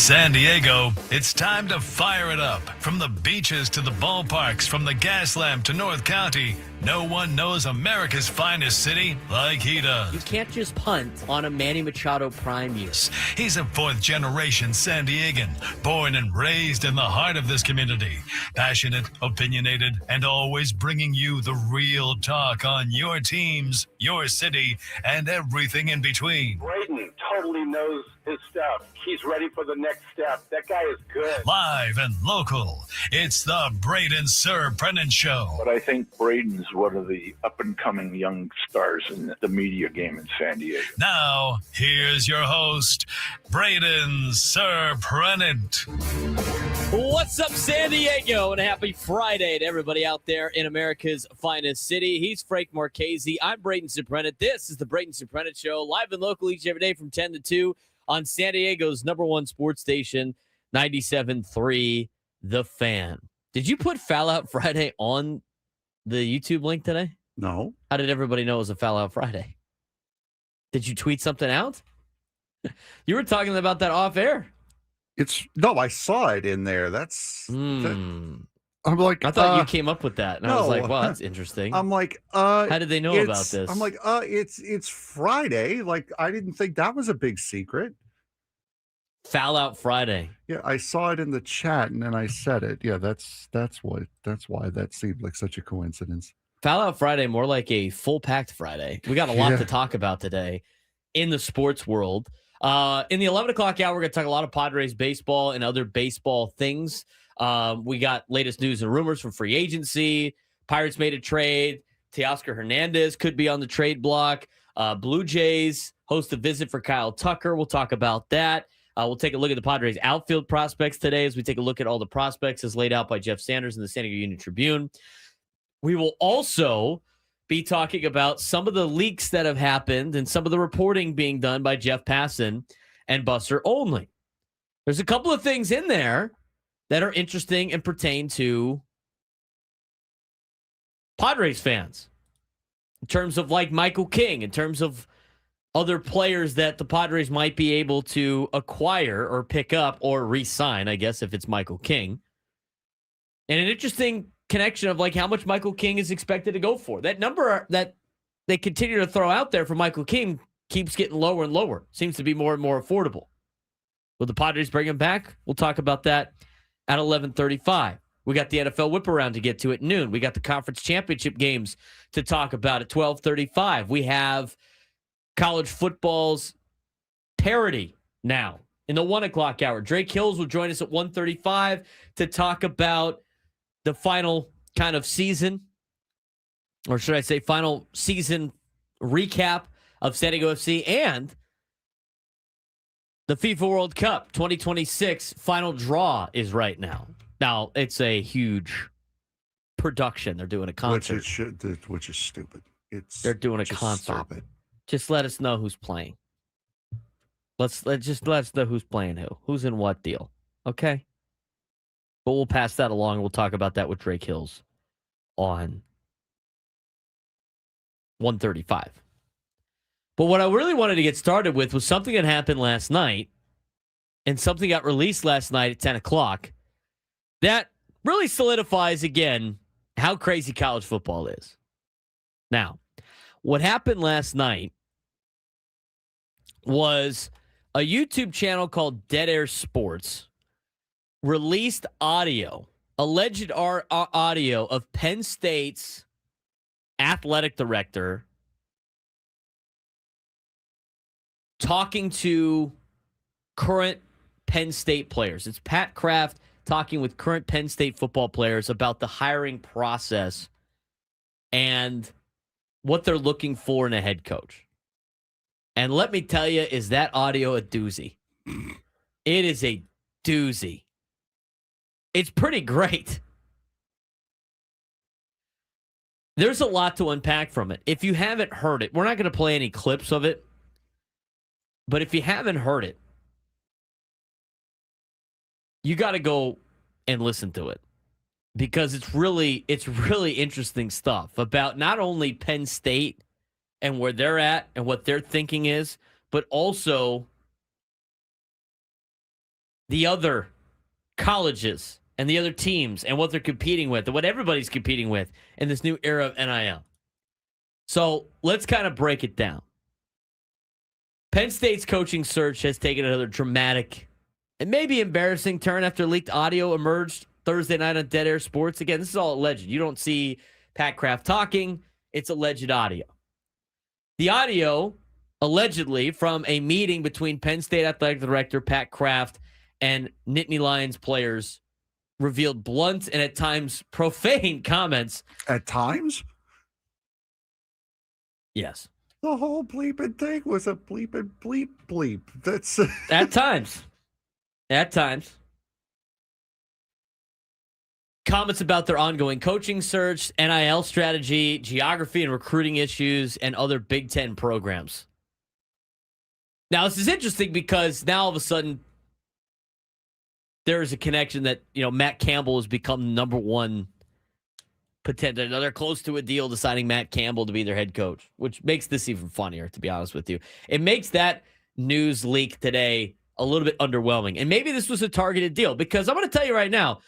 San Diego, it's time to fire it up. From the beaches to the ballparks, from the Gaslamp to North County, no one knows America's finest city like he does. You can't just punt on a Manny Machado prime year. He's a fourth-generation San Diegan, born and raised in the heart of this community. Passionate, opinionated, and always bringing you the real talk on your teams, your city, and everything in between. Braden totally knows his stuff. He's ready for the next step. That guy is good. Live and local, it's the Braden Surprenant Show. But I think Braden's one of the up-and-coming young stars in the media game in San Diego. Now, here's your host, Braden Surprenant. What's up, San Diego? And a happy Friday to everybody out there in America's finest city. He's Frank Marchese. I'm Braden Surprenant. This is the Braden Surprenant Show, live and local each and every day from 10 to 2 on San Diego's #1 sports station, 97.3 The Fan. Did you put Foul Out Friday on the YouTube link today? No. How did everybody know it was a Foul Out Friday? Did you tweet something out? You were talking about that off air. I saw it in there. I'm like, I thought you came up with that, and I was like, "Well, that's interesting." I'm like, how did they know about this? I'm like, it's Friday. Like, I didn't think that was a big secret. Foul Out Friday. Yeah, I saw it in the chat, and then I said it. Yeah, that's why that seemed like such a coincidence. Foul Out Friday, more like a full packed Friday. We got a lot to talk about today in the sports world. In the 11 o'clock hour, we're going to talk a lot of Padres baseball and other baseball things. We got latest news and rumors from free agency. Pirates made a trade. Teoscar Hernandez could be on the trade block. Blue Jays host a visit for Kyle Tucker. We'll talk about that. We'll take a look at the Padres outfield prospects today as we take a look at all the prospects as laid out by Jeff Sanders in the San Diego Union-Tribune. We will also be talking about some of the leaks that have happened and some of the reporting being done by Jeff Passan and Buster Olney. There's a couple of things in there that are interesting and pertain to Padres fans in terms of like Michael King, in terms of other players that the Padres might be able to acquire or pick up or re-sign, I guess, if it's Michael King. And an interesting connection of like how much Michael King is expected to go for. That number that they continue to throw out there for Michael King keeps getting lower and lower. Seems to be more and more affordable. Will the Padres bring him back? We'll talk about that at 11:35. We got the NFL whip around to get to at noon. We got the conference championship games to talk about at 12:35. We have college football's parity now in the 1 o'clock hour. Drake Hills will join us at 1:35 to talk about the final kind of season, or should I say final season recap of San Diego FC and the FIFA World Cup 2026 final draw is right now. Now, it's a huge production. They're doing a concert. Which is stupid. They're doing a just concert. Stop it. Just let us know who's playing. Let us know who's playing who's in what deal. Okay? But we'll pass that along. We'll talk about that with Drake Hills on 1:35. But what I really wanted to get started with was something that happened last night, and something got released last night at 10 o'clock that really solidifies, again, how crazy college football is. Now, what happened last night was a YouTube channel called Dead Air Sports released alleged audio of Penn State's athletic director talking to current Penn State players. It's Pat Kraft talking with current Penn State football players about the hiring process and what they're looking for in a head coach. And let me tell you, is that audio a doozy? It is a doozy. It's pretty great. There's a lot to unpack from it. If you haven't heard it, we're not going to play any clips of it. But if you haven't heard it, you got to go and listen to it. Because it's really interesting stuff about not only Penn State and where they're at and what their thinking is, but also the other colleges and the other teams and what they're competing with and what everybody's competing with in this new era of NIL. So let's kind of break it down. Penn State's coaching search has taken another dramatic and maybe embarrassing turn after leaked audio emerged Thursday night on Dead Air Sports. Again, this is all alleged. You don't see Pat Kraft talking. It's alleged audio. The audio, allegedly, from a meeting between Penn State Athletic Director Pat Kraft and Nittany Lions players, revealed blunt and at times profane comments. At times? Yes. The whole bleeping thing was a bleeping bleep bleep. That's At times. At times. Comments about their ongoing coaching search, NIL strategy, geography and recruiting issues, and other Big Ten programs. Now, this is interesting because now all of a sudden there is a connection that, Matt Campbell has become number one potential. They're close to a deal deciding Matt Campbell to be their head coach, which makes this even funnier, to be honest with you. It makes that news leak today a little bit underwhelming. And maybe this was a targeted deal because I'm going to tell you right now,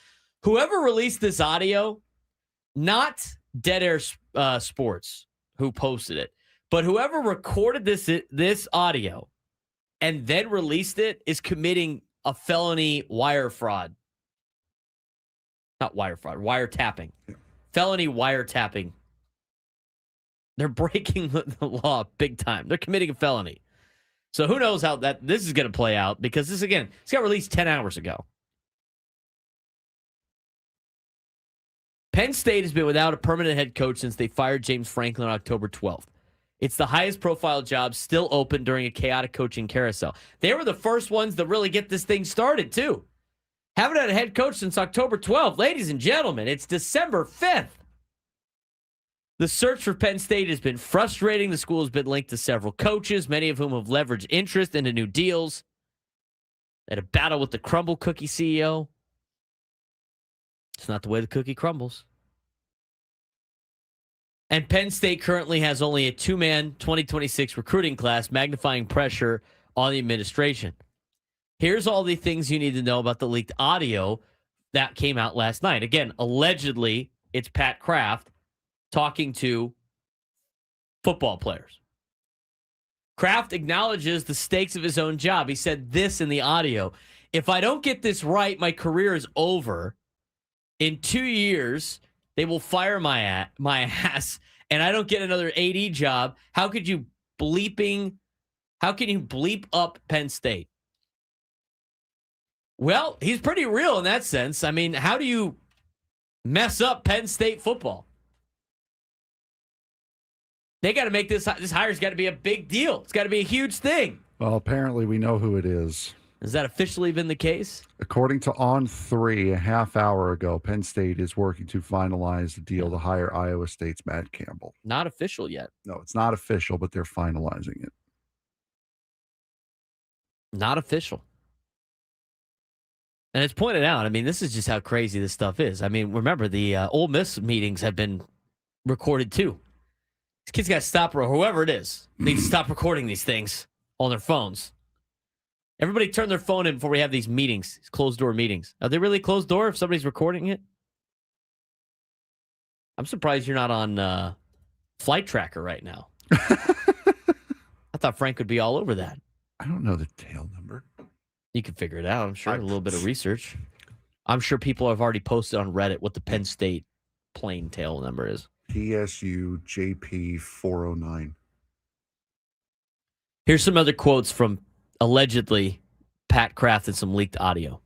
whoever released this audio, not Dead Air Sports who posted it, but whoever recorded this audio and then released it is committing a felony wire fraud. Not wire fraud, wiretapping. Felony wiretapping. They're breaking the law big time. They're committing a felony. So who knows how this is going to play out because this got released 10 hours ago. Penn State has been without a permanent head coach since they fired James Franklin on October 12th. It's the highest profile job still open during a chaotic coaching carousel. They were the first ones to really get this thing started, too. Haven't had a head coach since October 12th. Ladies and gentlemen, it's December 5th. The search for Penn State has been frustrating. The school has been linked to several coaches, many of whom have leveraged interest into new deals. They had a battle with the Crumble Cookie CEO. It's not the way the cookie crumbles. And Penn State currently has only a two-man 2026 recruiting class, magnifying pressure on the administration. Here's all the things you need to know about the leaked audio that came out last night. Again, allegedly, it's Pat Kraft talking to football players. Kraft acknowledges the stakes of his own job. He said this in the audio. If I don't get this right, my career is over. In 2 years, they will fire my ass, and I don't get another AD job. How can you bleep up Penn State? Well, he's pretty real in that sense. I mean, how do you mess up Penn State football? They got to make this hire's got to be a big deal. It's got to be a huge thing. Well, apparently we know who it is. Has that officially been the case? According to On3, a half hour ago, Penn State is working to finalize the deal to hire Iowa State's Matt Campbell. Not official yet. No, it's not official, but they're finalizing it. Not official. And it's pointed out, I mean, this is just how crazy this stuff is. I mean, remember, the Ole Miss meetings have been recorded too. These kids got to stop, or whoever it is, needs to stop recording these things on their phones. Everybody turn their phone in before we have these meetings, these closed-door meetings. Are they really closed door if somebody's recording it? I'm surprised you're not on Flight Tracker right now. I thought Frank would be all over that. I don't know the tail number. You can figure it out, I'm sure. A little bit of research. I'm sure people have already posted on Reddit what the Penn State plane tail number is. PSU JP 409. Here's some other quotes from allegedly Pat Kraft and some leaked audio.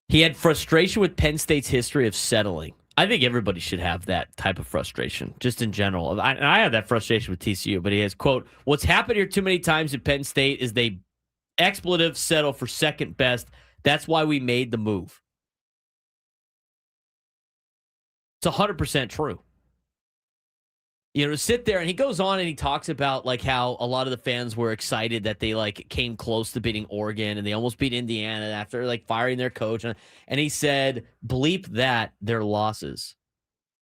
He had frustration with Penn State's history of settling. I think everybody should have that type of frustration, just in general. I have that frustration with TCU, but he has, quote, what's happened here too many times at Penn State is they expletive settle for second best. That's why we made the move. It's 100% true. To sit there, and he goes on and he talks about like how a lot of the fans were excited that they like came close to beating Oregon and they almost beat Indiana after like firing their coach. And he said, bleep that, their losses.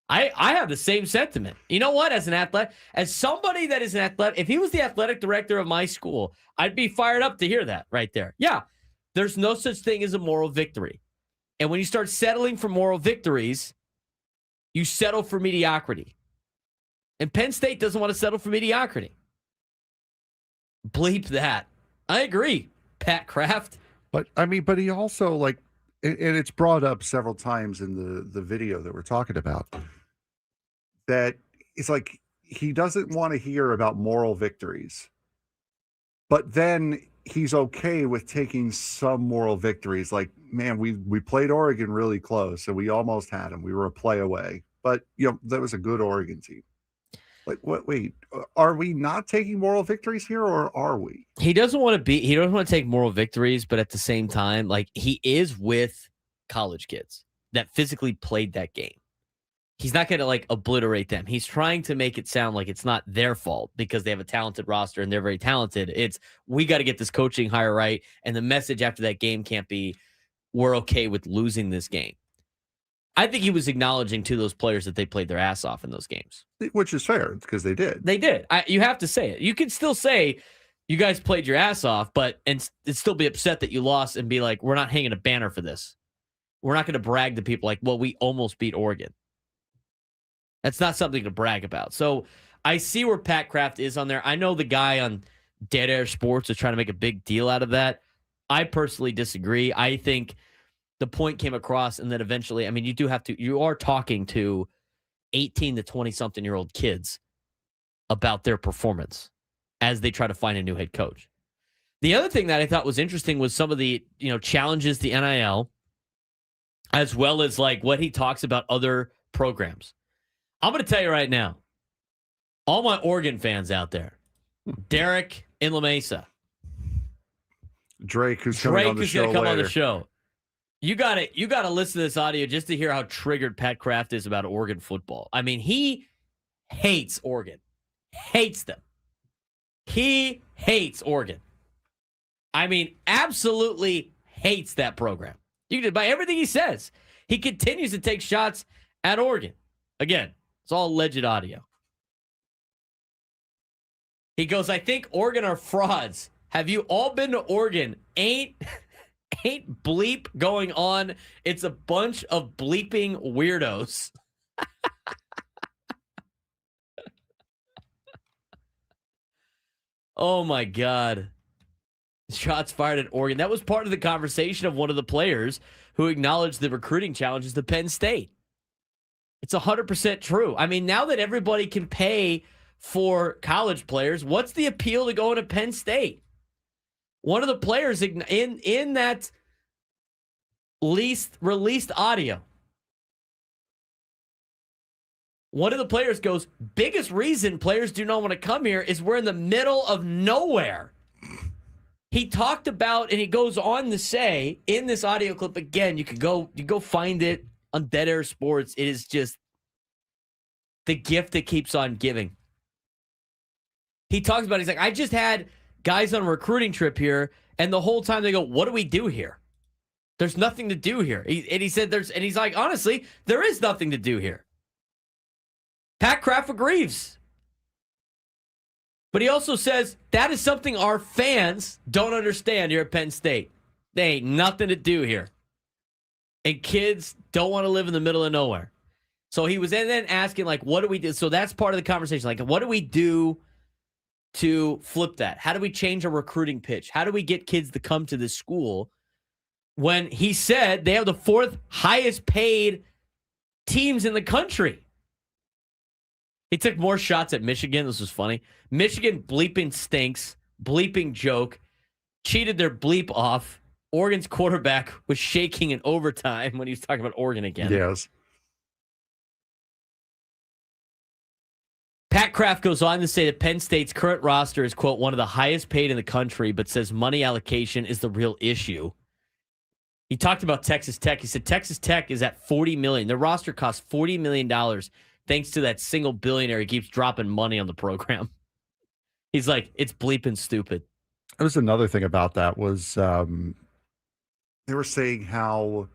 I have the same sentiment. You know what? As somebody that is an athletic, if he was the athletic director of my school, I'd be fired up to hear that right there. Yeah. There's no such thing as a moral victory. And when you start settling for moral victories, you settle for mediocrity. And Penn State doesn't want to settle for mediocrity. Bleep that. I agree, Pat Kraft. But I mean, but he also like, and it's brought up several times in the video that we're talking about, that it's like he doesn't want to hear about moral victories, but then he's okay with taking some moral victories. Like, man, we played Oregon really close, and we almost had them. We were a play away, but that was a good Oregon team. Like, what? Wait, are we not taking moral victories here, or are we? He doesn't want to take moral victories, but at the same time, like, he is with college kids that physically played that game. He's not going to like obliterate them. He's trying to make it sound like it's not their fault because they have a talented roster and they're very talented. It's, we got to get this coaching hire right. And the message after that game can't be, we're okay with losing this game. I think he was acknowledging to those players that they played their ass off in those games. Which is fair, because they did. They did. You have to say it. You can still say you guys played your ass off, but and still be upset that you lost and be like, we're not hanging a banner for this. We're not going to brag to people like, well, we almost beat Oregon. That's not something to brag about. So I see where Pat Kraft is on there. I know the guy on Dead Air Sports is trying to make a big deal out of that. I personally disagree. I think the point came across, and then eventually, I mean, you are talking to 18 to 20-something-year-old kids about their performance as they try to find a new head coach. The other thing that I thought was interesting was some of the, challenges the NIL, as well as like what he talks about other programs. I'm going to tell you right now, all my Oregon fans out there, Derek in La Mesa, Drake, who's going to come on the show. You got to listen to this audio just to hear how triggered Pat Kraft is about Oregon football. I mean, he hates Oregon. Hates them. He hates Oregon. I mean, absolutely hates that program. You can, by everything he says, he continues to take shots at Oregon. Again, it's all alleged audio. He goes, I think Oregon are frauds. Have you all been to Oregon? Ain't bleep going on. It's a bunch of bleeping weirdos. Oh my God. Shots fired at Oregon. That was part of the conversation of one of the players who acknowledged the recruiting challenges to Penn State. It's 100% true. I mean, now that everybody can pay for college players, what's the appeal to going to Penn State? One of the players in that released audio, one of the players goes, biggest reason players do not want to come here is we're in the middle of nowhere. He talked about, and he goes on to say in this audio clip, again, you go find it on Dead Air Sports. It is just the gift that keeps on giving. He talks about, he's like, I just had guys on a recruiting trip here, and the whole time they go, what do we do here? There's nothing to do here. He said and he's like, honestly, there is nothing to do here. Pat Kraft agrees. But he also says that is something our fans don't understand here at Penn State. They ain't nothing to do here. And kids don't want to live in the middle of nowhere. So he was then asking, like, what do we do? So that's part of the conversation. Like, what do we do to flip that? How do we change a recruiting pitch? How do we get kids to come to this school? When he said they have the 4th highest paid teams in the country. He took more shots at Michigan. This was funny. Michigan bleeping stinks. Bleeping joke. Cheated their bleep off. Oregon's quarterback was shaking in overtime when he was talking about Oregon again. Yes. Pat Kraft goes on to say that Penn State's current roster is, quote, one of the highest paid in the country, but says money allocation is the real issue. He talked about Texas Tech. He said Texas Tech is at $40 million. Their roster costs $40 million thanks to that single billionaire. He keeps dropping money on the program. He's like, it's bleeping stupid. There was another thing about that was they were saying how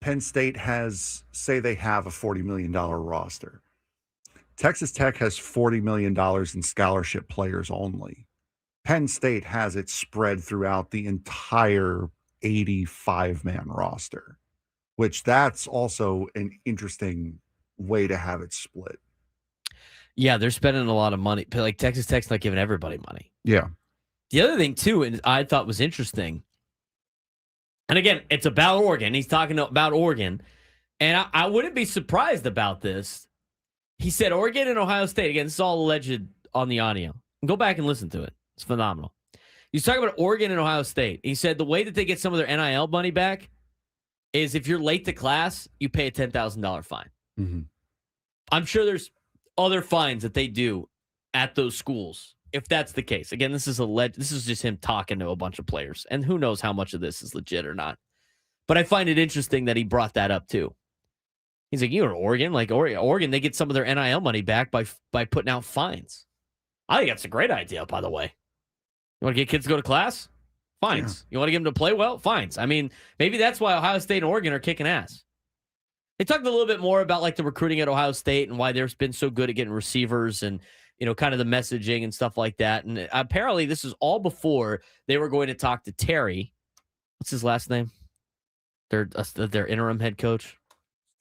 Penn State they have a $40 million roster. Texas Tech has $40 million in scholarship players only. Penn State has it spread throughout the entire 85-man roster, which that's also an interesting way to have it split. Yeah, they're spending a lot of money. Like Texas Tech's not giving everybody money. Yeah. The other thing, too, and I thought was interesting, and again, it's about Oregon. He's talking about Oregon, and I wouldn't be surprised about this. He said Oregon and Ohio State. Again, this is all alleged on the audio. Go back and listen to it. It's phenomenal. He's talking about Oregon and Ohio State. He said the way that they get some of their NIL money back is if you're late to class, you pay a $10,000 fine. Mm-hmm. I'm sure there's other fines that they do at those schools, if that's the case. Again, this is just him talking to a bunch of players, and who knows how much of this is legit or not. But I find it interesting that he brought that up too. He's like, you know, Oregon, like Oregon, they get some of their NIL money back by putting out fines. I think that's a great idea, by the way. You want to get kids to go to class? Fines. Yeah. You want to get them to play well? Fines. I mean, maybe that's why Ohio State and Oregon are kicking ass. They talked a little bit more about like the recruiting at Ohio State and why they've been so good at getting receivers and, you know, kind of the messaging and stuff like that. And apparently this is all before they were going to talk to Terry. What's his last name? Their interim head coach.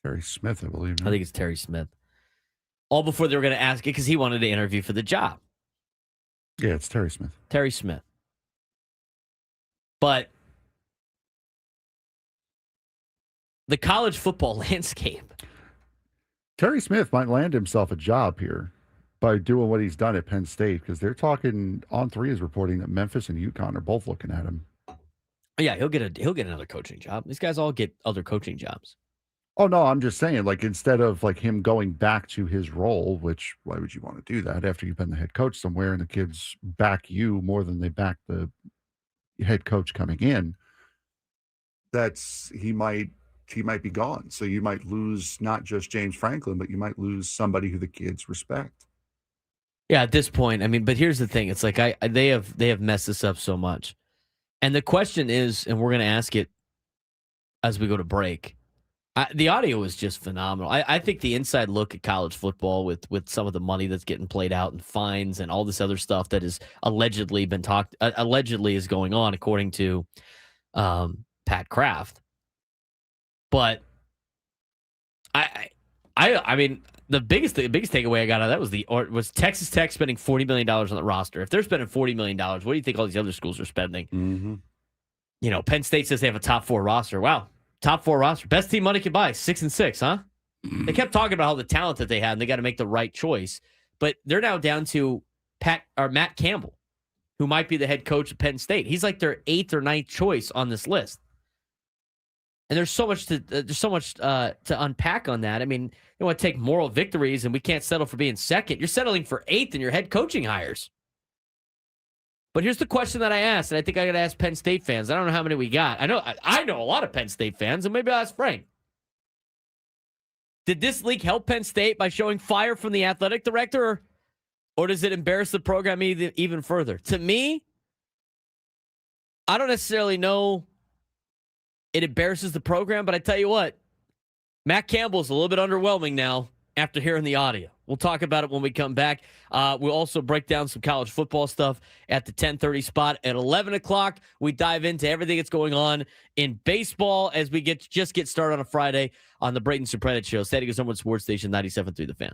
Terry Smith, I believe. I think it's Terry Smith. All before they were going to ask it because he wanted to interview for the job. Yeah, it's Terry Smith. Terry Smith. But the college football landscape. Terry Smith might land himself a job here by doing what he's done at Penn State, because they're talking, On3 is reporting that Memphis and UConn are both looking at him. Yeah, he'll get another coaching job. These guys all get other coaching jobs. Oh, no, I'm just saying, like, instead of like him going back to his role, which why would you want to do that after you've been the head coach somewhere and the kids back you more than they back the head coach coming in? He might be gone. So you might lose not just James Franklin, but you might lose somebody who the kids respect. Yeah, at this point, I mean, but here's the thing. It's like they have messed this up so much. And the question is, and we're going to ask it as we go to break, the audio is just phenomenal. I think the inside look at college football with some of the money that's getting played out and fines and all this other stuff that is allegedly is going on, according to Pat Kraft. But I mean, the biggest takeaway I got out of that was Texas Tech spending $40 million on the roster. If they're spending $40 million, what do you think all these other schools are spending? Mm-hmm. You know, Penn State says they have a top 4 roster. Wow. Top 4 roster. Best team money can buy. 6-6, huh? They kept talking about all the talent that they had, and they got to make the right choice. But they're now down to Matt Campbell, who might be the head coach of Penn State. He's like their 8th or 9th choice on this list. And there's so much to unpack on that. I mean, you want to take moral victories, and we can't settle for being second. You're settling for 8th in your head coaching hires. But here's the question that I asked, and I think I got to ask Penn State fans. I don't know how many we got. I know a lot of Penn State fans, and maybe I'll ask Frank. Did this leak help Penn State by showing fire from the athletic director, or does it embarrass the program even further? To me, I don't necessarily know it embarrasses the program, but I tell you what, Matt Campbell's a little bit underwhelming now after hearing the audio. We'll talk about it when we come back. We'll also break down some college football stuff at the 10:30 spot. At 11 o'clock, we dive into everything that's going on in baseball as we get started on a Friday on the Braden Surprenant Show. San Diego's #1 sports station, 97.3 The Fan.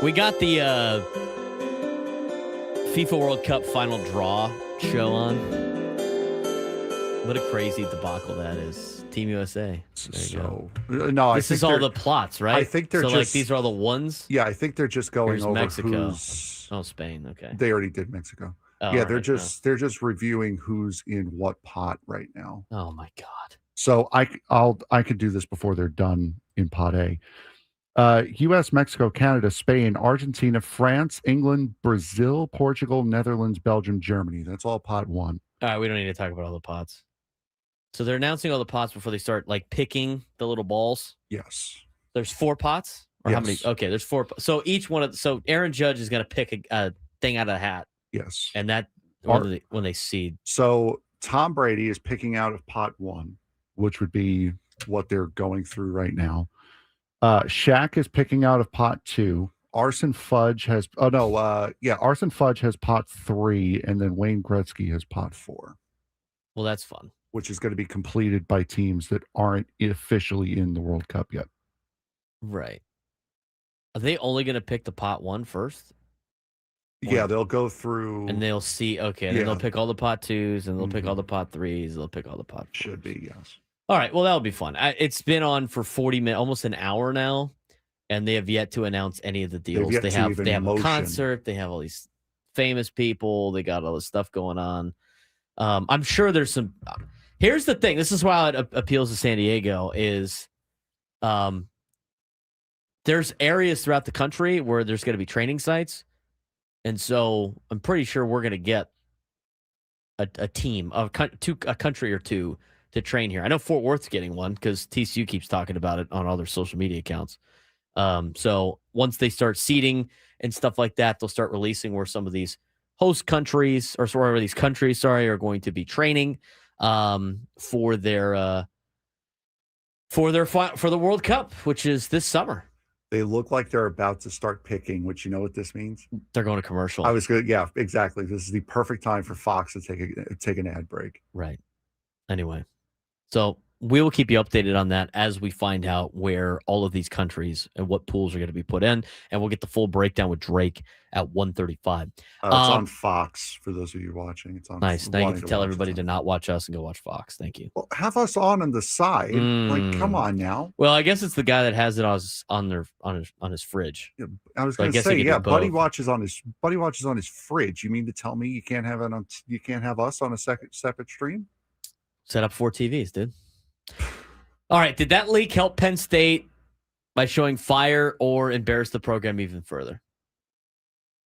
We got the FIFA World Cup Final draw show on. What a crazy debacle that is. Team USA. There you go. No, this is all the plots, right? I think they're so just, like these are all the ones. Yeah, I think they're just going Here's over Mexico. who's. Oh, Spain. Okay. They already did Mexico. Oh, yeah, right, they're just reviewing who's in what pot right now. Oh my God. So I could do this before they're done in pot A. U.S., Mexico, Canada, Spain, Argentina, France, England, Brazil, Portugal, Netherlands, Belgium, Germany. That's all pot one. All right, we don't need to talk about all the pots. So they're announcing all the pots before they start like picking the little balls. Yes. There's 4 pots? Or how many? Okay, there's 4. So each one of so Aaron Judge is going to pick a thing out of the hat. Yes. And that when they seed. So Tom Brady is picking out of pot 1, which would be what they're going through right now. Shaq is picking out of pot 2. Arson Fudge has Arson Fudge has pot 3, and then Wayne Gretzky has pot 4. Well, that's fun. Which is going to be completed by teams that aren't officially in the World Cup yet. Right. Are they only going to pick the pot 1 first? Yeah, they'll go through and they'll see. Okay, and then they'll pick all the pot 2s, and they'll pick all the pot 3s. They'll pick all the pot 4s. Should be, yes. All right, well, that'll be fun. It's been on for 40 minutes, almost an hour now, and they have yet to announce any of the deals. They have a concert. They have all these famous people. They got all this stuff going on. I'm sure there's some. Here's the thing. This is why it appeals to San Diego is there's areas throughout the country where there's going to be training sites. And so I'm pretty sure we're going to get a team, a country or two to train here. I know Fort Worth's getting one because TCU keeps talking about it on all their social media accounts. So once they start seeding and stuff like that, they'll start releasing where some of these host countries or wherever these countries, are going to be training for the World Cup, which is this summer. They look like they're about to start picking, which you know what this means? They're going to commercial. I was good. Yeah, exactly. This is the perfect time for Fox to take an ad break. Right. Anyway, so we will keep you updated on that as we find out where all of these countries and what pools are going to be put in, and we'll get the full breakdown with Drake at 1:35. It's on Fox for those of you watching. It's on. Nice. Now you can tell everybody to not watch us and go watch Fox. Thank you. Well, have us on the side. Like, come on now. Well, I guess it's the guy that has it on his fridge. Yeah, I was going to say, yeah. Buddy watches on his fridge. You mean to tell me you can't have it on? You can't have us on a separate stream? Set up 4 TVs, dude. All right. Did that leak help Penn State by showing fire or embarrass the program even further?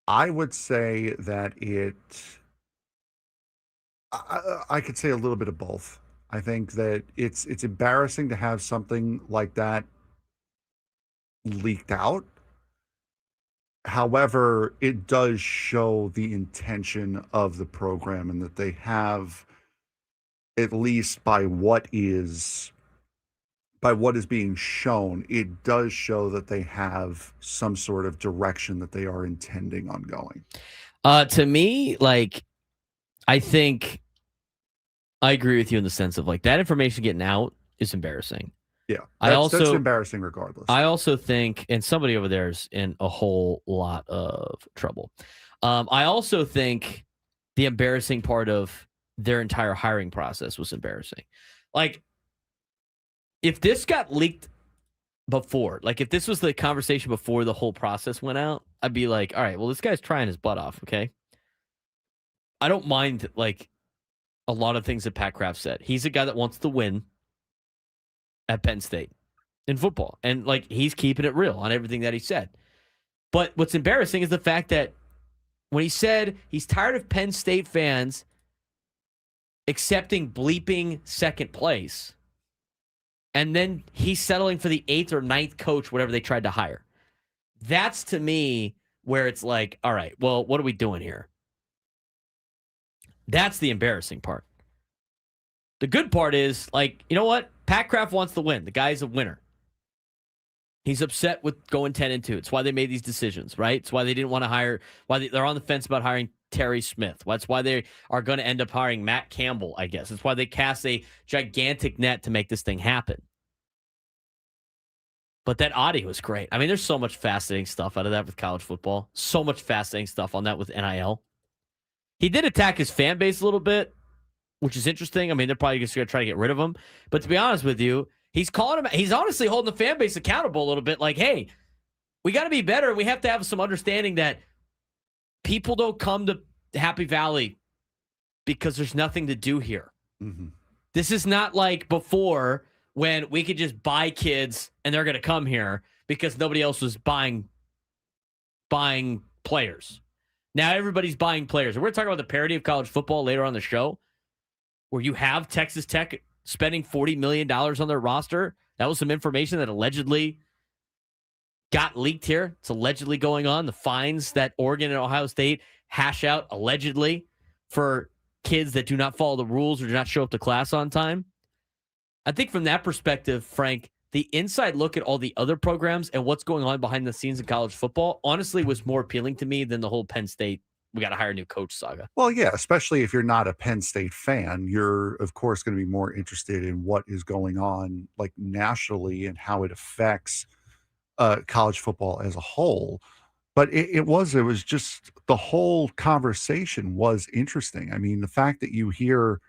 I would say that I could say a little bit of both. I think that it's embarrassing to have something like that leaked out. However, it does show the intention of the program and that they have, at least by what is being shown, it does show that they have some sort of direction that they are intending on going. To me, like, I think I agree with you in the sense of like that information getting out is embarrassing. Yeah, that's embarrassing regardless. I also think, and somebody over there is in a whole lot of trouble. I also think the embarrassing part of their entire hiring process was embarrassing. Like, if this got leaked before, like if this was the conversation before the whole process went out, I'd be like, all right, well, this guy's trying his butt off, okay? I don't mind, like, a lot of things that Pat Kraft said. He's a guy that wants to win at Penn State in football. And, like, he's keeping it real on everything that he said. But what's embarrassing is the fact that when he said he's tired of Penn State fans accepting bleeping second place, and then he's settling for the 8th or 9th coach, whatever they tried to hire. That's, to me, where it's like, all right, well, what are we doing here? That's the embarrassing part. The good part is, like, you know what? Pat Kraft wants to win. The guy's a winner. He's upset with going 10-2. It's why they made these decisions, right? It's why they didn't want to hire, they're on the fence about hiring Terry Smith. That's why they are going to end up hiring Matt Campbell, I guess. It's why they cast a gigantic net to make this thing happen. But that audio was great. I mean, there's so much fascinating stuff out of that with college football. So much fascinating stuff on that with NIL. He did attack his fan base a little bit, which is interesting. I mean, they're probably just going to try to get rid of him. But to be honest with you, he's honestly holding the fan base accountable a little bit. Like, hey, we got to be better. We have to have some understanding that people don't come to Happy Valley because there's nothing to do here. Mm-hmm. This is not like before when we could just buy kids and they're going to come here because nobody else was buying players. Now everybody's buying players. And we're talking about the parity of college football later on the show, where you have Texas Tech spending $40 million on their roster. That was some information that allegedly got leaked here. It's allegedly going on. The fines that Oregon and Ohio State hash out allegedly for kids that do not follow the rules or do not show up to class on time. I think from that perspective, Frank, the inside look at all the other programs and what's going on behind the scenes in college football honestly was more appealing to me than the whole Penn State, we got to hire a new coach saga. Well, yeah, especially if you're not a Penn State fan, you're, of course, going to be more interested in what is going on, like, nationally and how it affects college football as a whole. But it was just the whole conversation was interesting. I mean, the fact that you hear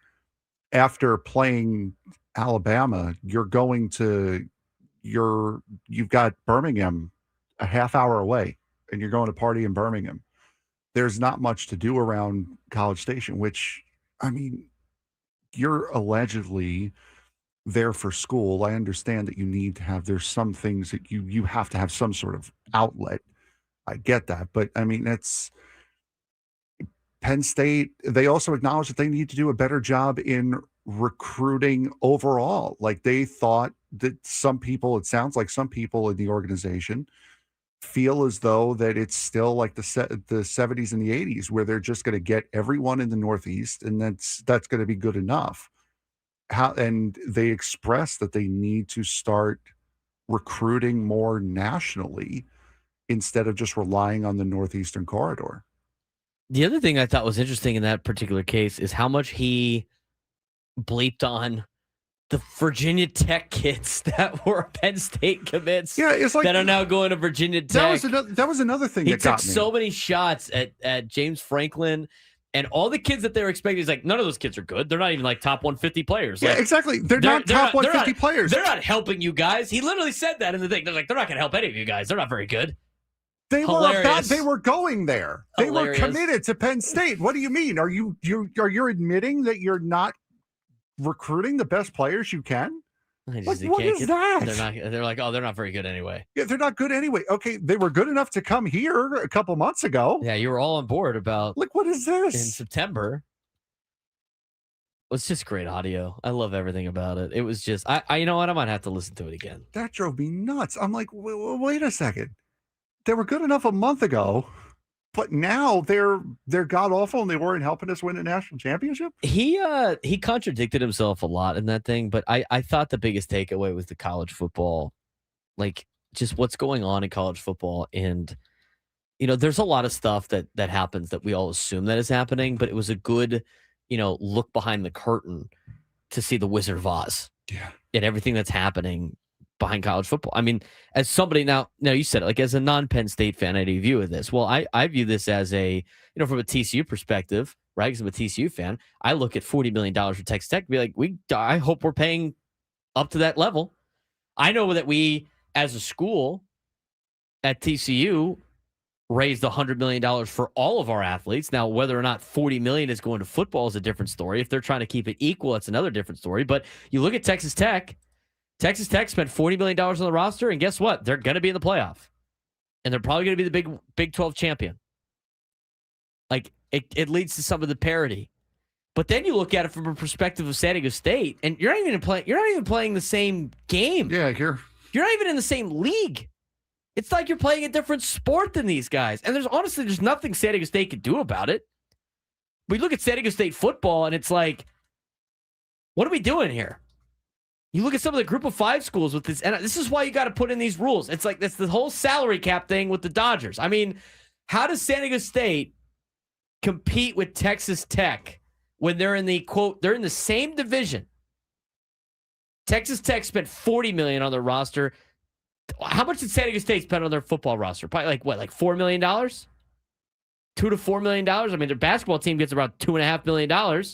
after playing Alabama, you've got Birmingham a half hour away and you're going to party in Birmingham. There's not much to do around College Station, which, I mean, you're allegedly there for school. I understand that you need to have, there's some things that you have to have some sort of outlet. I get that. But I mean, it's Penn State. They also acknowledge that they need to do a better job in recruiting overall. Like they thought that some people, it sounds like some people in the organization feel as though that it's still like the 70s and the 80s where they're just going to get everyone in the Northeast and that's going to be good enough. And they express that they need to start recruiting more nationally instead of just relying on the Northeastern corridor. The other thing I thought was interesting in that particular case is how much he bleeped on the Virginia Tech kids that were Penn State commits. Yeah, it's like that are now going to Virginia Tech. That was another thing he that took got me. so many shots at James Franklin and all the kids that they were expecting. He's like, none of those kids are good. They're not even like top 150 players. Yeah, like, exactly. They're not top 150 players. They're not helping you guys. He literally said that in the thing. They're like, they're not going to help any of you guys. They're not very good. They were going there. They were committed to Penn State. What do you mean? Are you admitting that you're not recruiting the best players you can? What is that? They're like, oh, they're not very good anyway. Yeah, they're not good anyway. Okay, they were good enough to come here a couple months ago. Yeah, you were all on board about. Like, what is this? In September. It's just great audio. I love everything about it. It was just, I you know what? I might have to listen to it again. That drove me nuts. I'm like, wait a second. They were good enough a month ago, but now they're god awful and they weren't helping us win a national championship. He contradicted himself a lot in that thing, but I thought the biggest takeaway was the college football, like just what's going on in college football. And there's a lot of stuff that happens that we all assume that is happening, but it was a good, look behind the curtain to see the Wizard of Oz. Yeah. And everything that's happening behind college football. I mean, as somebody now you said it, like as a non-Penn State fan, how do you view this? Well, I view this as a, from a TCU perspective, right? Because I'm a TCU fan. I look at $40 million for Texas Tech and be like, I hope we're paying up to that level. I know that we, as a school at TCU, raised $100 million for all of our athletes. Now, whether or not $40 million is going to football is a different story. If they're trying to keep it equal, that's another different story. But you look at Texas Tech. Texas Tech spent $40 million on the roster, and guess what? They're going to be in the playoff. And they're probably going to be the Big 12 champion. Like, it leads to some of the parity. But then you look at it from a perspective of San Diego State, and you're not even playing the same game. Yeah, you're not even in the same league. It's like you're playing a different sport than these guys. And there's nothing San Diego State can do about it. We look at San Diego State football, and it's like, what are we doing here? You look at some of the group of 5 schools with this, and this is why you got to put in these rules. It's like that's the whole salary cap thing with the Dodgers. I mean, how does San Diego State compete with Texas Tech when they're in they're in the same division? Texas Tech spent $40 million on their roster. How much did San Diego State spend on their football roster? Probably like $4 million? $2 to $4 million? I mean, their basketball team gets around $2.5 million.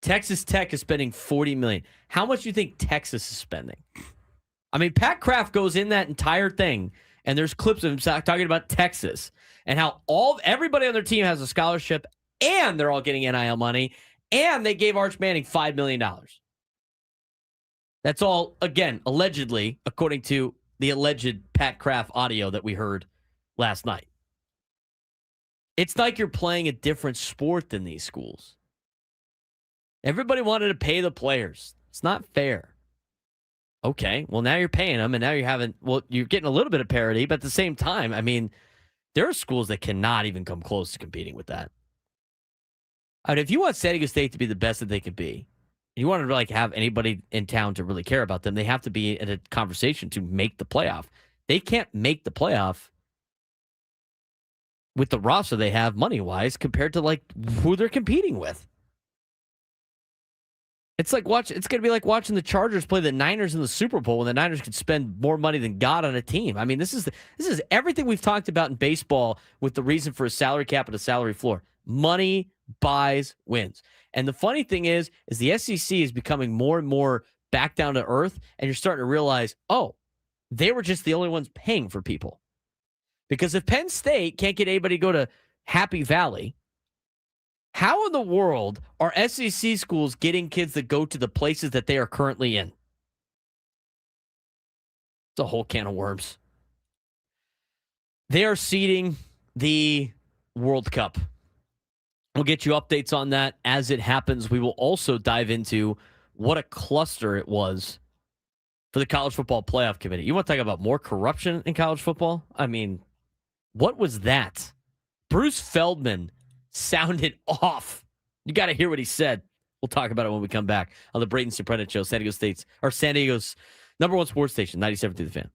Texas Tech is spending $40 million. How much do you think Texas is spending? I mean, Pat Kraft goes in that entire thing, and there's clips of him talking about Texas and how everybody on their team has a scholarship, and they're all getting NIL money, and they gave Arch Manning $5 million. That's all, again, allegedly, according to the alleged Pat Kraft audio that we heard last night. It's like you're playing a different sport than these schools. Everybody wanted to pay the players. It's not fair. Okay, well, now you're paying them, and now you're getting a little bit of parity, but at the same time, I mean, there are schools that cannot even come close to competing with that. I mean, if you want San Diego State to be the best that they could be, you want to have anybody in town to really care about them, they have to be in a conversation to make the playoff. They can't make the playoff with the roster they have money-wise compared to who they're competing with. It's going to be like watching the Chargers play the Niners in the Super Bowl when the Niners could spend more money than God on a team. I mean, this is everything we've talked about in baseball with the reason for a salary cap and a salary floor. Money buys wins. And the funny thing is the SEC is becoming more and more back down to earth, and you're starting to realize, they were just the only ones paying for people. Because if Penn State can't get anybody to go to Happy Valley, How in the world are SEC schools getting kids that go to the places that they are currently in? It's a whole can of worms. They are seeding the World Cup. We'll get you updates on that as it happens. We will also dive into what a cluster it was for the College Football Playoff Committee. You want to talk about more corruption in college football? I mean, what was that? Bruce Feldman sounded off. You got to hear what he said. We'll talk about it when we come back on the Braden Surprenant Show, San Diego's number one sports station, 97 through the Fan.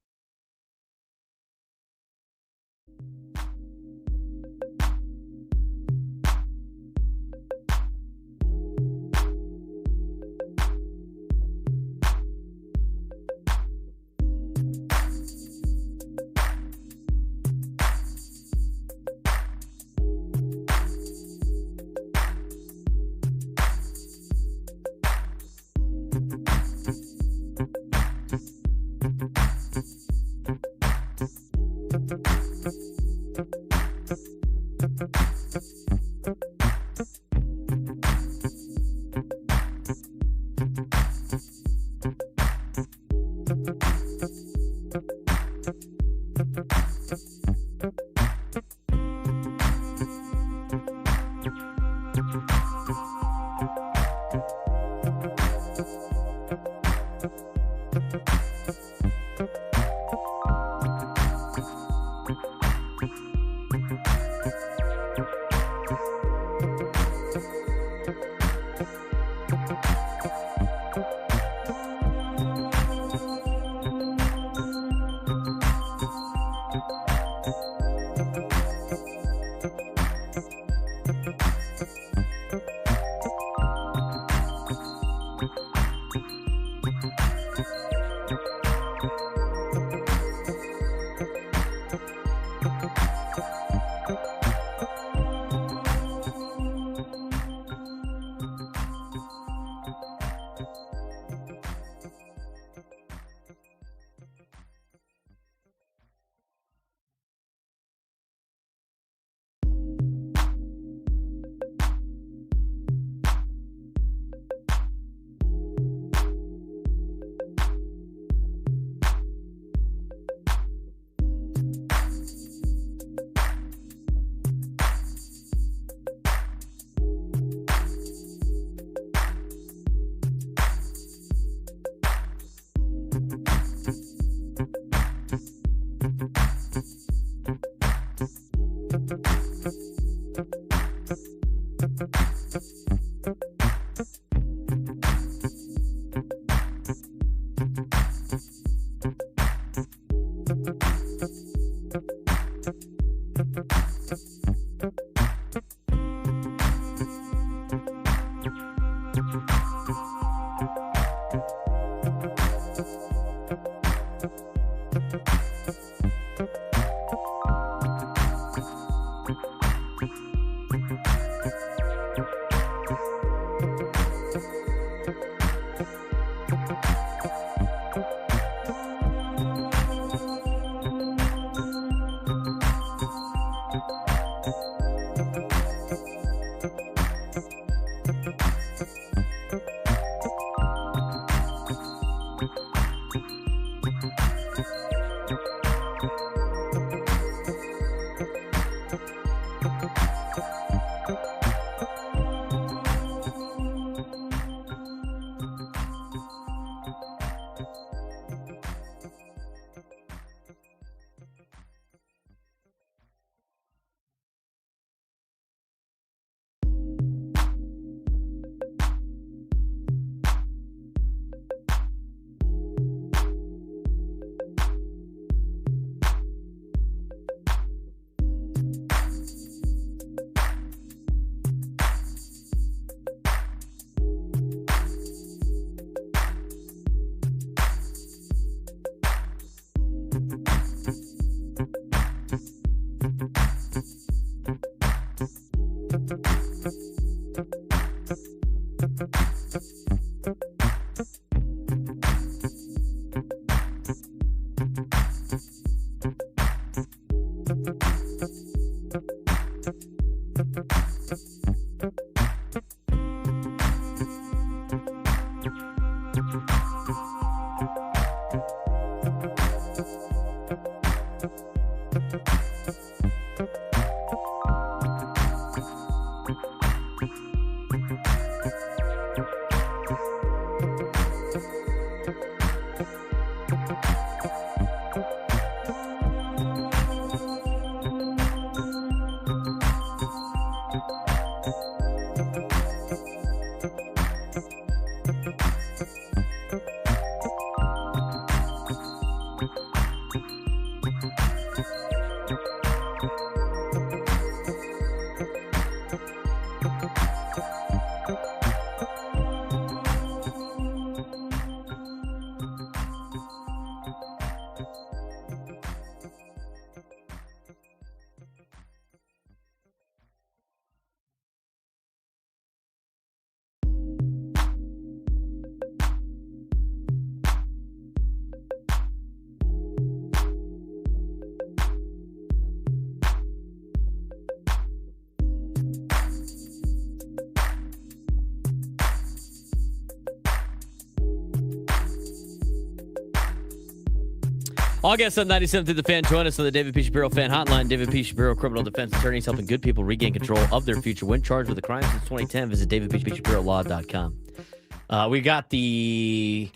August on 97 through the Fan. Join us on the David P. Shapiro Fan Hotline. David P. Shapiro, criminal defense attorneys helping good people regain control of their future. When charged with a crime since 2010, visit davidpshapirolaw.com. We got the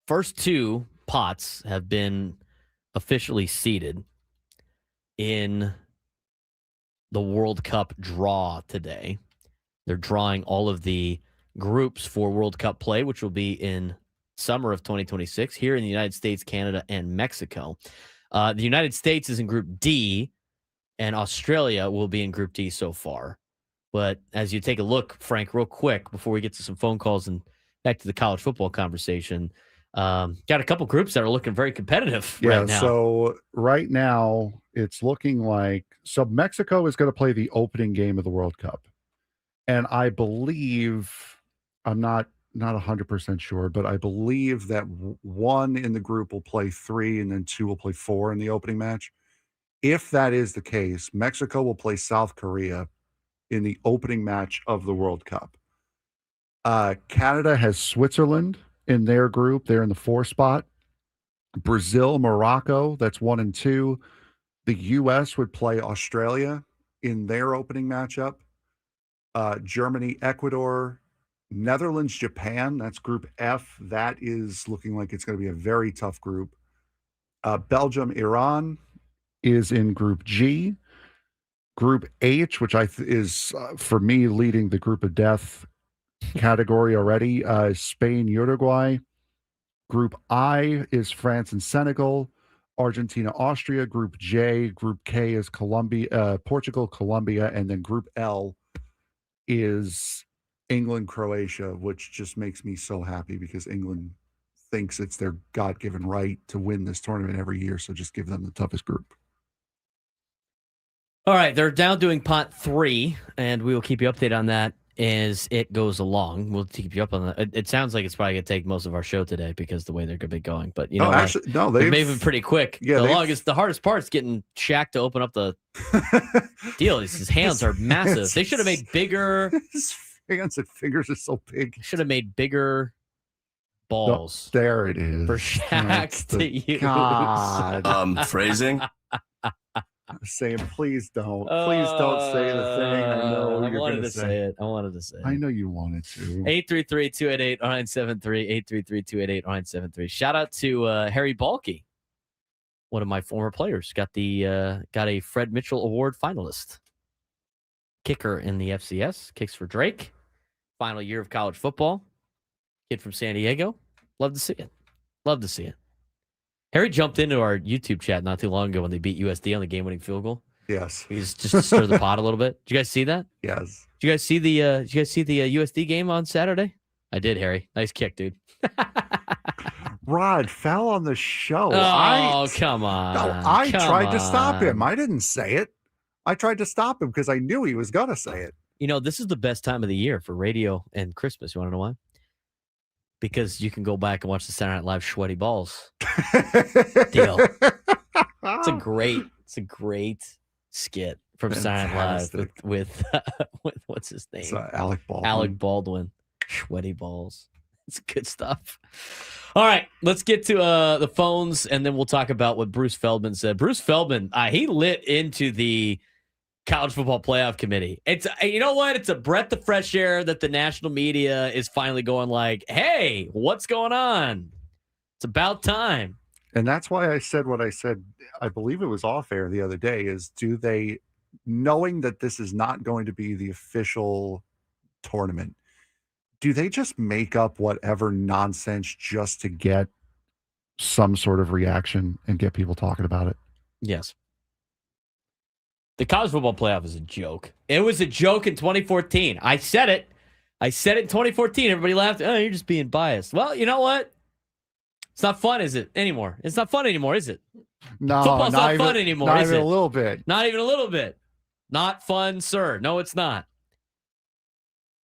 first two pots have been officially seeded in the World Cup draw today. They're drawing all of the groups for World Cup play, which will be in summer of 2026 here in the United States, Canada, and Mexico. The United States is in Group D, and Australia will be in Group D so far. But as you take a look, Frank, real quick, before we get to some phone calls and back to the college football conversation, got a couple groups that are looking very competitive right now. So right now it's looking like Mexico is going to play the opening game of the World Cup. And I believe, I'm not 100% sure, but I believe that one in the group will play 3 and then 2 will play 4 in the opening match. If that is the case, Mexico will play South Korea in the opening match of the World Cup. Canada has Switzerland in their group. They're in the 4 spot. Brazil, Morocco, that's 1 and 2. The U.S. would play Australia in their opening matchup. Germany, Ecuador, Netherlands, Japan, that's Group F. That is looking like it's going to be a very tough group. Belgium, Iran is in Group G. Group H, which is for me leading the group of death category already, Spain, Uruguay. Group I is France and Senegal. Argentina, Austria. Group J, Group K is Portugal, Colombia, and then Group L is England, Croatia, which just makes me so happy because England thinks it's their God-given right to win this tournament every year. So just give them the toughest group. All right, they're now doing pot 3, and we will keep you updated on that as it goes along. We'll keep you up on that. It sounds like it's probably going to take most of our show today because the way they're going to be going. But you know, they've been pretty quick. Yeah, the hardest part is getting Shaq to open up the deal. His hands are massive. They should have made bigger. Hands and fingers are so big. Should have made bigger balls. There it is. For Shaq to use. God. Phrasing. I'm saying, please don't say the thing. I know I wanted to say it. I know you wanted to. 833-288-0973. 833-288-0973. Shout out to Harry Balke, one of my former players. Got a Fred Mitchell Award finalist. Kicker in the FCS, kicks for Drake. Final year of college football. Kid from San Diego. Love to see it. Harry jumped into our YouTube chat not too long ago when they beat USD on the game-winning field goal. Yes. He's just to stir the pot a little bit. Did you guys see that? Yes. Did you guys see the USD game on Saturday? I did, Harry. Nice kick, dude. Rod fell on the show. Oh, come on. No, I tried to stop him. I didn't say it. I tried to stop him because I knew he was going to say it. You know, this is the best time of the year for radio and Christmas. You want to know why? Because you can go back and watch the Saturday Night Live Sweaty Balls deal. It's a great skit from Saturday Night Live with what's his name? Alec Baldwin. Alec Baldwin. Sweaty Balls. It's good stuff. All right, let's get to the phones, and then we'll talk about what Bruce Feldman said. Bruce Feldman, he lit into the College Football Playoff Committee. It's you know what? It's a breath of fresh air that the national media is finally going like, hey, what's going on? It's about time. And that's why I said what I said. I believe it was off air the other day. Is do they, knowing that this is not going to be the official tournament, do they just make up whatever nonsense just to get some sort of reaction and get people talking about it? Yes. The college football playoff is a joke. It was a joke in 2014. I said it. I said it in 2014. Everybody laughed. Oh, you're just being biased. Well, you know what? It's not fun, is it, anymore? It's not fun anymore, is it? No, Football's not fun anymore, not is even it? a little bit. Not even a little bit. Not fun, sir. No, it's not.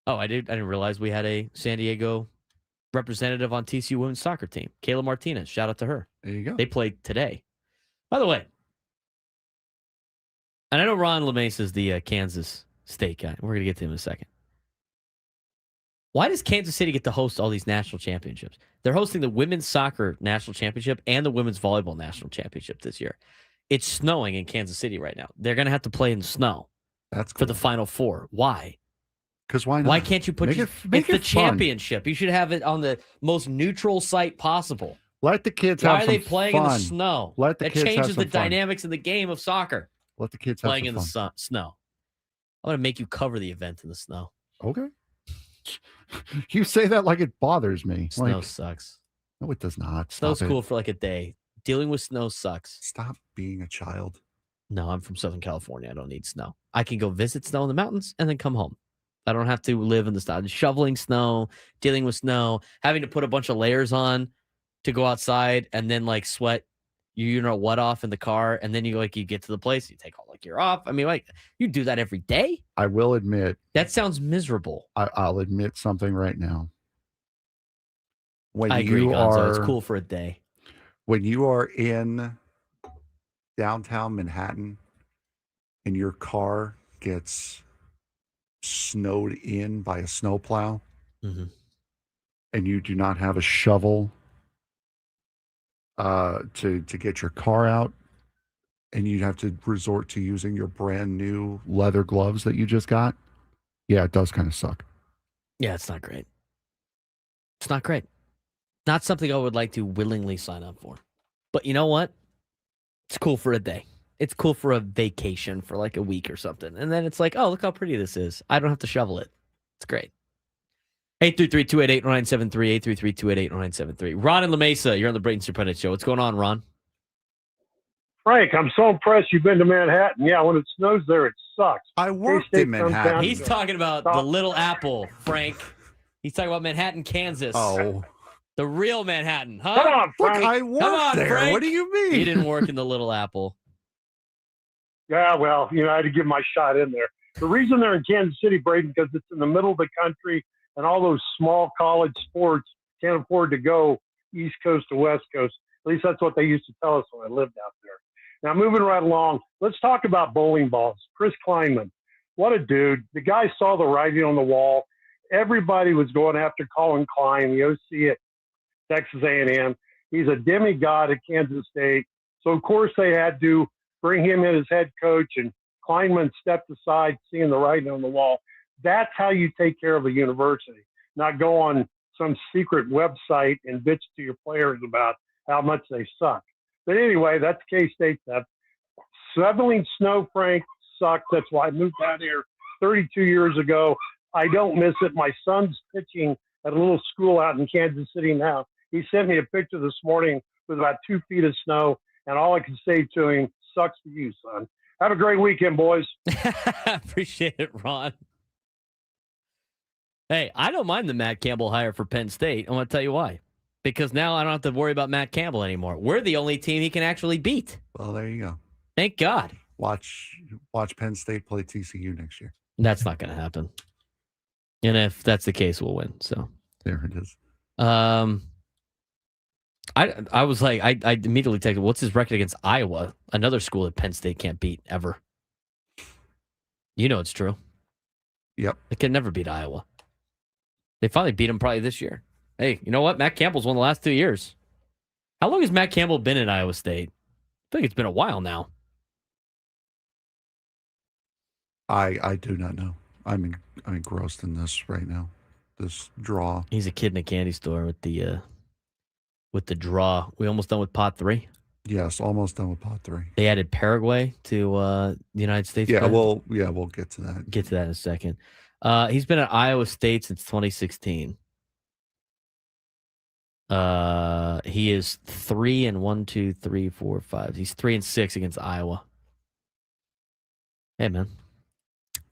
Oh, I didn't realize we had a San Diego representative on TCU women's soccer team. Kayla Martinez. Shout out to her. There you go. They played today. By the way, and I know Ron LeMace is the Kansas State guy. We're going to get to him in a second. Why does Kansas City get to host all these national championships? They're hosting the women's soccer national championship and the women's volleyball national championship this year. It's snowing in Kansas City right now. They're going to have to play in the snow. That's cool. For the Final Four. Why? Because why not? Why can't you put Make it's it the fun. championship? You should have it on the most neutral site possible. Let the kids Why have are some they playing fun. in the snow? Let the that kids have changes some the fun. dynamics of the game of soccer. Let the kids have Playing some in fun. the snow. I'm going to make you cover the event in the snow. Okay. You say that like it bothers me. Snow Like, sucks. no, it does not. Snow's Stop it. cool for like a day. Dealing with snow sucks. Stop being a child. No, I'm from Southern California. I don't need snow. I can go visit snow in the mountains and then come home. I don't have to live in the snow. Shoveling snow, dealing with snow, having to put a bunch of layers on to go outside and then like sweat you know what off in the car, and then you get to the place, you take all like gear off. I mean, like you do that every day. I will admit. That sounds miserable. I'll admit something right now. When I agree, you Gonzo. are, It's cool for a day. When you are in downtown Manhattan and your car gets snowed in by a snowplow, Mm-hmm. and you do not have a shovel to get your car out, and you have to resort to using your brand new leather gloves that you just got. Yeah, it does kind of suck. Yeah, it's not great. It's not great. Not something I would like to willingly sign up for. But you know what? It's cool for a day. It's cool for a vacation for like a week or something. And then it's like, oh, look how pretty this is. I don't have to shovel it. It's great. 833-288-0973, 833-288-0973. Ron and La Mesa, you're on the Braden Surprenant Show. What's going on, Ron? Frank, I'm so impressed you've been to Manhattan. Yeah, when it snows there, it sucks. I worked K-State in comes Manhattan. down He's talking about the Little Apple, Frank. He's talking about Manhattan, Kansas. Oh, The real Manhattan, huh? Come on, look, Frank. I worked on, there. Frank. What do you mean? He didn't work in the Little Apple. Yeah, well, I had to give my shot in there. The reason they're in Kansas City, Braden, because it's in the middle of the country, and all those small college sports can't afford to go East Coast to West Coast. At least that's what they used to tell us when I lived out there. Now, moving right along, let's talk about bowling balls. Chris Kleinman, what a dude. The guy saw the writing on the wall. Everybody was going after Colin Klein, the OC at Texas A&M. He's a demigod at Kansas State. So, of course, they had to bring him in as head coach, and Kleinman stepped aside, seeing the writing on the wall. That's how you take care of a university, not go on some secret website and bitch to your players about how much they suck. But anyway, that's K-State stuff. Shoveling snow, Frank, sucks. That's why I moved out here 32 years ago. I don't miss it. My son's pitching at a little school out in Kansas City now. He sent me a picture this morning with about 2 feet of snow, and all I can say to him, sucks for you, son. Have a great weekend, boys. Appreciate it, Ron. Hey, I don't mind the Matt Campbell hire for Penn State. I'm going to tell you why. Because now I don't have to worry about Matt Campbell anymore. We're the only team he can actually beat. Well, there you go. Thank God. Watch Penn State play TCU next year. That's not going to happen. And if that's the case, we'll win. So there it is. I was like, I immediately texted, what's his record against Iowa? Another school that Penn State can't beat ever. You know it's true. Yep. They can never beat Iowa. They finally beat them probably this year. Hey, you know what? Matt Campbell's won the last 2 years. How long has Matt Campbell been at Iowa State? I think it's been a while now. I do not know. I'm engrossed in this right now. This draw. He's a kid in a candy store with the draw. We almost done with pot 3. Yes, almost done with pot 3. They added Paraguay to the United States. Yeah, we'll get to that. Get to that in a second. He's been at Iowa State since 2016. He is 3-1, 2, 3, 4, 5. He's 3-6 against Iowa. Hey, man.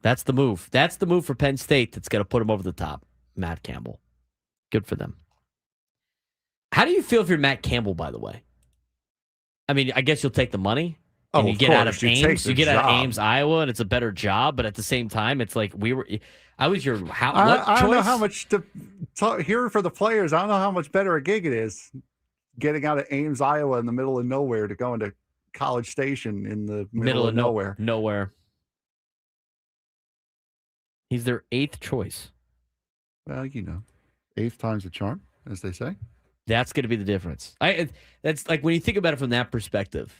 That's the move. That's the move for Penn State that's going to put him over the top. Matt Campbell. Good for them. How do you feel if you're Matt Campbell, by the way? I mean, I guess you'll take the money and you get out of Ames. You get out of Ames, Iowa, and it's a better job. But at the same time, it's like I was your I don't know how much to hear for the players. I don't know how much better a gig it is getting out of Ames, Iowa, in the middle of nowhere to go into College Station in the middle of nowhere. Nowhere. He's their 8th choice. Well, 8th time's the charm, as they say. That's going to be the difference. That's like when you think about it from that perspective.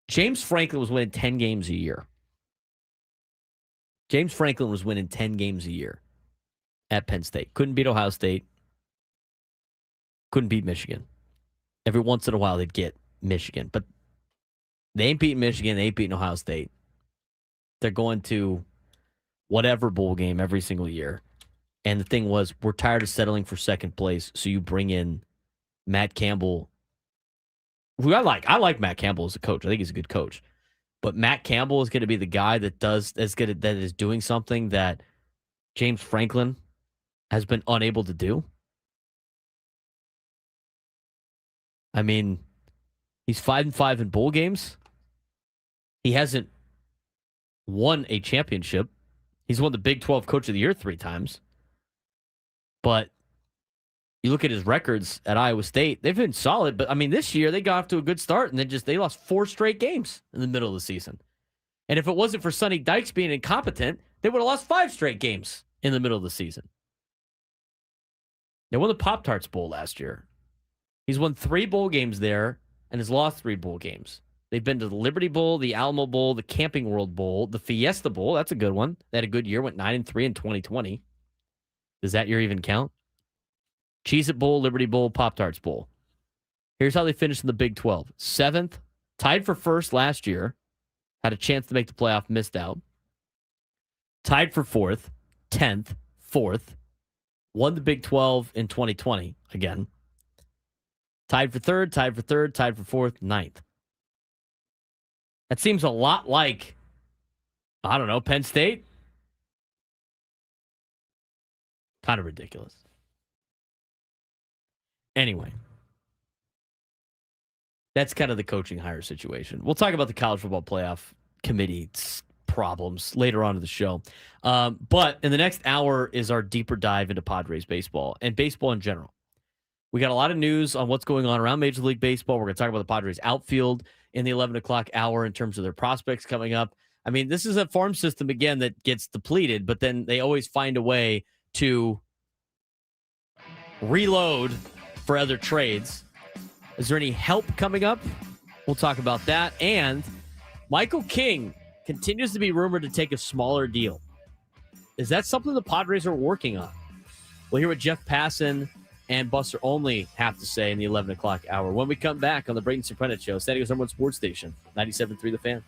James Franklin was winning 10 games a year. James Franklin was winning 10 games a year at Penn State. Couldn't beat Ohio State. Couldn't beat Michigan. Every once in a while, they'd get Michigan. But they ain't beating Michigan. They ain't beating Ohio State. They're going to whatever bowl game every single year. And the thing was, we're tired of settling for second place, so you bring in Matt Campbell, who I like. I like Matt Campbell as a coach. I think he's a good coach. But Matt Campbell is going to be the guy that is doing something that James Franklin has been unable to do. I mean, he's 5-5 in bowl games. He hasn't won a championship. He's won the Big 12 Coach of the Year 3 times. But you look at his records at Iowa State, they've been solid. But, I mean, this year they got off to a good start, and then they lost 4 straight games in the middle of the season. And if it wasn't for Sonny Dykes being incompetent, they would have lost 5 straight games in the middle of the season. They won the Pop-Tarts Bowl last year. He's won 3 bowl games there and has lost 3 bowl games. They've been to the Liberty Bowl, the Alamo Bowl, the Camping World Bowl, the Fiesta Bowl. That's a good one. They had a good year, went 9-3 in 2020. Does that year even count? Cheez-It Bowl, Liberty Bowl, Pop-Tarts Bowl. Here's how they finished in the Big 12. 7th, tied for 1st last year. Had a chance to make the playoff, missed out. Tied for 4th, 10th, 4th. Won the Big 12 in 2020 again. Tied for 3rd, tied for 3rd, tied for 4th, 9th. That seems a lot like, I don't know, Penn State. Kind of ridiculous. Anyway, that's kind of the coaching hire situation. We'll talk about the college football playoff committee problems later on in the show. But in the next hour is our deeper dive into Padres baseball and baseball in general. We got a lot of news on what's going on around Major League Baseball. We're going to talk about the Padres outfield in the 11 o'clock hour in terms of their prospects coming up. I mean, this is a farm system, again, that gets depleted, but then they always find a way to reload for other trades. Is there any help coming up? We'll talk about that. And Michael King continues to be rumored to take a smaller deal. Is that something the Padres are working on? We'll hear what Jeff Passan and Buster Olney have to say in the 11 o'clock hour when we come back on the Braden Surprenant Show, San Diego's #1 sports station, 97.3 The Fan.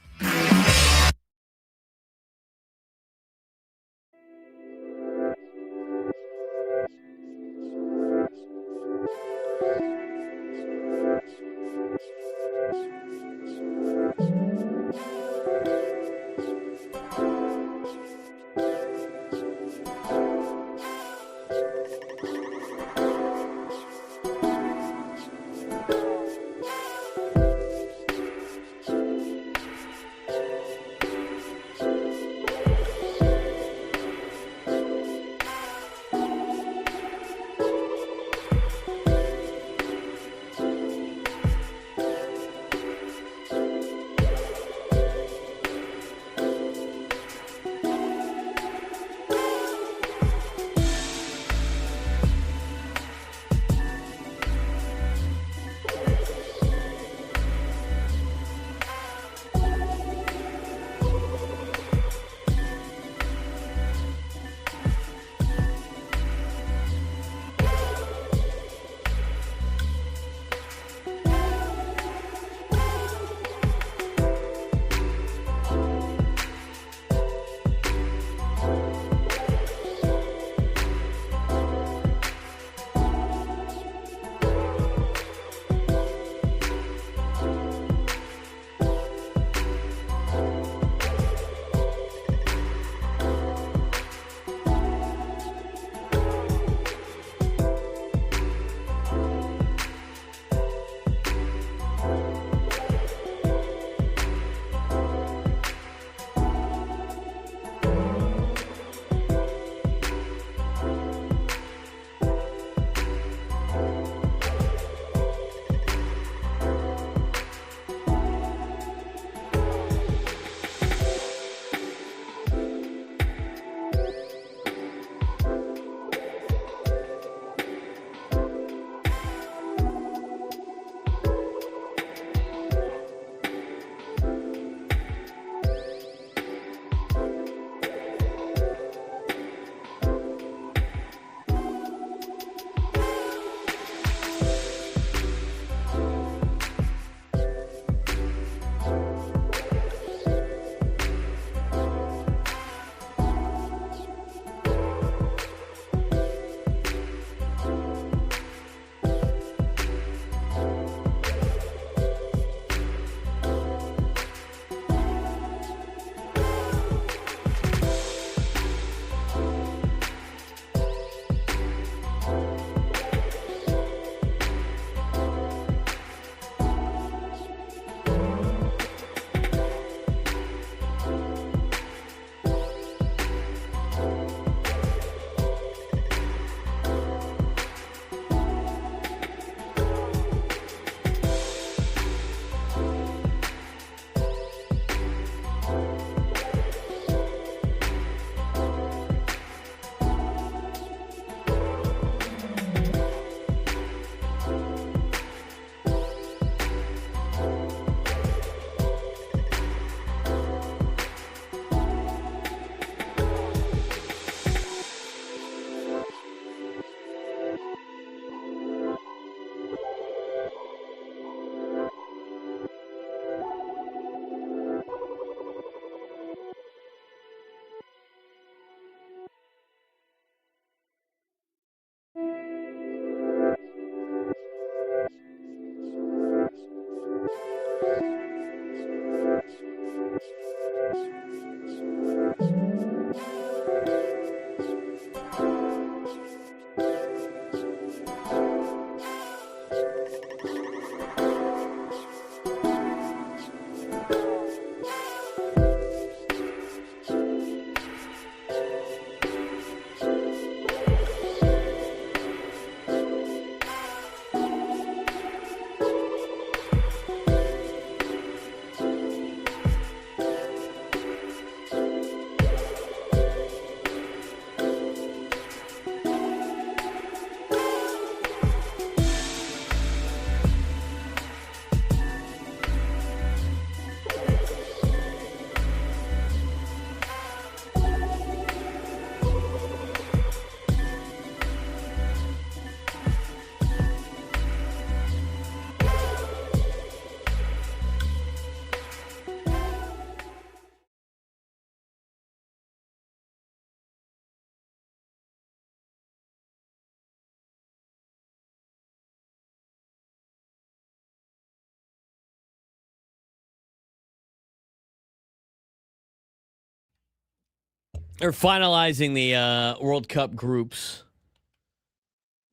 They're finalizing the World Cup groups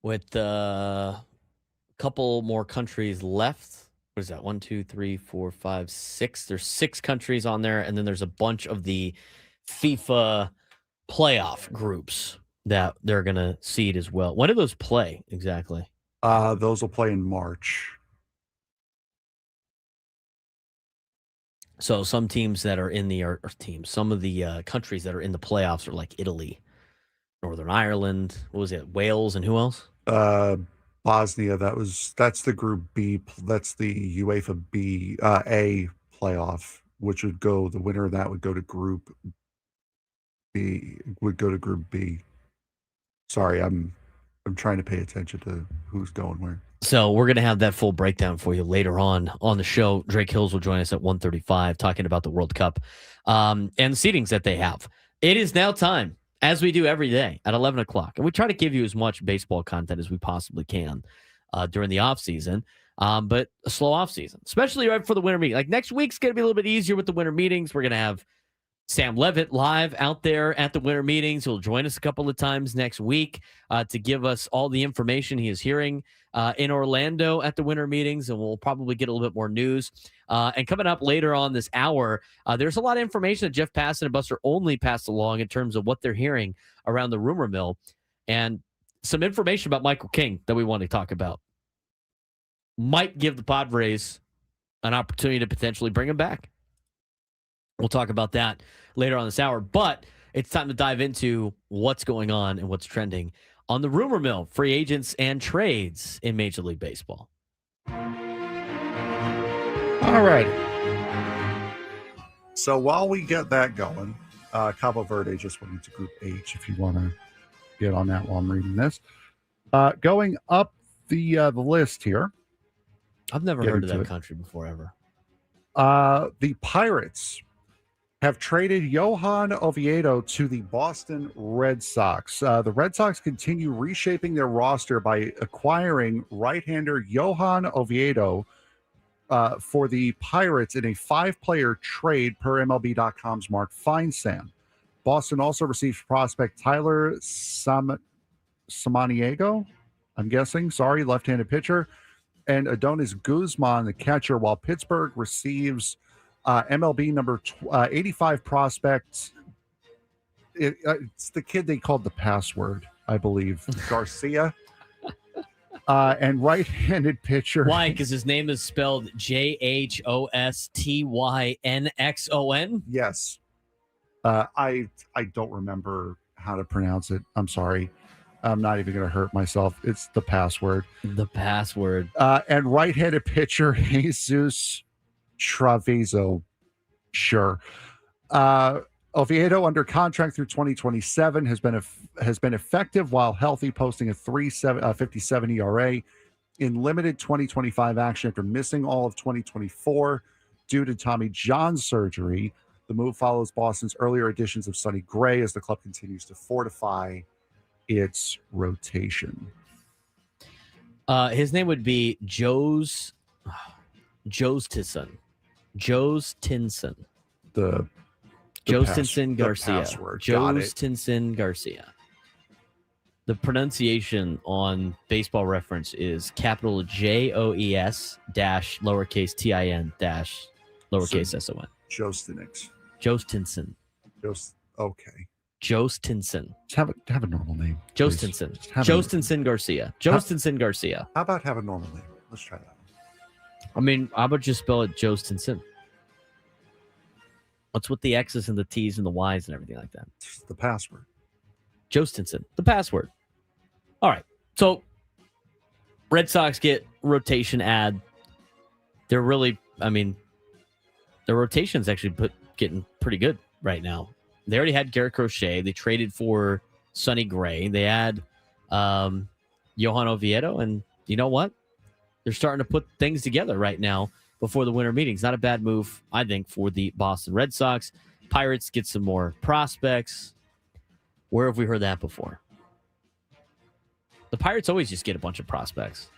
with a couple more countries left. What is that? 1, 2, 3, 4, 5, 6. There's 6 countries on there, and then there's a bunch of the FIFA playoff groups that they're going to seed as well. When do those play exactly? Those will play in March. So some teams that are in the some of the countries that are in the playoffs are like Italy, Northern Ireland. What was it? Wales and who else? Bosnia. That's the Group B. That's the UEFA B A playoff, which would go. The winner of that would go to Group B. Sorry, I'm trying to pay attention to who's going where. So we're going to have that full breakdown for you later on the show. Drake Hills will join us at 1:35 talking about the World Cup and the seedings that they have. It is now time, as we do every day at 11 o'clock. And we try to give you as much baseball content as we possibly can during the offseason, but a slow offseason, especially right for the winter meeting. Like next week's going to be a little bit easier with the winter meetings. We're going to have Sam Levitt live out there at the winter meetings. He'll join us a couple of times next week to give us all the information he is hearing in Orlando at the winter meetings, and we'll probably get a little bit more news. And coming up later on this hour, there's a lot of information that Jeff Passan and Buster Olney passed along in terms of what they're hearing around the rumor mill, and some information about Michael King that we want to talk about. Might give the Padres an opportunity to potentially bring him back. We'll talk about that later on this hour, but it's time to dive into what's going on and what's trending on the rumor mill, free agents and trades in Major League Baseball. All right. So while we get that going, Cabo Verde just went into Group H, if you want to get on that while I'm reading this. Going up the list here. I've never heard of that country before, ever. The Pirates have traded Johan Oviedo to the Boston Red Sox. The Red Sox continue reshaping their roster by acquiring right-hander Johan Oviedo for the Pirates in a 5-player trade per MLB.com's Mark Feinsand. Boston also received prospect Tyler Samaniego, I'm guessing, left-handed pitcher, and Adonis Guzman, the catcher, while Pittsburgh receives MLB number 85 prospect. It's the kid they called the password, I believe, Garcia. And right-handed pitcher. Why? Because his name is spelled Jhostynxon? Yes. I don't remember how to pronounce it. I'm sorry. I'm not even going to hurt myself. It's the password. The password. And right-handed pitcher Jesus Travezo. Sure. Oviedo, under contract through 2027, has been effective while healthy, posting a 3.57 ERA in limited 2025 action after missing all of 2024 due to Tommy John surgery. The move follows Boston's earlier additions of Sonny Gray as the club continues to fortify its rotation. His name would be Joes Tinson. Jostinson Garcia. Jostinson Garcia. The pronunciation on Baseball Reference is capital JOES dash lowercase TIN dash lowercase SON. Jostinson. Okay. Jostinson. Just have a normal name. Jostinson. Jostinson Garcia. Jostinson Garcia. How about have a normal name? Let's try that. I mean, how about just spell it Jostinson? What's with the X's and the T's and the Y's and everything like that? It's the password. Jostinson. The password. All right. So, Red Sox get rotation ad. They're really, their rotation's actually getting pretty good right now. They already had Garrett Crochet. They traded for Sonny Gray. They had Johan Oviedo. And you know what? They're starting to put things together right now before the winter meetings. Not a bad move, I think, for the Boston Red Sox. Pirates get some more prospects. Where have we heard that before? The Pirates always just get a bunch of prospects.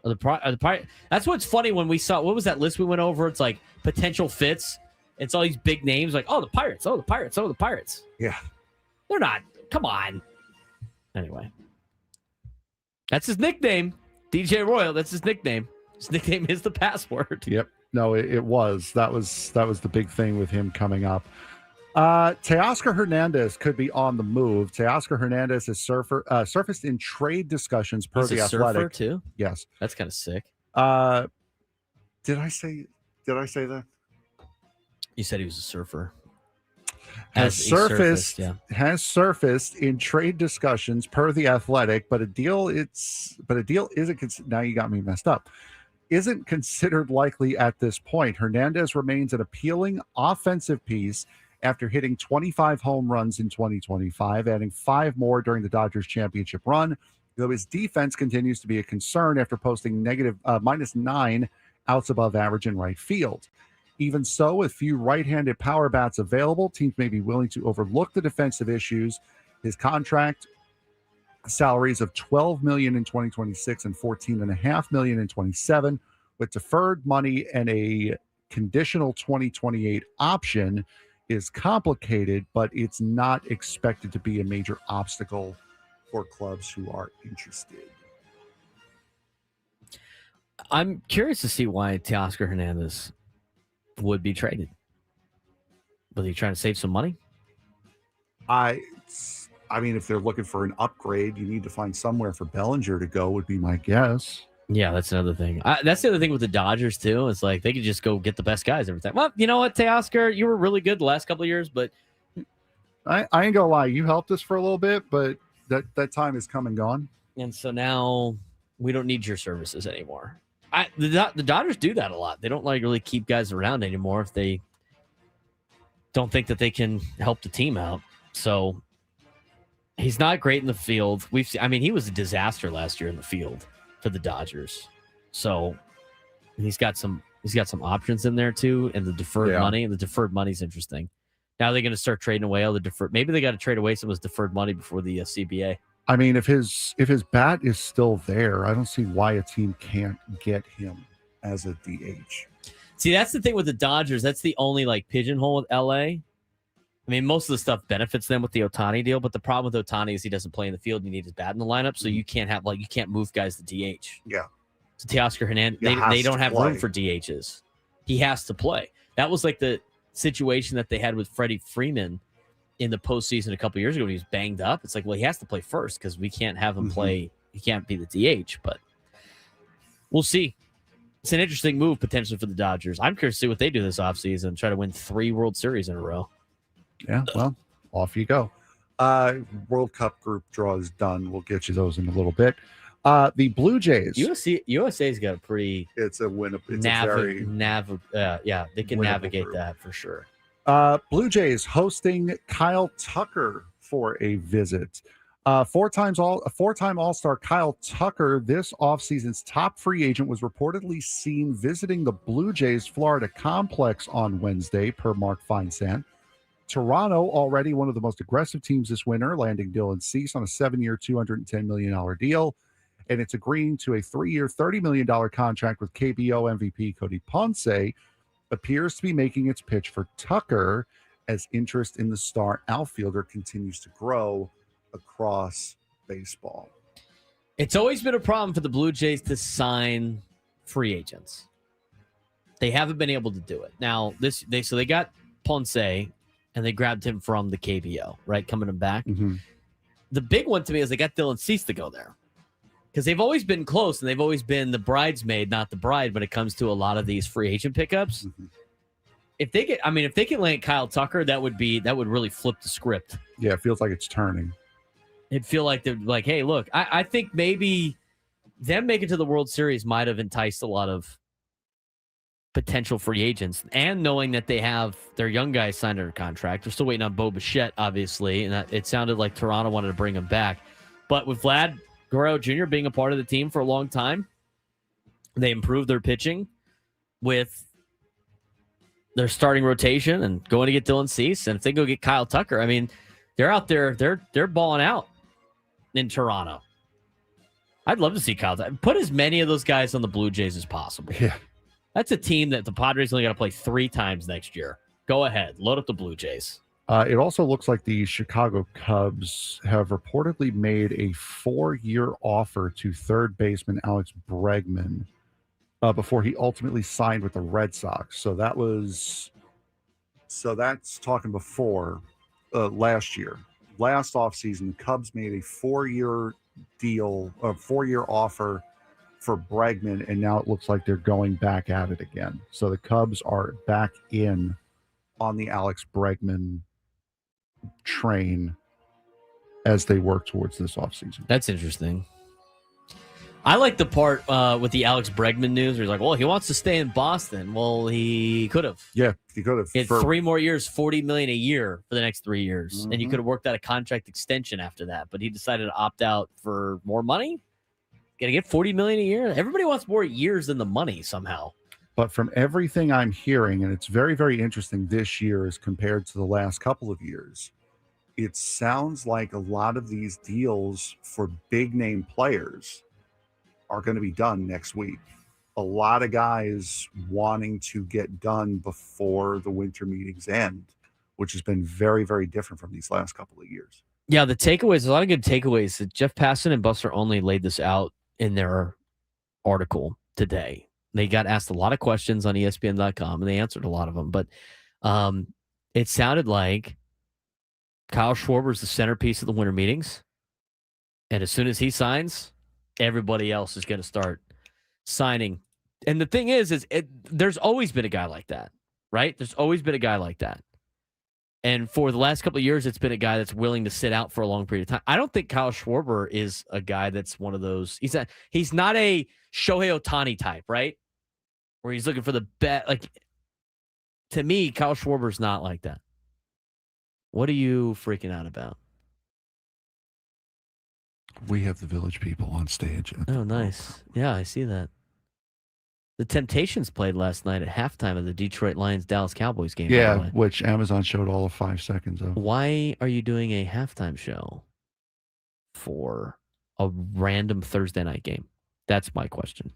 That's what's funny when we saw, what was that list we went over? It's like potential fits. It's all these big names like, the Pirates, the Pirates, the Pirates. Yeah. They're not. Come on. Anyway, that's his nickname, DJ Royal. That's his nickname. His nickname is the password. Yep. No, it was. That was the big thing with him coming up. Teoscar Hernandez could be on the move. Teoscar Hernandez has surfaced in trade discussions per He's the a Athletic. surfer too? Yes. That's kind of sick. Did I say that? You said he was a surfer. Has He surfaced in trade discussions per the Athletic, but a deal isn't. Now you got me messed up. Isn't considered likely at this point. Hernandez remains an appealing offensive piece after hitting 25 home runs in 2025, adding 5 more during the Dodgers championship run, though his defense continues to be a concern after posting -9 outs above average in right field. Even so, with few right-handed power bats available, teams may be willing to overlook the defensive issues. His contract salaries of $12 million in 2026 and $14.5 million in 27, with deferred money and a conditional 2028 option, is complicated, but it's not expected to be a major obstacle for clubs who are interested. I'm curious to see why Teoscar Hernandez would be traded. Was he trying to save some money? I mean, if they're looking for an upgrade, you need to find somewhere for Bellinger to go, would be my guess. Yeah, that's another thing. That's the other thing with the Dodgers, too. It's like they could just go get the best guys every time. Well, you know what, Teoscar? You were really good the last couple of years, but I ain't gonna lie. You helped us for a little bit, but that time is come and gone. And so now we don't need your services anymore. The Dodgers do that a lot. They don't really keep guys around anymore if they don't think that they can help the team out. So he's not great in the field. He was a disaster last year in the field for the Dodgers. So he's got some options in there too, and the deferred money. And the deferred money is interesting. Now they're going to start trading away all the deferred. Maybe they got to trade away some of his deferred money before the CBA. I mean, if his bat is still there, I don't see why a team can't get him as a DH. See, that's the thing with the Dodgers. That's the only pigeonhole with LA. I mean, most of the stuff benefits them with the Ohtani deal, but the problem with Ohtani is he doesn't play in the field. You need his bat in the lineup, so you can't have you can't move guys to DH. Yeah. So Teoscar Hernandez, they don't have room for DHs. He has to play. That was the situation that they had with Freddie Freeman in the postseason a couple years ago when he was banged up. It's he has to play first because we can't have him play. He can't be the DH, but we'll see. It's an interesting move potentially for the Dodgers. I'm curious to see what they do this offseason, try to win 3 World Series in a row. Yeah, well, off you go. World Cup group draw is done. We'll get you those in a little bit. The Blue Jays. USA's got a pretty. It's a win. It's they can navigate group. that for sure. Blue Jays hosting Kyle Tucker for a visit. Four-time All-Star Kyle Tucker, this offseason's top free agent, was reportedly seen visiting the Blue Jays Florida complex on Wednesday, per Mark Feinsand. Toronto, already one of the most aggressive teams this winter, landing Dylan Cease on a 7-year, $210 million deal. And it's agreeing to a 3-year, $30 million contract with KBO MVP Cody Ponce, appears to be making its pitch for Tucker as interest in the star outfielder continues to grow across baseball. It's always been a problem for the Blue Jays to sign free agents. They haven't been able to do it. Now, they got Ponce, and they grabbed him from the KBO, right, coming him back. Mm-hmm. The big one to me is they got Dylan Cease to go there. Because they've always been close, and they've always been the bridesmaid, not the bride, when it comes to a lot of these free agent pickups. Mm-hmm. If they can land Kyle Tucker, that would really flip the script. Yeah, it feels like it's turning. It'd feel like they're like, hey, look, I think maybe them making it to the World Series might have enticed a lot of potential free agents, and knowing that they have their young guys signed under contract. They're still waiting on Bo Bichette, obviously, and it sounded like Toronto wanted to bring him back. But with Vlad Guerrero Jr. being a part of the team for a long time, they improved their pitching with their starting rotation and going to get Dylan Cease. And if they go get Kyle Tucker, I mean, they're out there, they're balling out in Toronto. I'd love to see Kyle Tucker. Put as many of those guys on the Blue Jays as possible. Yeah. That's a team that the Padres only got to play 3 times next year. Go ahead. Load up the Blue Jays. It also looks like the Chicago Cubs have reportedly made a 4-year offer to third baseman Alex Bregman before he ultimately signed with the Red Sox. So that's talking before last year. Last offseason, the Cubs made a 4-year deal, a 4-year offer for Bregman, and now it looks like they're going back at it again. So the Cubs are back in on the Alex Bregman train as they work towards this offseason. That's interesting. I like the part with the Alex Bregman news where he's like, well, he wants to stay in Boston. Well, he could have. Yeah, he could have. He had 3 more years, $40 million a year for the next 3 years. And you could have worked out a contract extension after that. But he decided to opt out for more money. Gonna get $40 million a year. Everybody wants more years than the money somehow. But from everything I'm hearing, and it's very, very interesting this year as compared to the last couple of years, it sounds like a lot of these deals for big name players are going to be done next week. A lot of guys wanting to get done before the winter meetings end, which has been very, very different from these last couple of years. Yeah, the takeaways, a lot of good takeaways. Jeff Passan and Buster Only laid this out in their article today. They got asked a lot of questions on ESPN.com, and they answered a lot of them. But it sounded like Kyle Schwarber is the centerpiece of the winter meetings. And as soon as he signs, everybody else is going to start signing. And the thing is there's always been a guy like that, right? There's always been a guy like that. And for the last couple of years, it's been a guy that's willing to sit out for a long period of time. I don't think Kyle Schwarber is a guy that's one of those. He's not a Shohei Ohtani type, right? Where he's looking for the bet. Like, to me, Kyle Schwarber's not like that. What are you freaking out about? We have the Village People on stage. Oh, nice. Yeah, I see that. The Temptations played last night at halftime of the Detroit Lions-Dallas Cowboys game. Yeah, which Amazon showed all of 5 seconds of. Why are you doing a halftime show for a random Thursday night game? That's my question.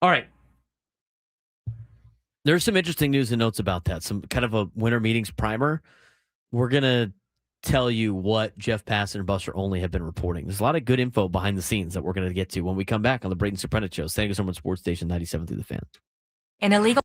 All right. There's some interesting news and notes about that. Some kind of a winter meetings primer. We're going to tell you what Jeff Passan and Buster Only have been reporting. There's a lot of good info behind the scenes that we're going to get to when we come back on the Braden Surprenant Show. San Diego Sports Station 97 through the Fan. An illegal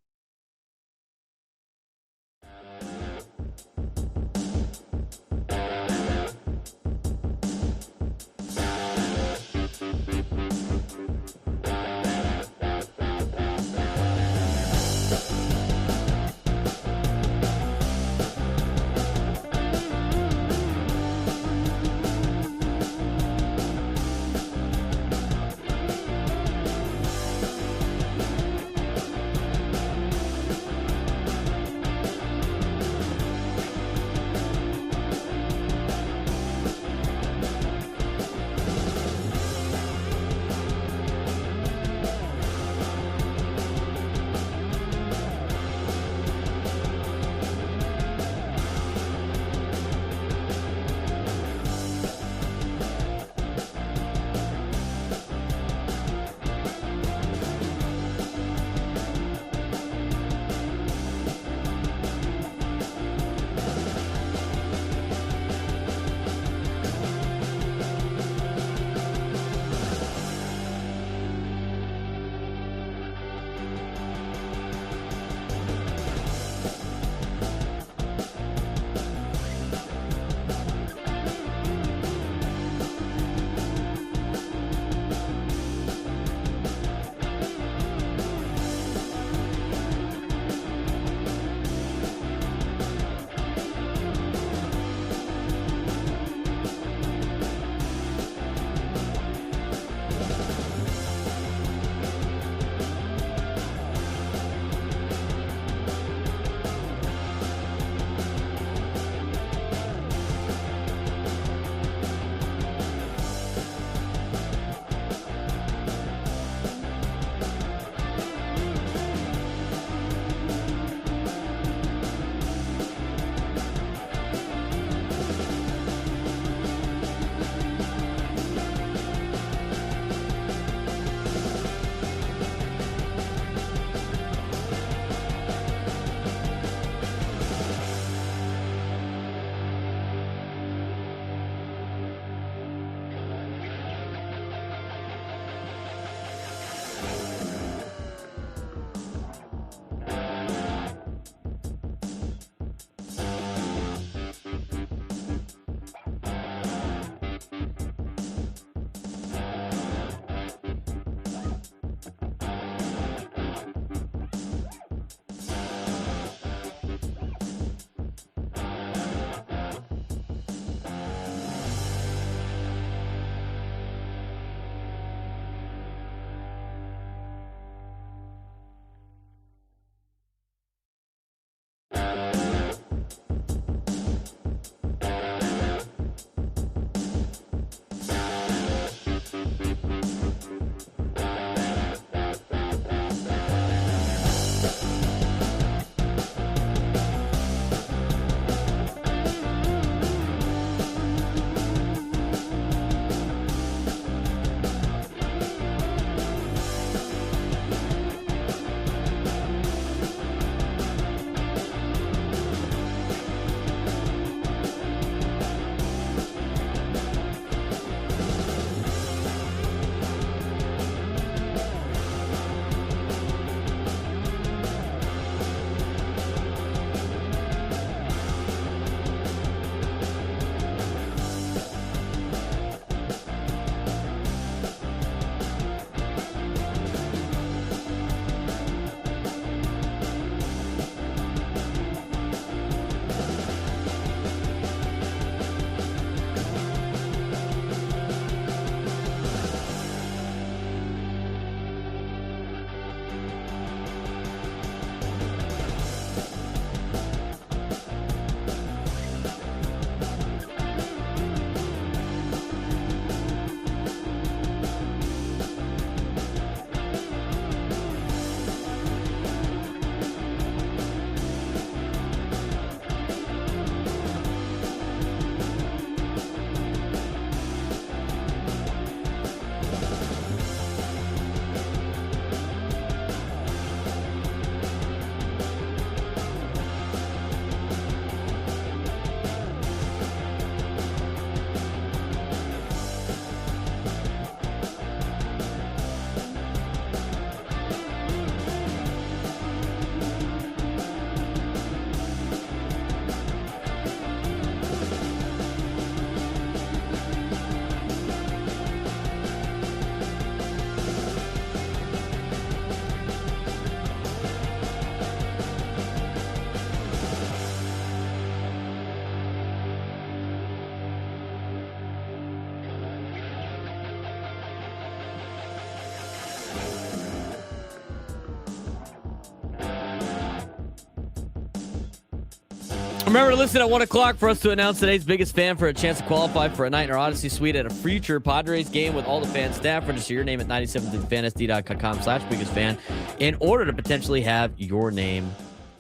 Remember to listen at 1 o'clock for us to announce today's biggest fan for a chance to qualify for a night in our Odyssey Suite at a future Padres game with all the fan staff. Register your name at 97thfansd.com/biggest fan in order to potentially have your name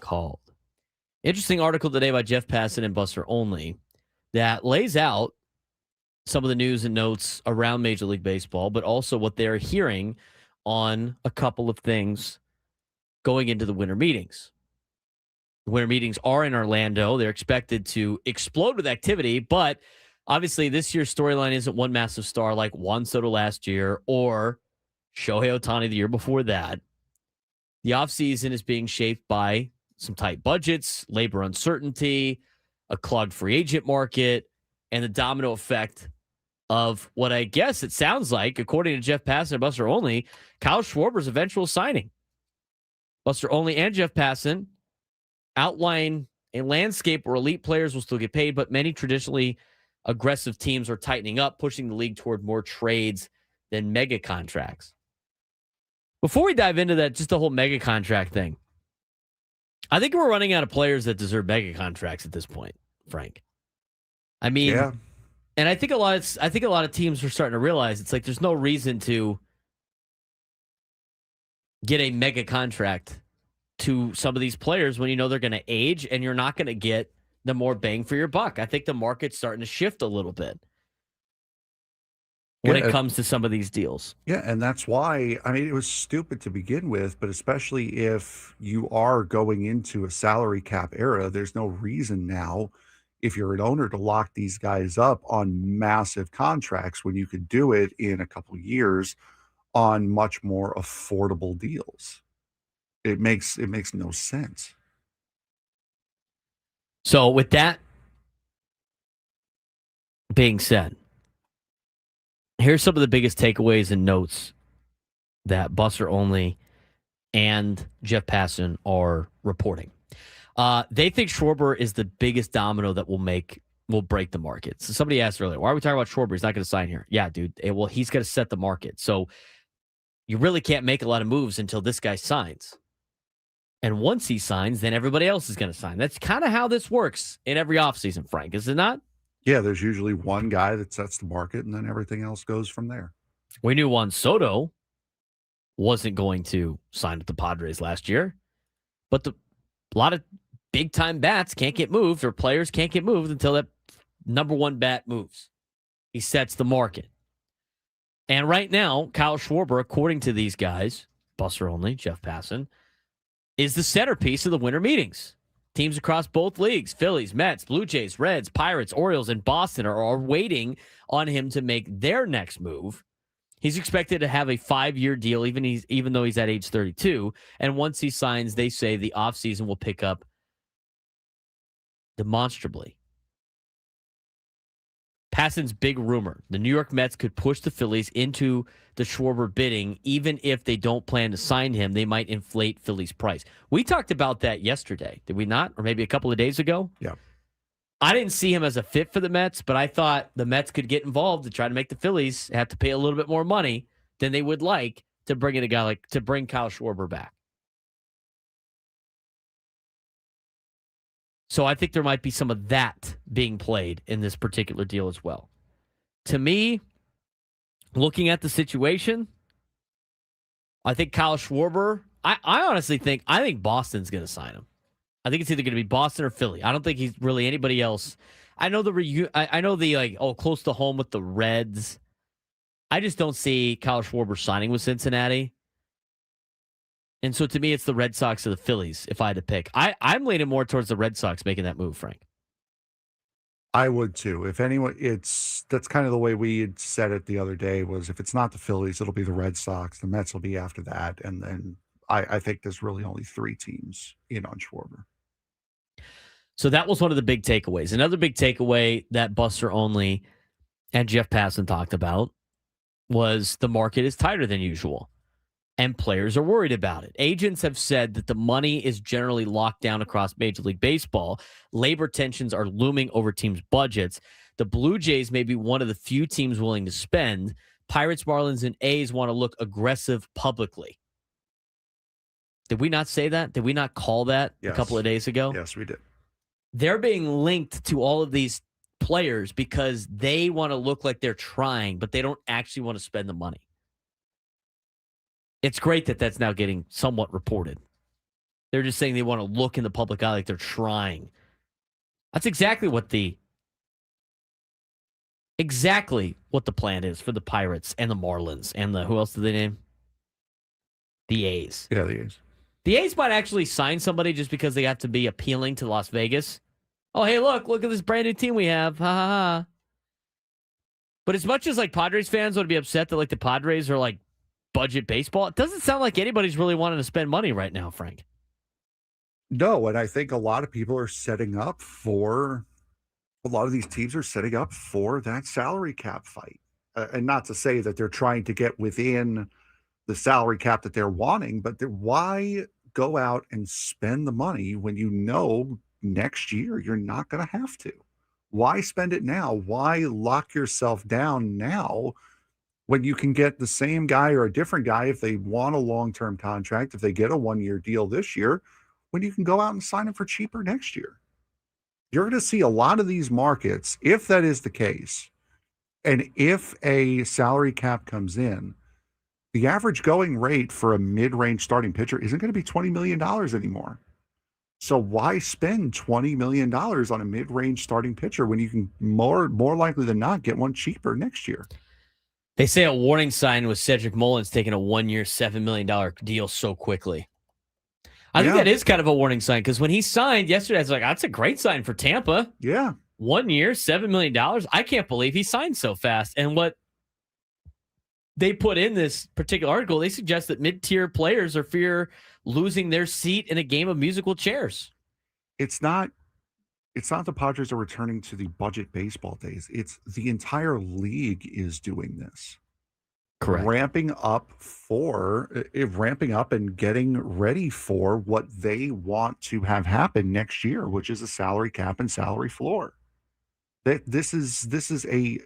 called. Interesting article today by Jeff Passan and Buster Only that lays out some of the news and notes around Major League Baseball, but also what they're hearing on a couple of things going into the winter meetings. The winter meetings are in Orlando. They're expected to explode with activity, but obviously this year's storyline isn't one massive star like Juan Soto last year or Shohei Ohtani the year before that. The offseason is being shaped by some tight budgets, labor uncertainty, a clogged free agent market, and the domino effect of what I guess it sounds like, according to Jeff Passan and Buster Only, Kyle Schwarber's eventual signing. Buster Only and Jeff Passan outline a landscape where elite players will still get paid, but many traditionally aggressive teams are tightening up, pushing the league toward more trades than mega contracts. Before we dive into that, just the whole mega contract thing, I think we're running out of players that deserve mega contracts at this point, Frank. I mean, Yeah. and I think a lot of teams are starting to realize it's like there's no reason to get a mega contract to some of these players when you know they're going to age and you're not going to get the more bang for your buck. I think the market's starting to shift a little bit when it comes to some of these deals. Yeah, and that's why, I mean, it was stupid to begin with, but especially if you are going into a salary cap era, there's no reason now, if you're an owner, to lock these guys up on massive contracts when you could do it in a couple of years on much more affordable deals. It makes no sense. So with that being said, here's some of the biggest takeaways and notes that Buster Only and Jeff Passan are reporting. They think Schwarber is the biggest domino that will break the market. So somebody asked earlier, why are we talking about Schwarber? He's not going to sign here. Yeah, dude. Well, he's going to set the market. So you really can't make a lot of moves until this guy signs. And once he signs, then everybody else is going to sign. That's kind of how this works in every offseason, Frank, is it not? Yeah, there's usually one guy that sets the market, and then everything else goes from there. We knew Juan Soto wasn't going to sign with the Padres last year, but a lot of big-time bats can't get moved, or players can't get moved until that number one bat moves. He sets the market. And right now, Kyle Schwarber, according to these guys, Buster Only, Jeff Passan, is the centerpiece of the winter meetings. Teams across both leagues, Phillies, Mets, Blue Jays, Reds, Pirates, Orioles, and Boston are waiting on him to make their next move. He's expected to have a 5-year deal, even though he's at age 32. And once he signs, they say the offseason will pick up demonstrably. Passan's big rumor: the New York Mets could push the Phillies into the Schwarber bidding. Even if they don't plan to sign him, they might inflate Phillies' price. We talked about that yesterday, did we not? Or maybe a couple of days ago? Yeah. I didn't see him as a fit for the Mets, but I thought the Mets could get involved to try to make the Phillies have to pay a little bit more money than they would like to bring in a guy to bring Kyle Schwarber back. So I think there might be some of that being played in this particular deal as well. To me, looking at the situation, I think Kyle Schwarber, I honestly think Boston's going to sign him. I think it's either going to be Boston or Philly. I don't think he's really anybody else. I know the close to home with the Reds. I just don't see Kyle Schwarber signing with Cincinnati. And so to me, it's the Red Sox or the Phillies if I had to pick. I'm leaning more towards the Red Sox making that move, Frank. I would too. If anyone, that's kind of the way we had said it the other day, was if it's not the Phillies, it'll be the Red Sox. The Mets will be after that. And then I think there's really only 3 teams in on Schwarber. So that was one of the big takeaways. Another big takeaway that Buster Only and Jeff Passan talked about was the market is tighter than usual. And players are worried about it. Agents have said that the money is generally locked down across Major League Baseball. Labor tensions are looming over teams' budgets. The Blue Jays may be one of the few teams willing to spend. Pirates, Marlins, and A's want to look aggressive publicly. Did we not say that? Did we not call that a couple of days ago? Yes, we did. they're being linked to all of these players because they want to look like they're trying, but they don't actually want to spend the money. It's great that that's now getting somewhat reported. They're just saying they want to look in the public eye like they're trying. That's exactly what the plan is for the Pirates and the Marlins and who else did they name? The A's. Yeah, the A's. The A's might actually sign somebody just because they have to be appealing to Las Vegas. Oh, hey, look at this brand new team we have. Ha ha ha. But as much as like Padres fans would be upset that like the Padres are like budget baseball, it doesn't sound like anybody's really wanting to spend money right now, Frank. No, and I think a lot of people are setting up for a lot of these teams are setting up for that salary cap fight. And not to say that they're trying to get within the salary cap that they're wanting, but why go out and spend the money when you know next year you're not going to have to? Why spend it now? Why lock yourself down now when you can get the same guy or a different guy if they want a long-term contract, if they get a one-year deal this year, when you can go out and sign him for cheaper next year? You're going to see a lot of these markets, if that is the case, and if a salary cap comes in, the average going rate for a mid-range starting pitcher isn't going to be $20 million anymore. So why spend $20 million on a mid-range starting pitcher when you can more likely than not get one cheaper next year? They say a warning sign was Cedric Mullins taking a 1-year, $7 million deal so quickly. I think that is kind of a warning sign because when he signed yesterday, I was like, that's a great sign for Tampa. Yeah. 1 year, $7 million. I can't believe he signed so fast. And what they put in this particular article, they suggest that mid-tier players are fear losing their seat in a game of musical chairs. It's not the Padres are returning to the budget baseball days. It's the entire league is doing this. Correct. Ramping up and getting ready for what they want to have happen next year, which is a salary cap and salary floor. This is a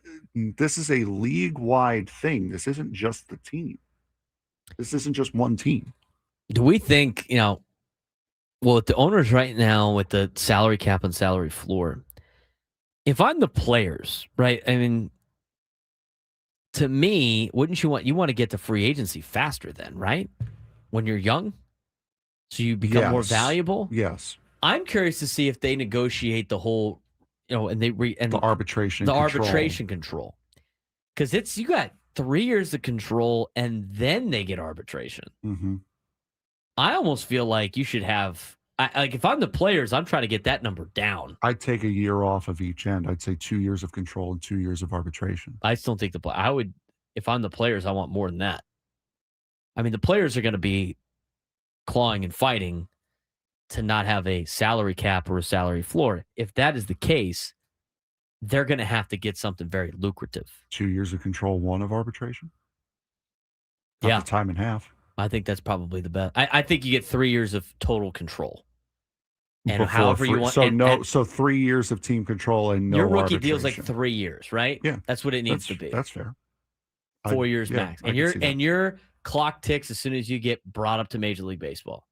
league-wide thing. This isn't just the team. This isn't just one team. Do we think, well, with the owners right now with the salary cap and salary floor, if I'm the players, right? I mean, to me, wouldn't you want to get to free agency faster then, right? When you're young, so you become more valuable. Yes. I'm curious to see if they negotiate the whole, and the arbitration, control, because you got 3 years of control and then they get arbitration. Mm-hmm. I almost feel like you should have. Like if I'm the players, I'm trying to get that number down. I'd take a year off of each end. I'd say 2 years of control and 2 years of arbitration. I still think I would, if I'm the players, I want more than that. I mean, the players are going to be clawing and fighting to not have a salary cap or a salary floor. If that is the case, they're going to have to get something very lucrative. 2 years of control, 1 of arbitration. Yeah, time and half. I think that's probably the best. I think you get 3 years of total control. And Before however you want. So 3 years of team control and no your rookie arbitration. deal's like 3 years, right? Yeah. That's what it needs to be. That's fair. 4 years max. And your clock ticks as soon as you get brought up to Major League Baseball.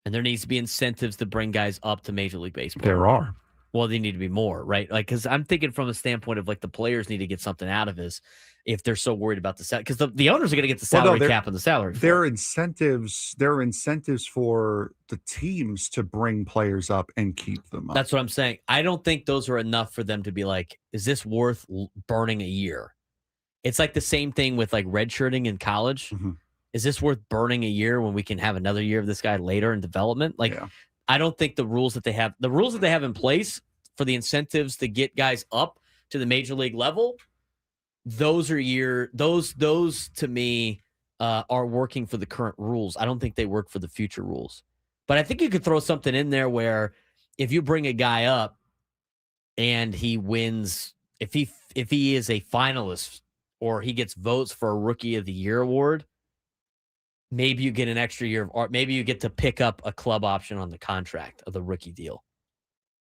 And there needs to be incentives to bring guys up to Major League Baseball. There are. Well, they need to be more, right? Like, because I'm thinking from a standpoint of like the players need to get something out of this if they're so worried about the salary. Because the owners are going to get the salary cap and the salary. There are incentives for the teams to bring players up and keep them up. That's what I'm saying. I don't think those are enough for them to be like, is this worth burning a year? It's like the same thing with like redshirting in college. Mm-hmm. Is this worth burning a year when we can have another year of this guy later in development? Like, I don't think the rules that they have in place for the incentives to get guys up to the major league level, those to me are working for the current rules. I don't think they work for the future rules. But I think you could throw something in there where if you bring a guy up and he wins, if he is a finalist or he gets votes for a Rookie of the Year award, maybe you get an extra year of art. Maybe you get to pick up a club option on the contract of the rookie deal.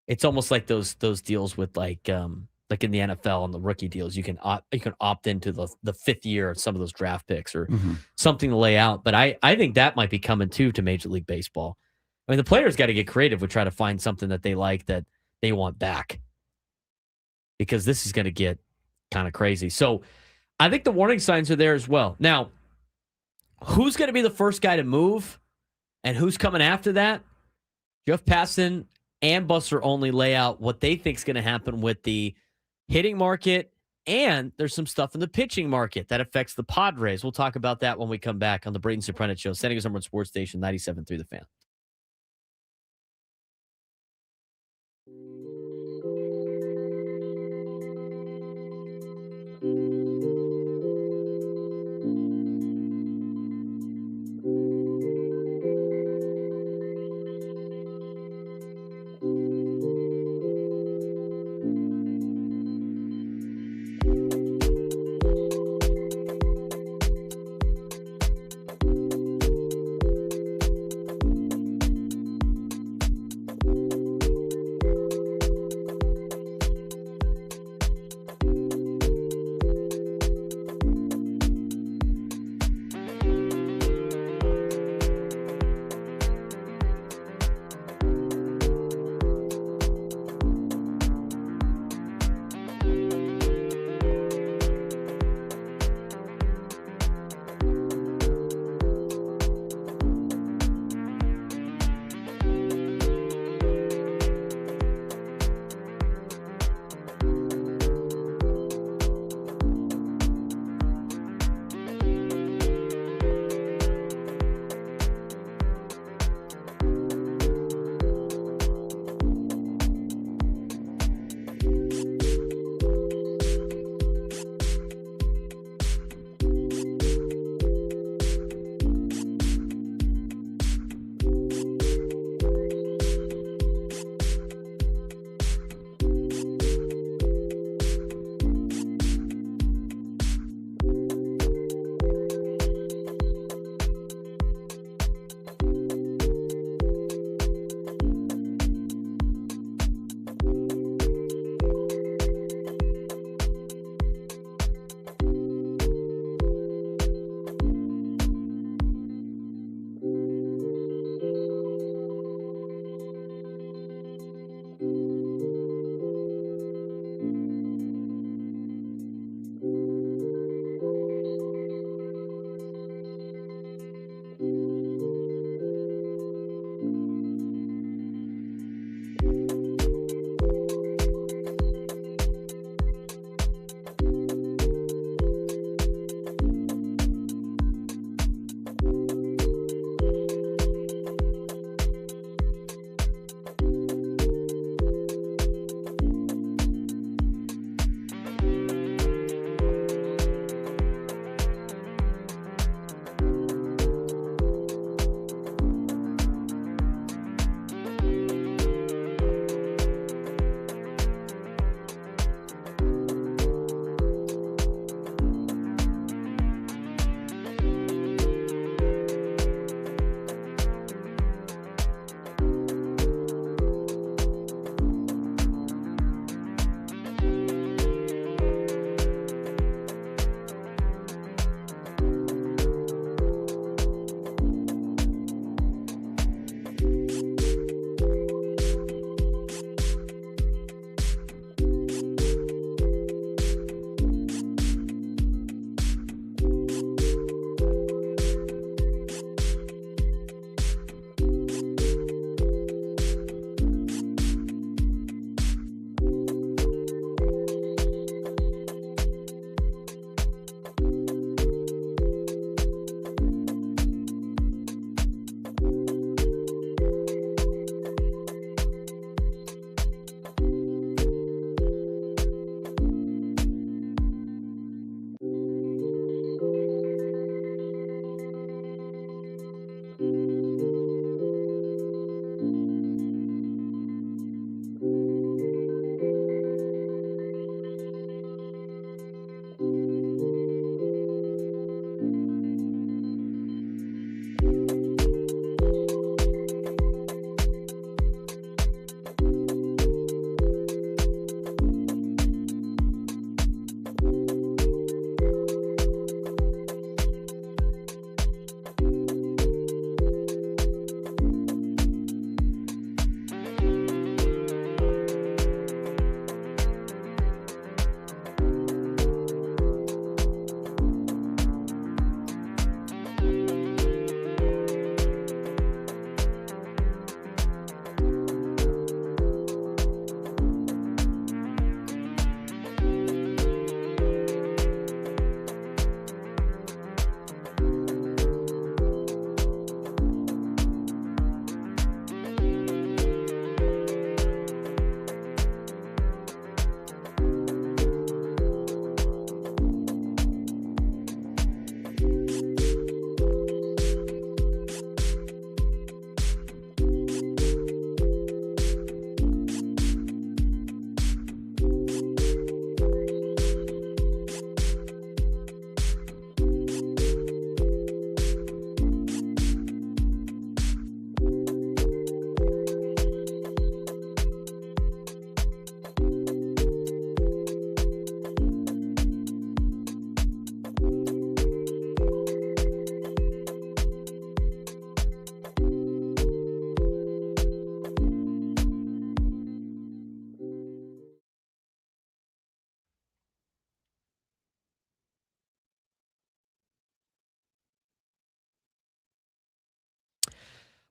It's almost like those deals with like in the NFL and the rookie deals. You can opt into the 5th year of some of those draft picks or something to lay out. But I think that might be coming too to Major League Baseball. I mean, the players got to get creative with trying to find something that they like that they want back, because this is going to get kind of crazy. So I think the warning signs are there as well. Now, who's going to be the first guy to move and who's coming after that? Jeff Passan and Buster Olney lay out what they think is going to happen with the hitting market, and there's some stuff in the pitching market that affects the Padres. We'll talk about that when we come back on the Braden Surprenant Show, San Diego's number one sports station, 97.3 The Fan.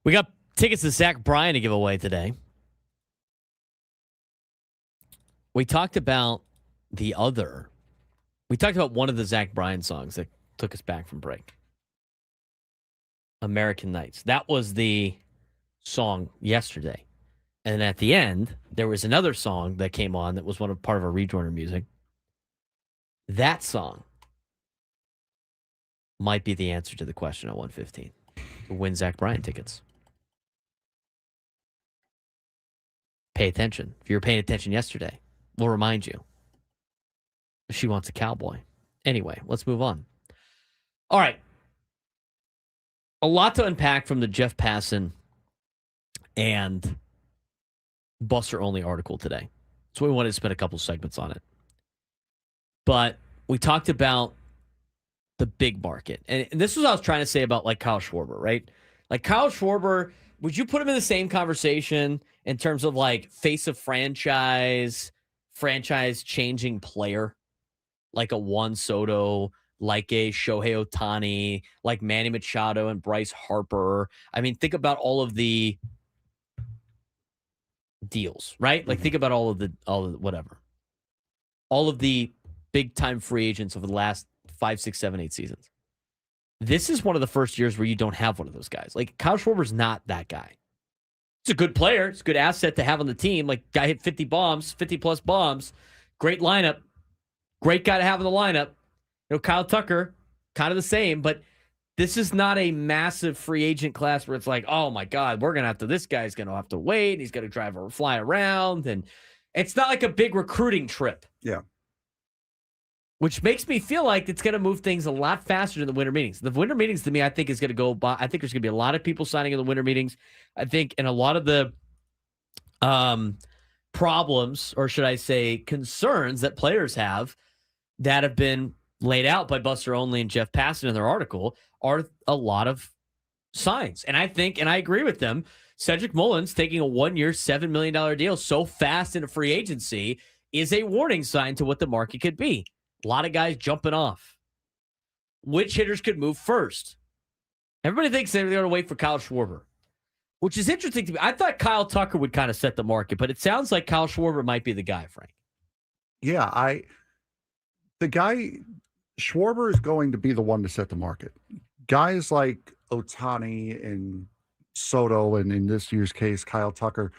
We got tickets to Zach Bryan to give away today. We talked about one of the Zach Bryan songs that took us back from break. American Nights. That was the song yesterday. And at the end, there was another song that came on that was part of our rejoiner music. That song might be the answer to the question at 115 to win Zach Bryan tickets. Pay attention. If you were paying attention yesterday, we'll remind you. She wants a cowboy. Anyway, let's move on. All right. A lot to unpack from the Jeff Passan and Buster Only article today. So we wanted to spend a couple segments on it. But we talked about the big market. And this is what I was trying to say about like Kyle Schwarber, right? Like Kyle Schwarber, would you put him in the same conversation in terms of like face of franchise changing player? Like a Juan Soto, like a Shohei Ohtani, like Manny Machado and Bryce Harper. I mean, think about all of the deals, right? Like think about all of the big time free agents over the last 5, 6, 7, 8 seasons. This is one of the first years where you don't have one of those guys. Like Kyle Schwarber's not that guy. It's a good player. It's a good asset to have on the team. Like guy hit 50 plus bombs. Great lineup. Great guy to have in the lineup. You know, Kyle Tucker, kind of the same, but this is not a massive free agent class where it's like, oh my God, this guy's going to have to wait. He's going to fly around. And it's not like a big recruiting trip. Yeah. Which makes me feel like it's going to move things a lot faster than the winter meetings. The winter meetings to me, I think is going to go by. I think there's going to be a lot of people signing in the winter meetings. I think, and a lot of the problems, or should I say concerns that players have that have been laid out by Buster Only and Jeff Passan in their article are a lot of signs. And I think, and I agree with them, Cedric Mullins taking a 1-year, $7 million deal so fast into free agency is a warning sign to what the market could be. A lot of guys jumping off. Which hitters could move first? Everybody thinks they're going to wait for Kyle Schwarber, which is interesting to me. I thought Kyle Tucker would kind of set the market, but it sounds like Kyle Schwarber might be the guy, Frank. Yeah, Schwarber is going to be the one to set the market. Guys like Ohtani and Soto, and in this year's case, Kyle Tucker,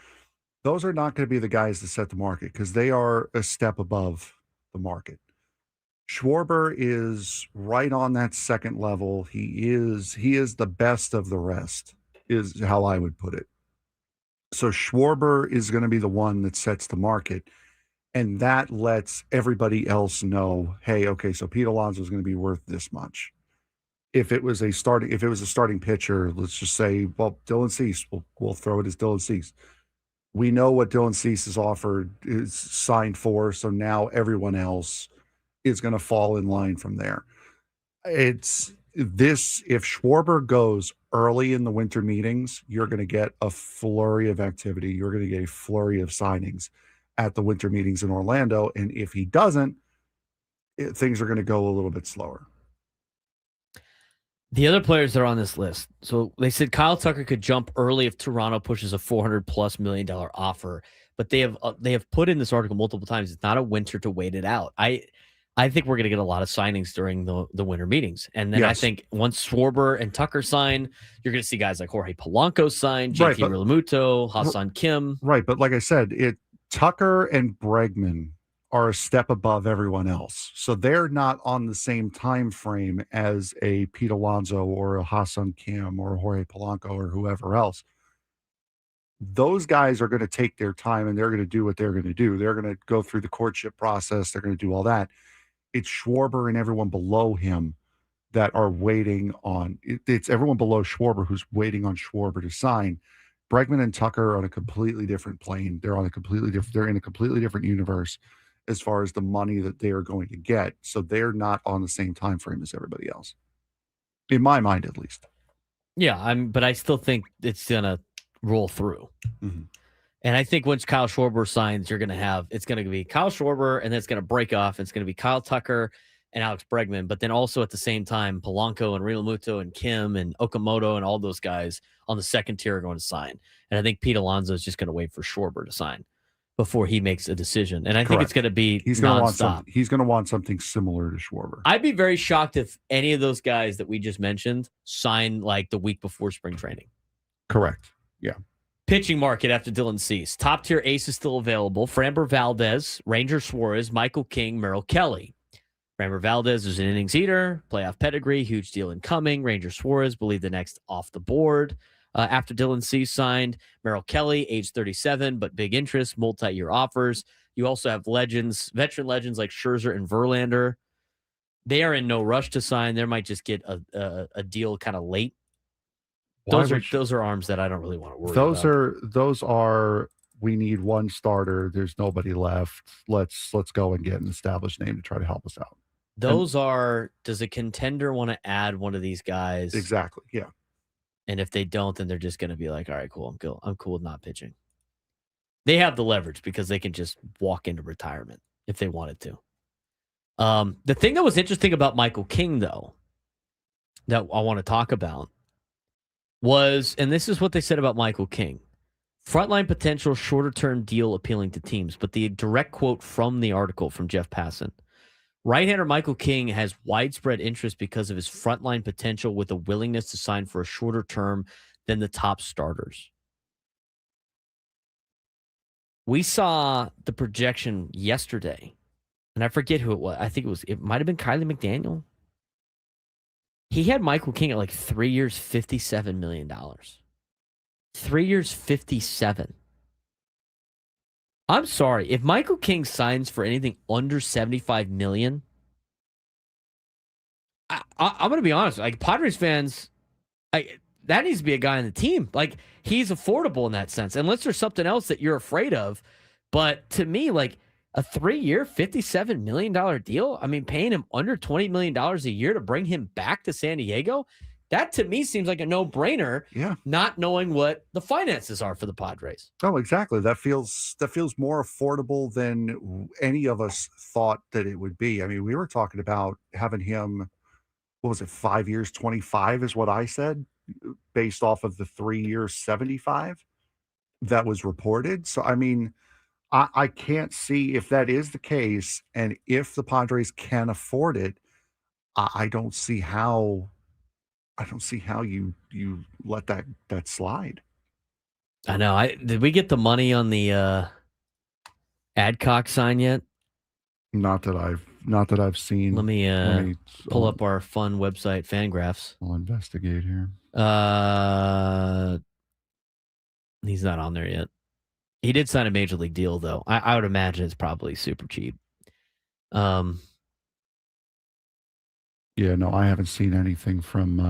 those are not going to be the guys to set the market because they are a step above the market. Schwarber is right on that second level. He is the best of the rest, is how I would put it. So Schwarber is going to be the one that sets the market. And that lets everybody else know, hey, okay, so Pete Alonso is going to be worth this much. If it was a starting pitcher, let's just say, well, Dylan Cease, we'll throw it as Dylan Cease. We know what Dylan Cease is signed for, so now everyone else is going to fall in line from there. If Schwarber goes early in the winter meetings, you're going to get a flurry of activity. You're going to get a flurry of signings at the winter meetings in Orlando. And if he doesn't, things are going to go a little bit slower. The other players that are on this list. So they said Kyle Tucker could jump early if Toronto pushes a $400+ million offer, but they have put in this article multiple times. It's not a winter to wait it out. I think we're going to get a lot of signings during the winter meetings. And then yes. I think once Schwarber and Tucker sign, you're going to see guys like Jorge Polanco sign, JT Realmuto, Hassan Kim. Right. But like I said, Tucker and Bregman are a step above everyone else. So they're not on the same time frame as a Pete Alonso or a Hassan Kim or a Jorge Polanco or whoever else. Those guys are going to take their time and they're going to do what they're going to do. They're going to go through the courtship process. They're going to do all that. It's Schwarber and everyone below him that are waiting on it's everyone below Schwarber who's waiting on Schwarber to sign. Bregman and Tucker are on a completely different plane. They're in a completely different universe as far as the money that they are going to get. So they're not on the same time frame as everybody else. In my mind, at least. Yeah, but I still think it's gonna roll through. Mm-hmm. And I think once Kyle Schwarber signs, it's going to be Kyle Schwarber, and then it's going to break off. It's going to be Kyle Tucker, and Alex Bregman, but then also at the same time, Polanco and Realmuto and Kim and Okamoto and all those guys on the second tier are going to sign. And I think Pete Alonso is just going to wait for Schwarber to sign before he makes a decision. And I think it's going to be nonstop. He's going to want something similar to Schwarber. I'd be very shocked if any of those guys that we just mentioned sign like the week before spring training. Correct. Yeah. Pitching market after Dylan Cease. Top tier ace is still available. Framber Valdez, Ranger Suarez, Michael King, Merrill Kelly. Framber Valdez is an innings eater, playoff pedigree, huge deal incoming. Ranger Suarez, believe the next off the board. After Dylan Cease signed, Merrill Kelly, age 37, but big interest, multi-year offers. You also have veteran legends like Scherzer and Verlander. They are in no rush to sign. They might just get a deal kind of late. Those are arms that I don't really want to worry about. Those are we need one starter. There's nobody left. Let's go and get an established name to try to help us out. Does a contender want to add one of these guys? Exactly. Yeah. And if they don't, then they're just going to be like, all right, cool. I'm cool with not pitching. They have the leverage because they can just walk into retirement if they wanted to. The thing that was interesting about Michael King, though, that I want to talk about was, and this is what they said about Michael King, frontline potential, shorter term deal appealing to teams. But the direct quote from the article from Jeff Passan, right-hander Michael King has widespread interest because of his frontline potential with a willingness to sign for a shorter term than the top starters. We saw the projection yesterday, and I forget who it was. I think it might have been Kylie McDaniel. He had Michael King at like 3 years, $57 million. 3 years, 57. I'm sorry. If Michael King signs for anything under $75 million, I'm going to be honest. Like, Padres fans, that needs to be a guy on the team. Like, he's affordable in that sense, unless there's something else that you're afraid of. But to me, like, a 3-year, $57 million deal, I mean, paying him under $20 million a year to bring him back to San Diego, that to me seems like a no-brainer. Yeah. Not knowing what the finances are for the Padres. Oh, exactly. That feels more affordable than any of us thought that it would be. I mean, we were talking about having him, what was it, 5 years, 25 is what I said, based off of the 3 years, 75 that was reported. So, I mean, I can't see if that is the case, and if the Padres can afford it, I don't see how you let that slide. I know. Did we get the money on the Adcock sign yet? Not that I've seen. Let me pull up our fun website, Fangraphs. I'll investigate here. He's not on there yet. He did sign a major league deal, though. I would imagine it's probably super cheap. Yeah, no, I haven't seen anything from.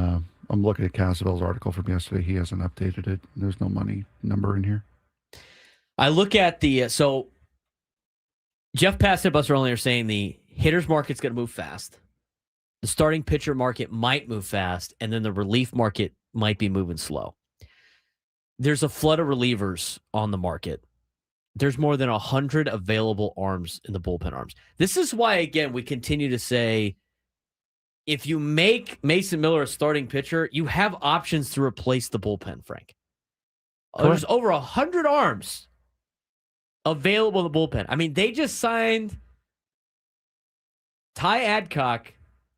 I'm looking at Casabell's article from yesterday. He hasn't updated it. There's no money number in here. I look at so Jeff Passan and Buster earlier saying the hitters market's going to move fast. The starting pitcher market might move fast, and then the relief market might be moving slow. There's a flood of relievers on the market. There's more than 100 available arms in the bullpen arms. This is why, again, we continue to say, if you make Mason Miller a starting pitcher, you have options to replace the bullpen, Frank. There's over 100 arms available in the bullpen. I mean, they just signed Ty Adcock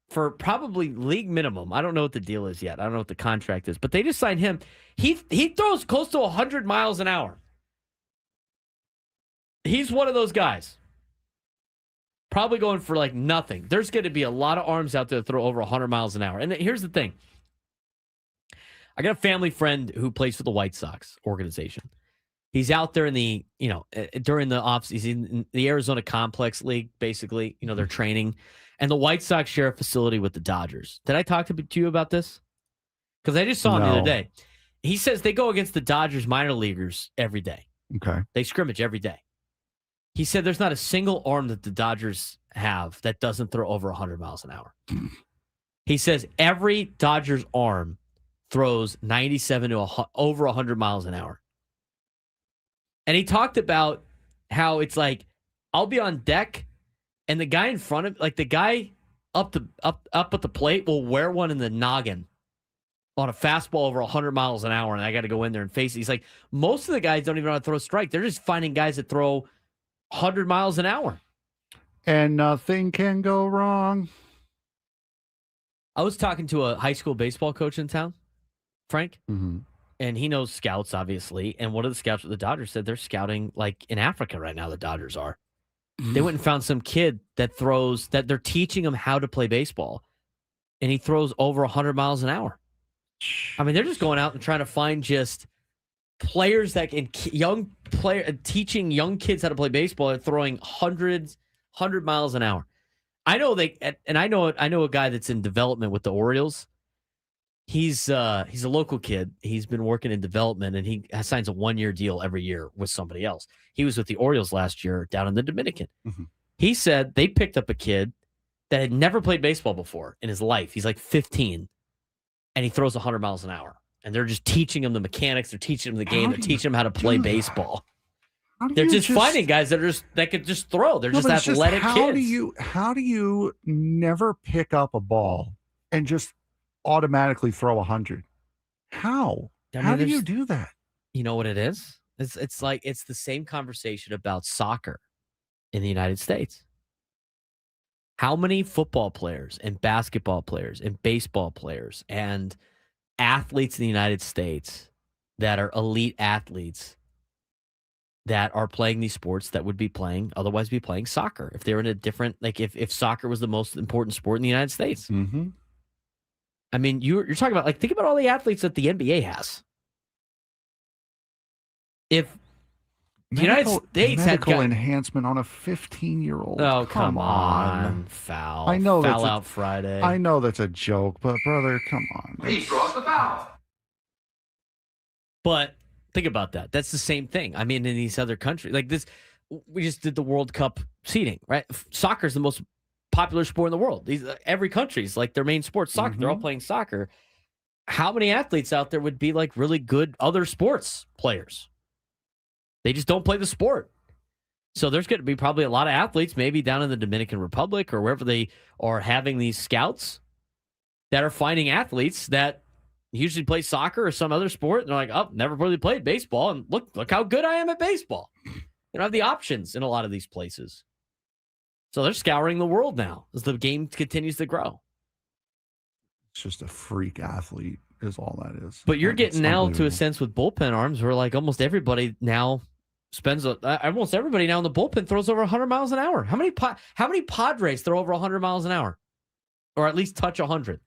for probably league minimum. I don't know what the deal is yet. I don't know what the contract is, but they just signed him. He throws close to 100 miles an hour. He's one of those guys. Probably going for like nothing. There's going to be a lot of arms out there that throw over 100 miles an hour. And here's the thing. I got a family friend who plays for the White Sox organization. He's out there in the, during the offs. He's in the Arizona Complex League, basically. They're training. And the White Sox share a facility with the Dodgers. Did I talk to you about this? Because I just saw him the other day. He says they go against the Dodgers minor leaguers every day. Okay. They scrimmage every day. He said there's not a single arm that the Dodgers have that doesn't throw over 100 miles an hour. He says every Dodgers arm throws 97 to over 100 miles an hour. And he talked about how it's like, I'll be on deck, and the guy in front of, like the guy up at the plate will wear one in the noggin on a fastball over 100 miles an hour, and I got to go in there and face it. He's like, most of the guys don't even know how to throw a strike. They're just finding guys that throw 100 miles an hour. And nothing can go wrong. I was talking to a high school baseball coach in town, Frank, Mm-hmm. and he knows scouts, obviously. And one of the scouts at the Dodgers said they're scouting like in Africa right now, the Dodgers are. They went and found some kid that they're teaching him how to play baseball, and he throws over 100 miles an hour. I mean, they're just going out and trying to find just players that can teaching young kids how to play baseball and throwing 100 miles an hour. I know I know a guy that's in development with the Orioles. He's a local kid. He's been working in development, and he signs a 1-year deal every year with somebody else. He was with the Orioles last year down in the Dominican. Mm-hmm. He said they picked up a kid that had never played baseball before in his life. He's like 15, and he throws 100 miles an hour. And they're just teaching him the mechanics. They're teaching him the game. They're teaching him how to play baseball. They're just finding guys that could just throw. They're just athletic kids. How do you never pick up a ball and just automatically throw 100? How? How do you do that? You know what it is? It's like it's the same conversation about soccer in the United States. How many football players and basketball players and baseball players and athletes in the United States that are elite athletes that are playing these sports that would otherwise be playing soccer if they're in a different, like if soccer was the most important sport in the United States? Mm-hmm. I mean, you're talking about, like, think about all the athletes that the NBA has. If the United States had enhancement on a 15-year-old. Oh, come on. Foul. I know foul out Friday. I know that's a joke, but brother, come on. He draws the foul. But think about that. That's the same thing. I mean, in these other countries, like this, we just did the World Cup seeding, right? Soccer is the most popular sport in the world. Every country's like their main sport, soccer. They're all playing soccer. How many athletes out there would be like really good other sports players? They just don't play the sport. So there's going to be probably a lot of athletes maybe down in the Dominican Republic or wherever they are having these scouts that are finding athletes that usually play soccer or some other sport. And they're like, oh, never really played baseball. And look how good I am at baseball. They don't have the options in a lot of these places. So they're scouring the world now as the game continues to grow. It's just a freak athlete is all that is. But you're getting now to a sense with bullpen arms where like almost everybody now almost everybody now in the bullpen throws over 100 miles an hour. How many Padres throw over 100 miles an hour? Or at least touch 100?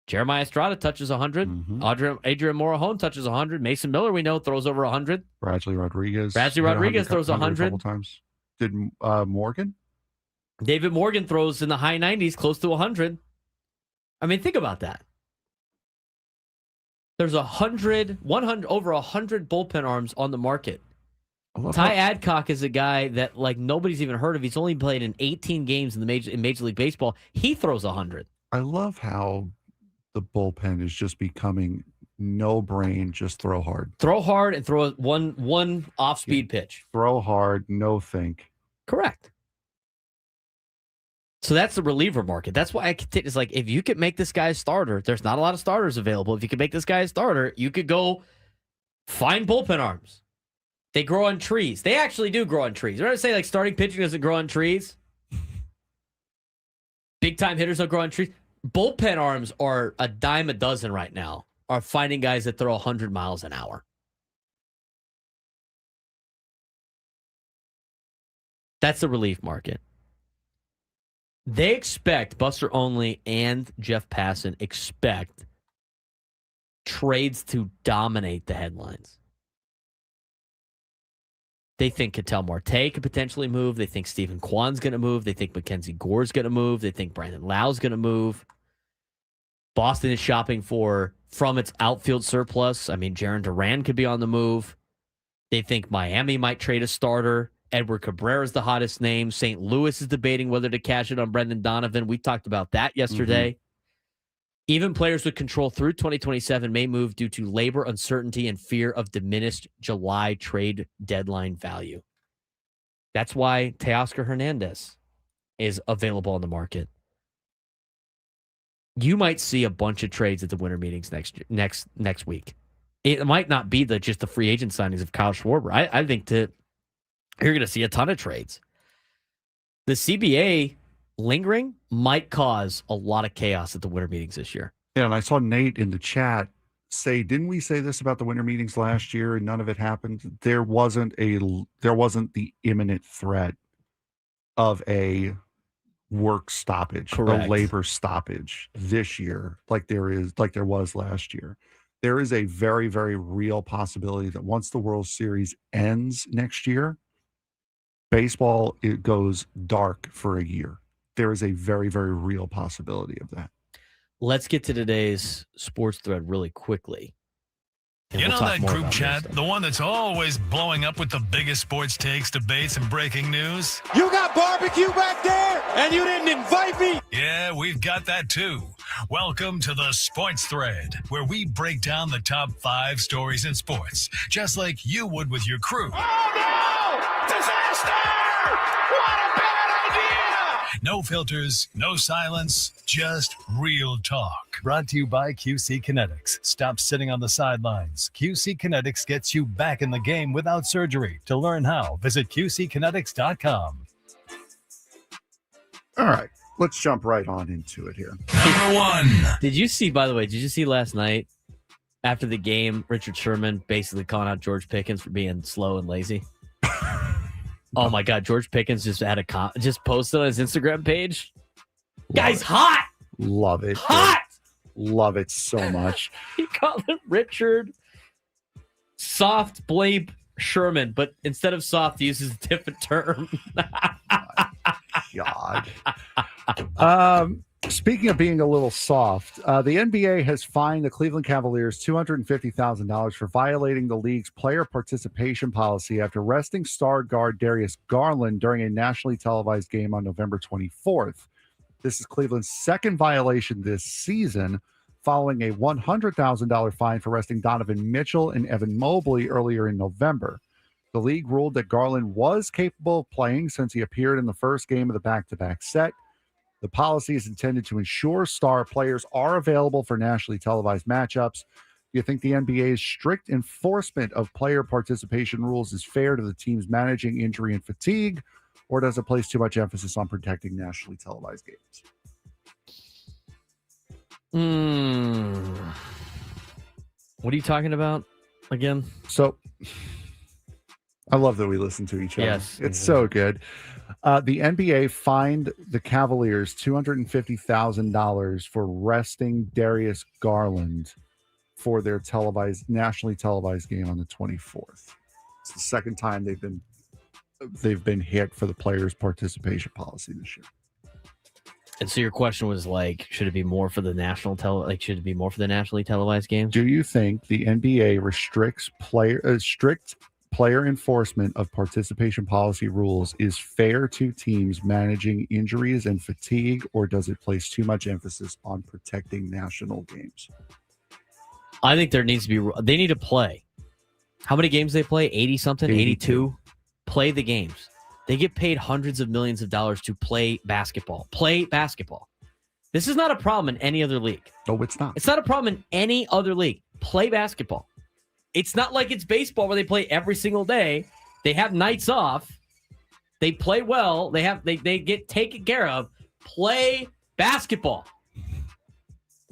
Jeremiah Estrada touches 100. Mm-hmm. Adrian Morejon touches 100. Mason Miller, we know, throws over 100. Bradley Rodriguez throws 100. A couple times. Did Morgan? David Morgan throws in the high 90s, close to 100. I mean, think about that. There's over 100 bullpen arms on the market. Ty Adcock is a guy that like nobody's even heard of. He's only played in 18 games in Major League Baseball. He throws 100. I love how the bullpen is just becoming no brain, just throw hard. Throw hard and throw one off-speed pitch. Throw hard, no think. Correct. So that's the reliever market. That's why it's like, if you could make this guy a starter, there's not a lot of starters available. If you could make this guy a starter, you could go find bullpen arms. They grow on trees. They actually do grow on trees. Remember to say like starting pitching doesn't grow on trees? Big time hitters don't grow on trees. Bullpen arms are a dime a dozen right now, are finding guys that throw 100 miles an hour. That's the relief market. They expect, Buster Olney and Jeff Passan expect trades to dominate the headlines. They think Ketel Marte could potentially move. They think Stephen Kwan's going to move. They think Mackenzie Gore's going to move. They think Brandon Lau's going to move. Boston is shopping from its outfield surplus. I mean, Jarren Duran could be on the move. They think Miami might trade a starter. Edward Cabrera is the hottest name. St. Louis is debating whether to cash it on Brendan Donovan. We talked about that yesterday. Mm-hmm. Even players with control through 2027 may move due to labor uncertainty and fear of diminished July trade deadline value. That's why Teoscar Hernandez is available on the market. you might see a bunch of trades at the winter meetings next week. It might not be just the free agent signings of Kyle Schwarber. I think you're going to see a ton of trades. The CBA lingering might cause a lot of chaos at the winter meetings this year. Yeah, and I saw Nate in the chat say, didn't we say this about the winter meetings last year and none of it happened? There wasn't the imminent threat of a work stoppage, Correct. a labor stoppage this year like there was last year. There is a very, very real possibility that once the World Series ends next year, baseball, it goes dark for a year. There is a very, very real possibility of that. Let's get to today's sports thread really quickly. And You we'll know talk that more group about chat, this the one that's always blowing up with the biggest sports takes, debates, and breaking news? You got barbecue back there, and you didn't invite me? Yeah, we've got that too. Welcome to the Sports Thread, where we break down the top 5 stories in sports, just like you would with your crew. Oh, no! Disaster! What a bad idea! No filters, no silence, just real talk. Brought to you by QC Kinetics. Stop sitting on the sidelines. QC Kinetics gets you back in the game without surgery. To learn how, visit QCkinetics.com. All right, let's jump right on into it here. Number 1. Did you see last night after the game, Richard Sherman basically calling out George Pickens for being slow and lazy? Oh my God, George Pickens just had just posted on his Instagram page. Guy's hot. Love it. Hot. Love it so much. He called him Richard Soft Bleep Sherman, but instead of soft, he uses a different term. God. Speaking of being a little soft, the NBA has fined the Cleveland Cavaliers $250,000 for violating the league's player participation policy after resting star guard Darius Garland during a nationally televised game on November 24th. This is Cleveland's second violation this season, following a $100,000 fine for resting Donovan Mitchell and Evan Mobley earlier in November. The league ruled that Garland was capable of playing since he appeared in the first game of the back-to-back set. The policy is intended to ensure star players are available for nationally televised matchups. Do you think the NBA's strict enforcement of player participation rules is fair to the teams managing injury and fatigue, or does it place too much emphasis on protecting nationally televised games? What are you talking about again? So I love that we listen to each other. Yes. It's so good. The NBA fined the Cavaliers $250,000 for resting Darius Garland for their nationally televised game on the 24th. It's the second time they've been hit for the players' participation policy this year. And so your question was should it be more for the should it be more for the nationally televised games? Do you think the NBA restricts strict player enforcement of participation policy rules is fair to teams managing injuries and fatigue, or does it place too much emphasis on protecting national games? I think they need to play. How many games they play? 80 something, 82. Play the games. They get paid hundreds of millions of dollars to play basketball. Play basketball. This is not a problem in any other league. No, it's not. It's not a problem in any other league. Play basketball. It's not like it's baseball where they play every single day. They have nights off. They play well. They get taken care of. Play basketball.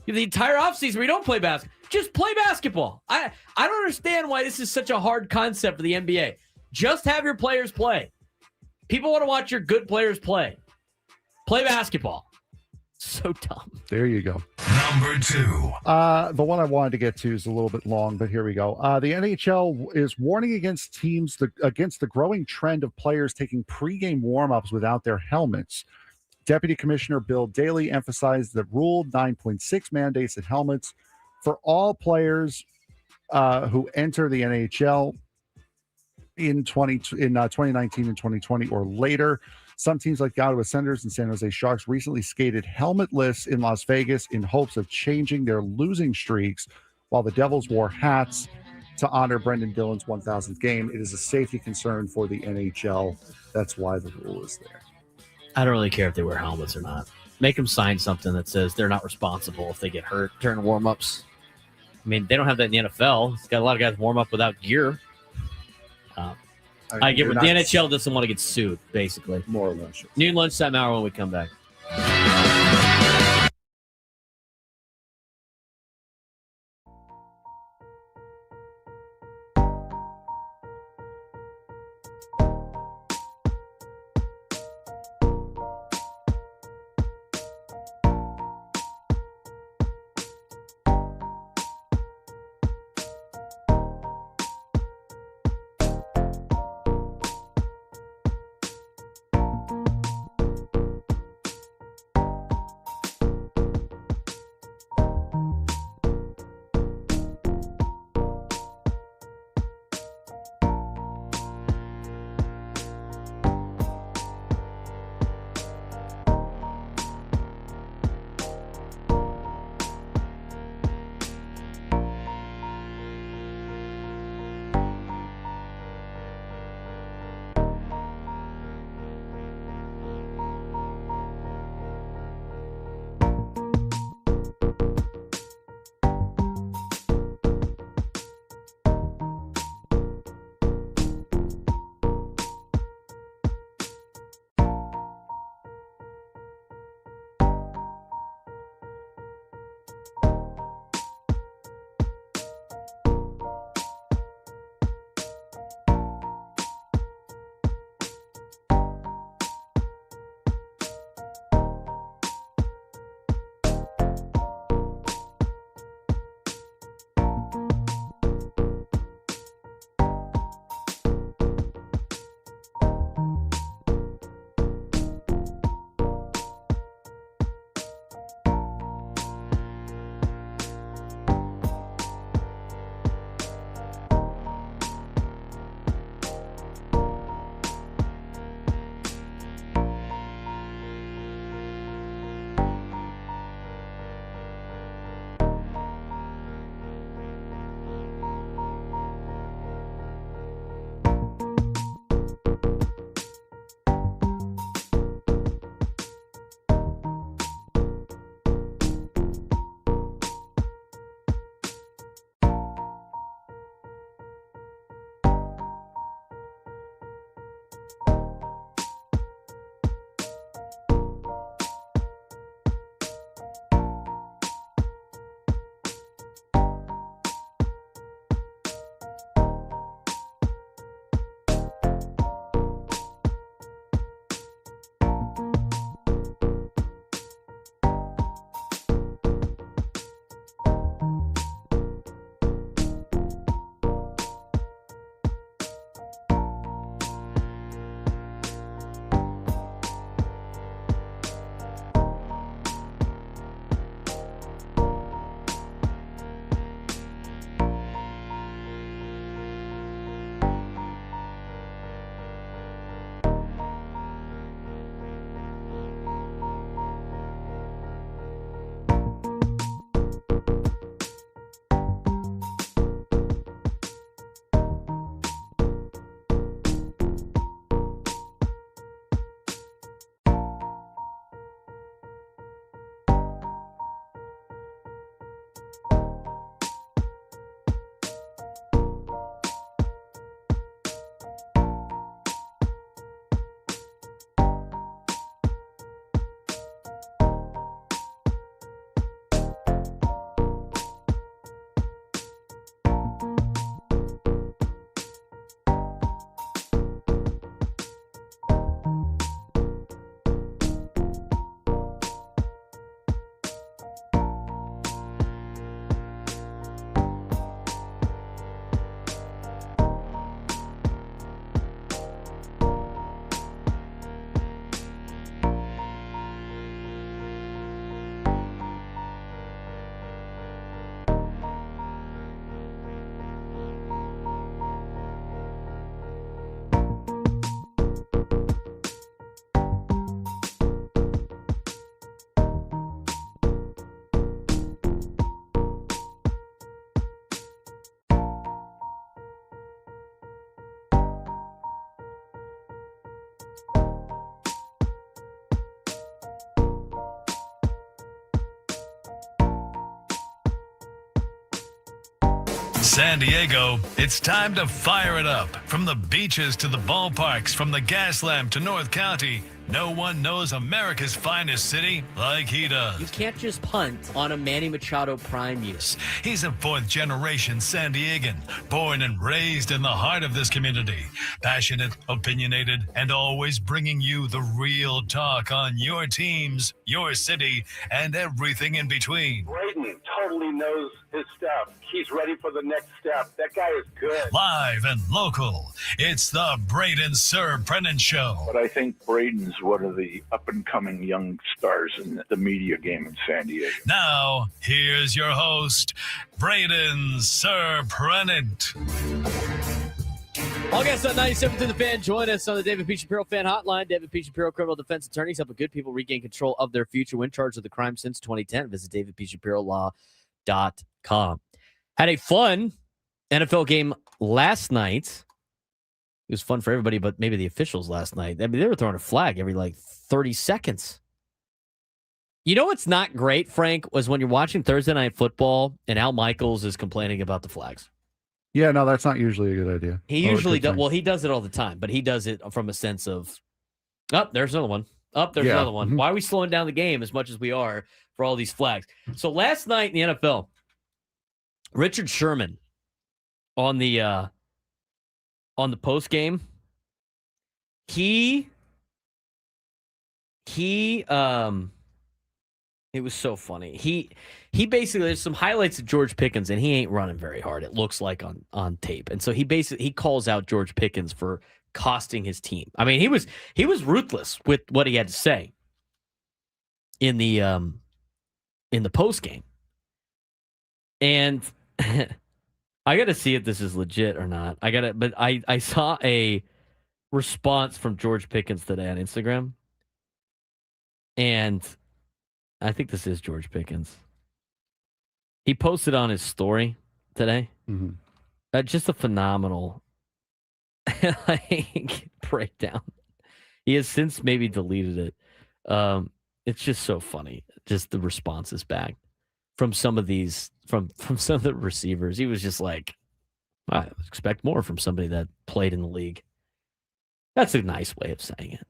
The entire offseason where you don't play basketball. Just play basketball. I don't understand why this is such a hard concept for the NBA. Just have your players play. People want to watch your good players play. Play basketball. So dumb. There you go. Number 2. The one I wanted to get to is a little bit long, but here we go. The NHL is warning against against the growing trend of players taking pregame warm-ups without their helmets. Deputy Commissioner Bill Daley emphasized that Rule 9.6 mandates that helmets for all players who enter the NHL in 2019 and 2020 or later. Some teams like the Ottawa Senators and San Jose Sharks recently skated helmetless in Las Vegas in hopes of changing their losing streaks, while the Devils wore hats to honor Brendan Dillon's 1,000th game. It is a safety concern for the NHL. That's why the rule is there. I don't really care if they wear helmets or not. Make them sign something that says they're not responsible if they get hurt during warm-ups. I mean, they don't have that in the NFL. It's got a lot of guys warm up without gear. I get you're what the not- NHL doesn't want to get sued, basically. More or less. Noon lunchtime hour when we come back. San Diego, it's time to fire it up. From the beaches to the ballparks, from the Gaslamp to North County, no one knows America's finest city like he does. You can't just punt on a Manny Machado prime year. He's a fourth-generation San Diegan, born and raised in the heart of this community. Passionate, opinionated, and always bringing you the real talk on your teams, your city, and everything in between. Braden totally knows his stuff. He's ready for the next step. That guy is good. Live and local, it's the Braden Surprenant Show. But I think Braden's one of the up-and-coming young stars in the media game in San Diego. Now, here's your host, Braden Surprenant. All guests on 97 to the Fan, join us on the David P. Shapiro Fan Hotline. David P. Shapiro, criminal defense attorneys, helping good people regain control of their future when charged with a crime since 2010. Visit davidpshapirolaw.com. Had a fun NFL game last night. It was fun for everybody, but maybe the officials last night. I mean, they were throwing a flag every 30 seconds. You know what's not great, Frank, was when you're watching Thursday Night Football and Al Michaels is complaining about the flags. Yeah, no, that's not usually a good idea. He usually does. Well, he does it all the time, but he does it from a sense of, there's another one. There's another one. Mm-hmm. Why are we slowing down the game as much as we are for all these flags? So last night in the NFL, Richard Sherman on the post game, it was so funny. He basically, there's some highlights of George Pickens, and he ain't running very hard, it looks like on tape. And so he calls out George Pickens for costing his team. I mean, he was ruthless with what he had to say in the post game. And I got to see if this is legit or not. But I saw a response from George Pickens today on Instagram. And I think this is George Pickens. He posted on his story today. Mm-hmm. Just a phenomenal breakdown. He has since maybe deleted it. It's just so funny. Just the responses back from some of these, from some of the receivers. He was just like, I expect more from somebody that played in the league. That's a nice way of saying it.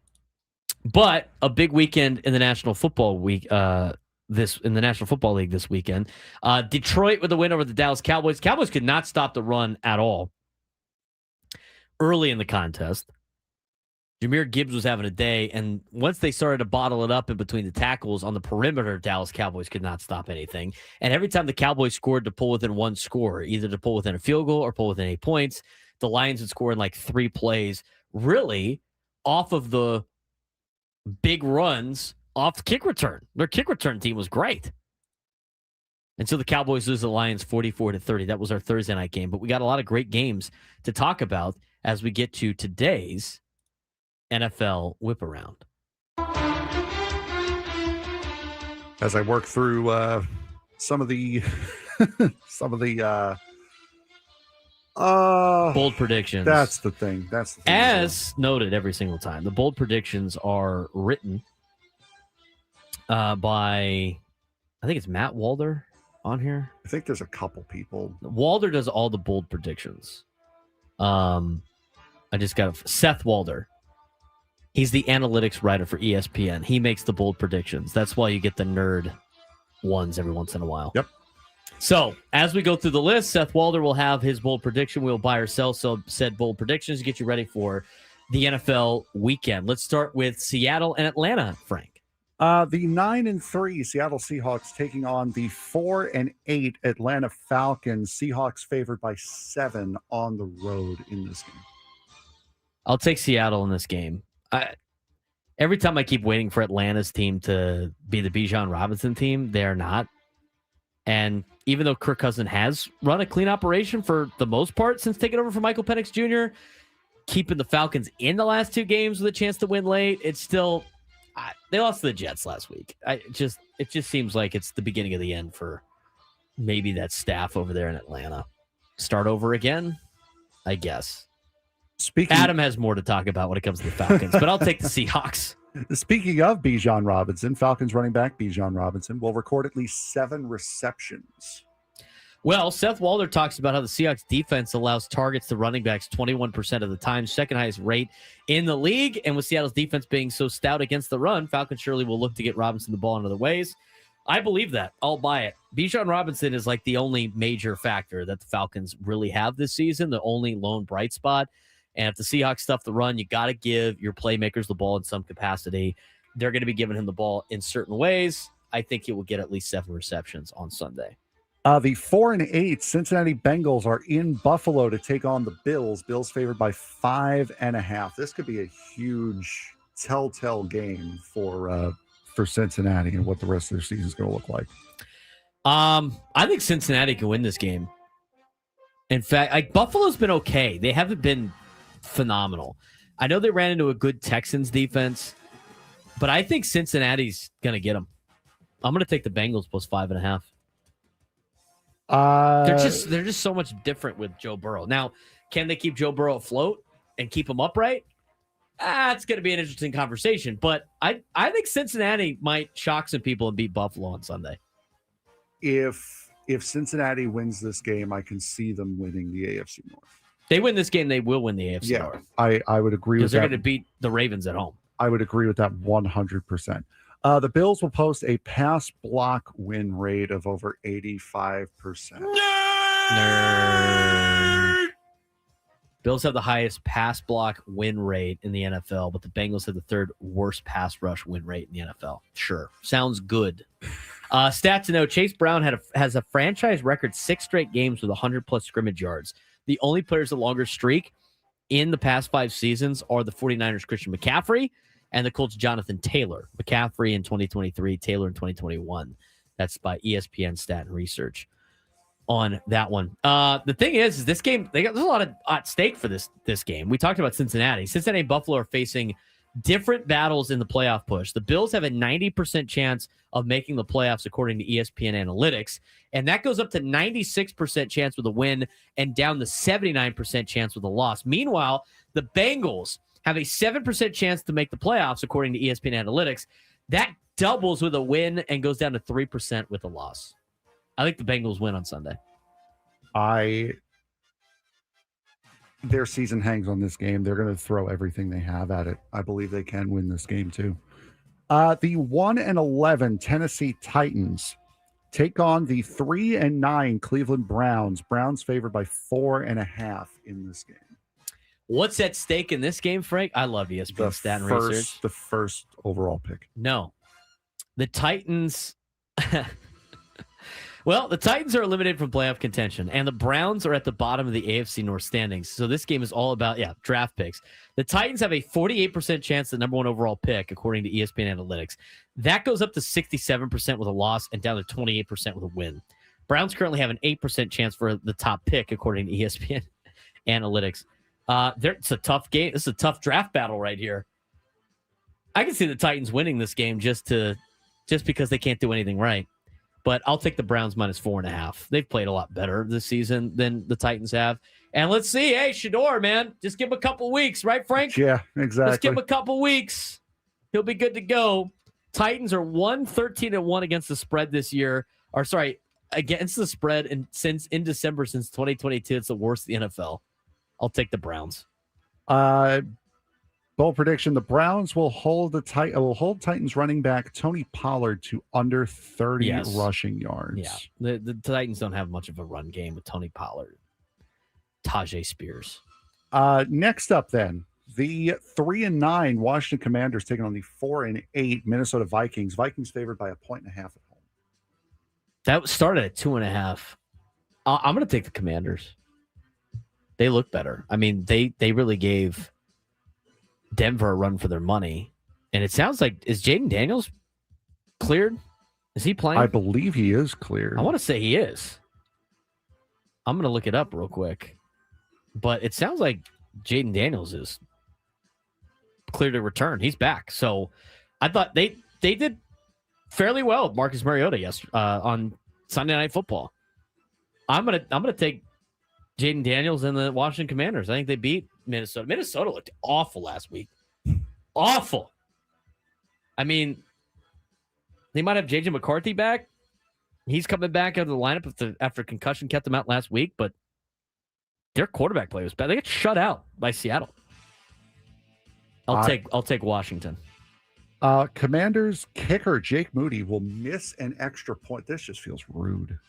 But a big weekend in the National Football League this weekend. Detroit with a win over the Dallas Cowboys. Cowboys could not stop the run at all early in the contest. Jahmyr Gibbs was having a day, and once they started to bottle it up in between the tackles on the perimeter, Dallas Cowboys could not stop anything. And every time the Cowboys scored to pull within one score, either to pull within a field goal or pull within 8 points, the Lions would score in 3 plays, really off of the big runs off the kick return. Their kick return team was great. And so the Cowboys lose the Lions 44-30. That was our Thursday night game. But we got a lot of great games to talk about as we get to today's NFL whip around. As I work through some of the bold predictions. That's the thing. As noted every single time, the bold predictions are written by, I think it's Matt Walder on here. I think there's a couple people. Walder does all the bold predictions. I just got Seth Walder. He's the analytics writer for ESPN. He makes the bold predictions. That's why you get the nerd ones every once in a while. Yep. So, as we go through the list, Seth Walder will have his bold prediction. We'll buy or sell said bold predictions to get you ready for the NFL weekend. Let's start with Seattle and Atlanta, Frank. The 9-3 Seattle Seahawks taking on the 4-8 Atlanta Falcons. Seahawks favored by 7 on the road in this game. I'll take Seattle in this game. Every time I keep waiting for Atlanta's team to be the Bijan Robinson team, they are not. And even though Kirk Cousins has run a clean operation for the most part since taking over from Michael Penix Jr., keeping the Falcons in the last 2 games with a chance to win late, it's still they lost to the Jets last week. It just seems like it's the beginning of the end for maybe that staff over there in Atlanta. Start over again, I guess. Adam has more to talk about when it comes to the Falcons, but I'll take the Seahawks. Speaking of Bijan Robinson, Falcons running back Bijan Robinson will record at least 7 receptions. Well, Seth Walder talks about how the Seahawks defense allows targets to running backs 21% of the time, second highest rate in the league. And with Seattle's defense being so stout against the run, Falcons surely will look to get Robinson the ball in other ways. I believe that. I'll buy it. Bijan Robinson is like the only major factor that the Falcons really have this season, the only lone bright spot. And if the Seahawks stuff the run, you got to give your playmakers the ball in some capacity. They're going to be giving him the ball in certain ways. I think he will get at least 7 receptions on Sunday. The 4-8 Cincinnati Bengals are in Buffalo to take on the Bills. Bills favored by 5.5. This could be a huge telltale game for Cincinnati and what the rest of their season is going to look like. I think Cincinnati can win this game. In fact, Buffalo's been okay. They haven't been phenomenal. I know they ran into a good Texans defense, but I think Cincinnati's going to get them. I'm going to take the Bengals plus 5.5. They're just so much different with Joe Burrow. Now, can they keep Joe Burrow afloat and keep him upright? It's going to be an interesting conversation. But I think Cincinnati might shock some people and beat Buffalo on Sunday. If Cincinnati wins this game, I can see them winning the AFC North. They win this game, they will win the AFC North. I would agree with that. Because they're going to beat the Ravens at home. I would agree with that 100%. The Bills will post a pass block win rate of over 85%. Nerd. Bills have the highest pass block win rate in the NFL, but the Bengals have the third worst pass rush win rate in the NFL. Sure. Sounds good. Stats to know, Chase Brown has a franchise record 6 straight games with 100-plus scrimmage yards. The only players with a longer streak in the past 5 seasons are the 49ers' Christian McCaffrey and the Colts' Jonathan Taylor. McCaffrey in 2023, Taylor in 2021. That's by ESPN Stat and Research on that one. The thing is this game, there's a lot at stake for this game. We talked about Cincinnati. Cincinnati and Buffalo are facing different battles in the playoff push. The Bills have a 90% chance of making the playoffs according to ESPN Analytics, and that goes up to 96% chance with a win and down to 79% chance with a loss. Meanwhile, the Bengals have a 7% chance to make the playoffs according to ESPN Analytics. That doubles with a win and goes down to 3% with a loss. I think the Bengals win on Sunday. Their season hangs on this game. They're going to throw everything they have at it. I believe they can win this game too. The 1-11 Tennessee Titans take on the 3-9 Cleveland Browns. Browns favored by 4.5 in this game. What's at stake in this game, Frank? I love ESPN Stat and Research. The first overall pick. No. The Titans... Well, the Titans are eliminated from playoff contention, and the Browns are at the bottom of the AFC North standings. So this game is all about, draft picks. The Titans have a 48% chance the number 1 overall pick, according to ESPN Analytics. That goes up to 67% with a loss and down to 28% with a win. Browns currently have an 8% chance for the top pick, according to ESPN Analytics. It's a tough game. This is a tough draft battle right here. I can see the Titans winning this game just because they can't do anything right. But I'll take the Browns minus 4.5. They've played a lot better this season than the Titans have. And let's see. Hey, Shador, man, just give him a couple weeks, right, Frank? Yeah, exactly. Let's give him a couple weeks. He'll be good to go. Titans are 1-13-1 against the spread this year. Against the spread in December since 2022. It's the worst in the NFL. I'll take the Browns. Bold prediction: the Browns will hold Titans running back Tony Pollard to under 30 rushing yards. Yeah, the Titans don't have much of a run game with Tony Pollard. Tajay Spears. Next up, then, the 3-9 Washington Commanders taking on the 4-8 Minnesota Vikings. Vikings favored by 1.5 at home. That started at 2.5. I'm going to take the Commanders. They look better. I mean, they really gave Denver a run for their money. And it sounds like, is Jaden Daniels cleared? Is he playing? I believe he is cleared. I want to say he is. I'm going to look it up real quick. But it sounds like Jaden Daniels is clear to return. He's back. So I thought they did fairly well with Marcus Mariota on Sunday Night Football. I'm gonna take Jaden Daniels and the Washington Commanders. I think they beat Minnesota. Minnesota looked awful last week. Awful. I mean, they might have J.J. McCarthy back, He's coming back out of the lineup after concussion kept him out last week, but their quarterback play was bad. They got shut out by Seattle. I'll take Washington. Commanders kicker Jake Moody will miss an extra point. This just feels rude.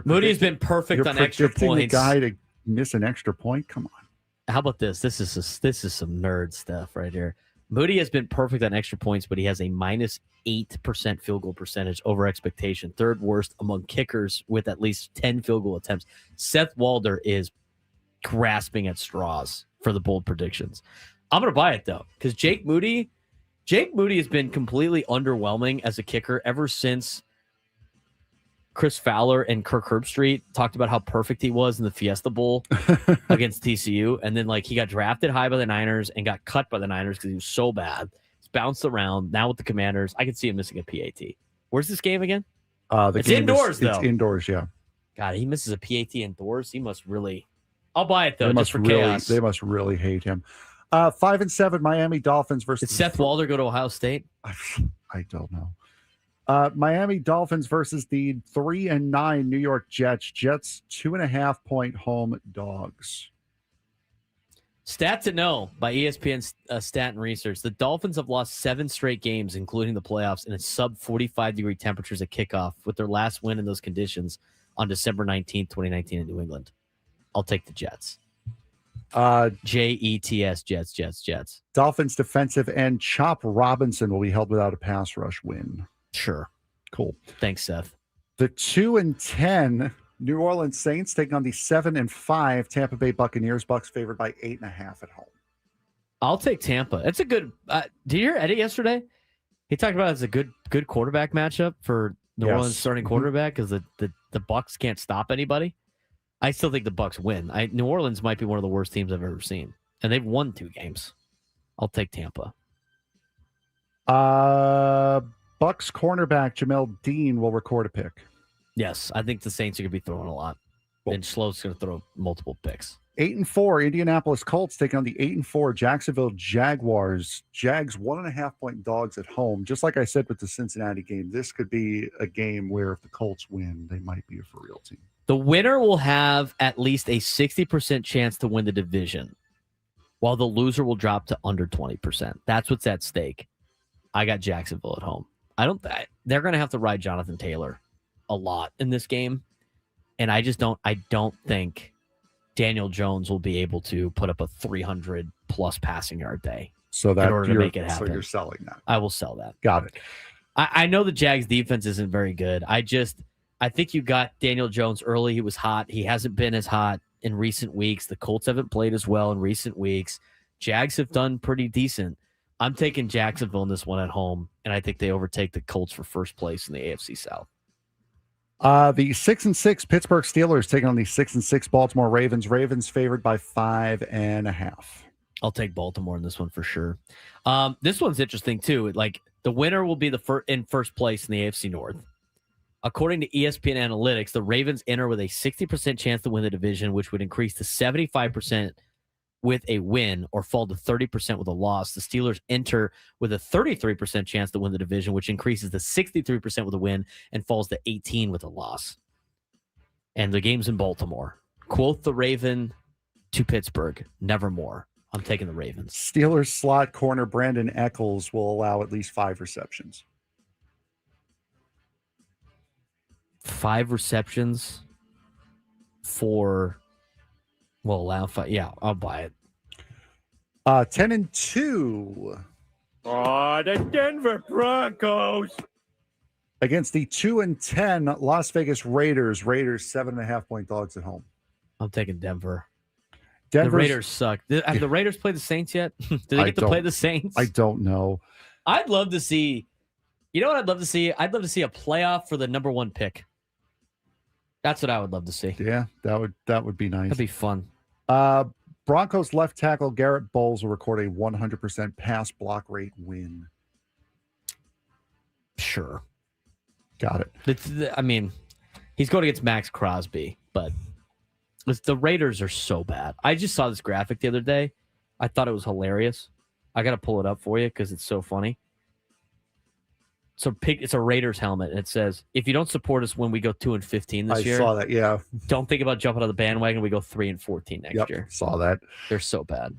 Moody has been perfect on extra points. The guy to miss an extra point. Come on. How about this? This is some nerd stuff right here. Moody has been perfect on extra points, but he has a -8% field goal percentage over expectation. Third worst among kickers with at least 10 field goal attempts. Seth Walder is grasping at straws for the bold predictions. I'm going to buy it, though, because Jake Moody has been completely underwhelming as a kicker ever since Chris Fowler and Kirk Herbstreit talked about how perfect he was in the Fiesta Bowl against TCU. And then, he got drafted high by the Niners and got cut by the Niners because he was so bad. He's bounced around. Now with the Commanders, I can see him missing a PAT. Where's this game again? It's indoors, though. It's indoors, yeah. God, he misses a PAT indoors. He must really... I'll buy it, though, just for chaos. They must really hate him. 5-7 Miami Dolphins versus... Did Seth Walder go to Ohio State? I don't know. Miami Dolphins versus the 3-9 New York Jets. Jets 2.5-point home dogs. Stat to know by ESPN Stat and Research. The Dolphins have lost 7 straight games, including the playoffs, in sub 45-degree temperatures at kickoff, with their last win in those conditions on December 19th, 2019 in New England. I'll take the Jets. Jets, Jets. Dolphins defensive end Chop Robinson will be held without a pass rush win. Sure. Cool. Thanks, Seth. The 2-10 New Orleans Saints taking on the 7-5 Tampa Bay Buccaneers. Bucks favored by 8.5 at home. I'll take Tampa. It's a good. Did you hear Eddie yesterday? He talked about it as a good quarterback matchup for New Orleans starting quarterback because the Bucks can't stop anybody. I still think the Bucks win. New Orleans might be one of the worst teams I've ever seen, and they've won 2 games. I'll take Tampa. Bucks cornerback Jamel Dean will record a pick. Yes, I think the Saints are going to be throwing a lot. Cool. And Schlo's going to throw multiple picks. 8-4 Indianapolis Colts taking on the 8-4 Jacksonville Jaguars. Jags 1.5-point dogs at home. Just like I said with the Cincinnati game, this could be a game where if the Colts win, they might be a for real team. The winner will have at least a 60% chance to win the division, while the loser will drop to under 20%. That's what's at stake. I got Jacksonville at home. They're going to have to ride Jonathan Taylor a lot in this game, and I don't think Daniel Jones will be able to put up a 300-plus passing yard day in order to make it happen. So you're selling that. I will sell that. Got it. I know the Jags defense isn't very good. I think you got Daniel Jones early. He was hot. He hasn't been as hot in recent weeks. The Colts haven't played as well in recent weeks. Jags have done pretty decent. I'm taking Jacksonville in this one at home, and I think they overtake the Colts for first place in the AFC South. The 6-6 Pittsburgh Steelers taking on the 6-6 Baltimore Ravens. Ravens favored by 5.5. I'll take Baltimore in this one for sure. This one's interesting too. The winner will be in first place in the AFC North. According to ESPN Analytics, the Ravens enter with a 60% chance to win the division, which would increase to 75% with a win or fall to 30% with a loss. The Steelers enter with a 33% chance to win the division, which increases to 63% with a win and falls to 18% with a loss. And the game's in Baltimore. Quote the Raven to Pittsburgh, nevermore. I'm taking the Ravens. Steelers slot corner Brandon Eccles will allow at least 5 receptions. 5 receptions will allow 5. Yeah, I'll buy it. 10-2. Oh, the Denver Broncos. Against the 2-10 Las Vegas Raiders. Raiders 7.5-point dogs at home. I'm taking Denver. The Raiders suck. Have the Raiders played the Saints yet? Do they get to play the Saints? I don't know. I'd love to see. You know what I'd love to see? I'd love to see a playoff for the number 1 pick. That's what I would love to see. Yeah, that would be nice. That'd be fun. Broncos left tackle Garrett Bowles will record a 100% pass block rate win. Sure. Got it. He's going against Max Crosby, but the Raiders are so bad. I just saw this graphic the other day. I thought it was hilarious. I got to pull it up for you because it's so funny. It's a Raiders helmet, and it says, "If you don't support us when we go 2-15 this year, I saw that. Yeah. don't think about jumping on the bandwagon. We go 3-14 next year." Saw that. They're so bad.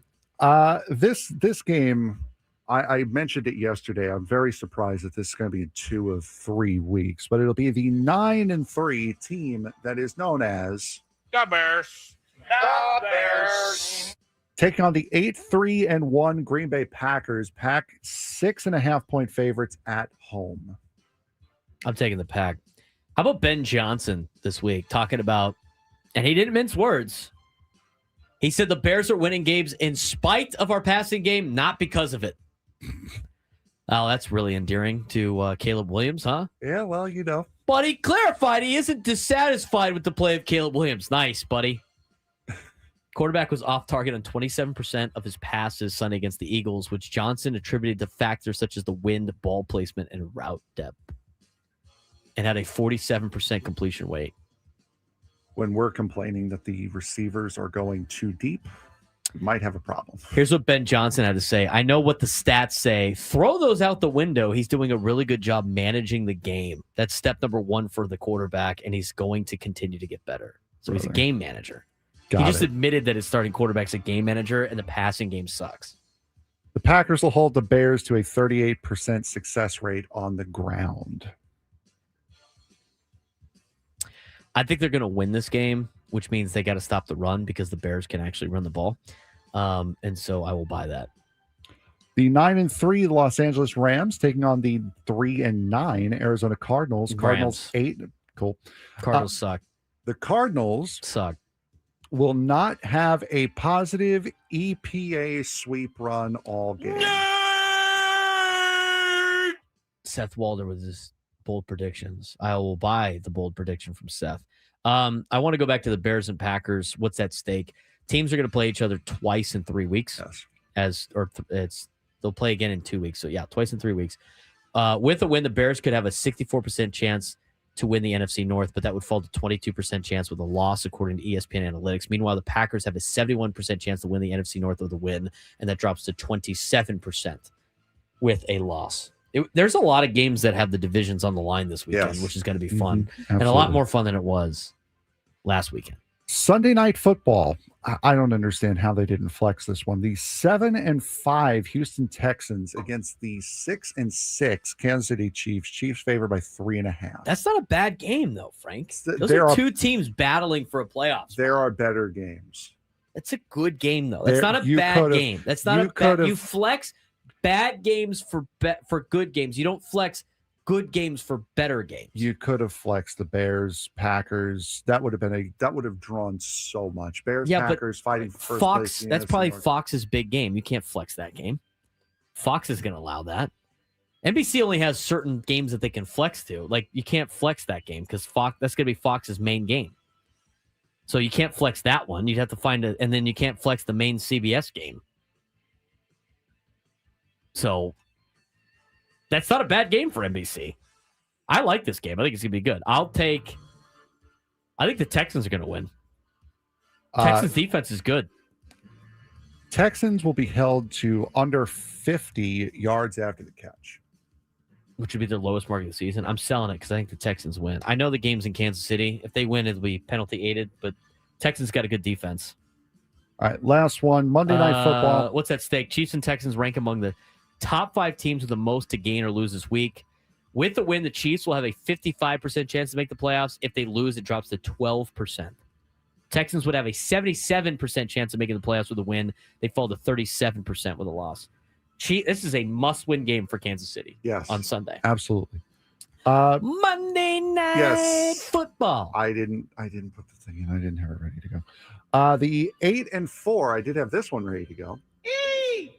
This game, I mentioned it yesterday. I'm very surprised that this is going to be in 2 of 3 weeks, but it'll be the 9-3 team that is known as The Bears. The Bears. taking on the 8-3-1 Green Bay Packers. Pack 6.5-point favorites at home. I'm taking the Pack. How about Ben Johnson this week talking about, and he didn't mince words. He said the Bears are winning games in spite of our passing game, not because of it. Oh, that's really endearing to Caleb Williams, huh? Yeah, well, you know. But he clarified he isn't dissatisfied with the play of Caleb Williams. Nice, buddy. Quarterback was off target on 27% of his passes Sunday against the Eagles, which Johnson attributed to factors such as the wind, ball placement, and route depth, and had a 47% completion rate. When we're complaining that the receivers are going too deep, we might have a problem. Here's what Ben Johnson had to say. I know what the stats say. Throw those out the window. He's doing a really good job managing the game. That's step number 1 for the quarterback, and he's going to continue to get better. So he's a game manager. He just admitted that his starting quarterback's a game manager, and the passing game sucks. The Packers will hold the Bears to a 38% success rate on the ground. I think they're going to win this game, which means they got to stop the run because the Bears can actually run the ball. And so I will buy that. The 9-3 Los Angeles Rams taking on the 3-9 Arizona Cardinals. Cardinals 8. Cool. Cardinals suck. The Cardinals Suck. will not have a positive EPA sweep run all game. Seth Walder with his bold predictions. I will buy the bold prediction from Seth. I want to go back to the Bears and Packers. What's at stake? Teams are going to play each other twice in 3 weeks. Yes. They'll play again in 2 weeks. So yeah, twice in 3 weeks. With a win, the Bears could have a 64% chance to win the NFC North, but that would fall to 22% chance with a loss, according to ESPN Analytics. Meanwhile, the Packers have a 71% chance to win the NFC North with a win, and that drops to 27% with a loss. There's a lot of games that have the divisions on the line this weekend, which is going to be fun, and a lot more fun than it was last weekend. Sunday Night Football. I don't understand how they didn't flex this one. The 7-5 Houston Texans against the 6-6 Kansas City Chiefs. Chiefs favored by 3.5. That's not a bad game, though, Frank. Those are two teams battling for a playoff. There are better games. It's a good game, though. That's not a bad game. That's not a bad. You flex bad games for good games. You don't flex good games for better games. You could have flexed the Bears, Packers. That would have drawn so much. Bears, Packers fighting for first Fox. place. That's probably Fox's big game. You can't flex that game. Fox is going to allow that. NBC only has certain games that they can flex to. Like, you can't flex that game because Fox. That's going to be Fox's main game. So you can't flex that one. You'd have to find and then you can't flex the main CBS game. So that's not a bad game for NBC. I like this game. I think it's going to be good. I think the Texans are going to win. Texans defense is good. Texans will be held to under 50 yards after the catch, which would be their lowest mark of the season. I'm selling it because I think the Texans win. I know the game's in Kansas City. If they win, it'll be penalty aided, but Texans got a good defense. All right, last one. Monday Night Football. What's at stake? Chiefs and Texans rank among the top 5 teams with the most to gain or lose this week. With the win, the Chiefs will have a 55% chance to make the playoffs. If they lose, it drops to 12%. Texans would have a 77% chance of making the playoffs with a win. They fall to 37% with a loss. This is a must-win game for Kansas City. Yes, on Sunday. Absolutely. Monday Night Football. I didn't put the thing in. I didn't have it ready to go. The 8-4. I did have this one ready to go. Eagles!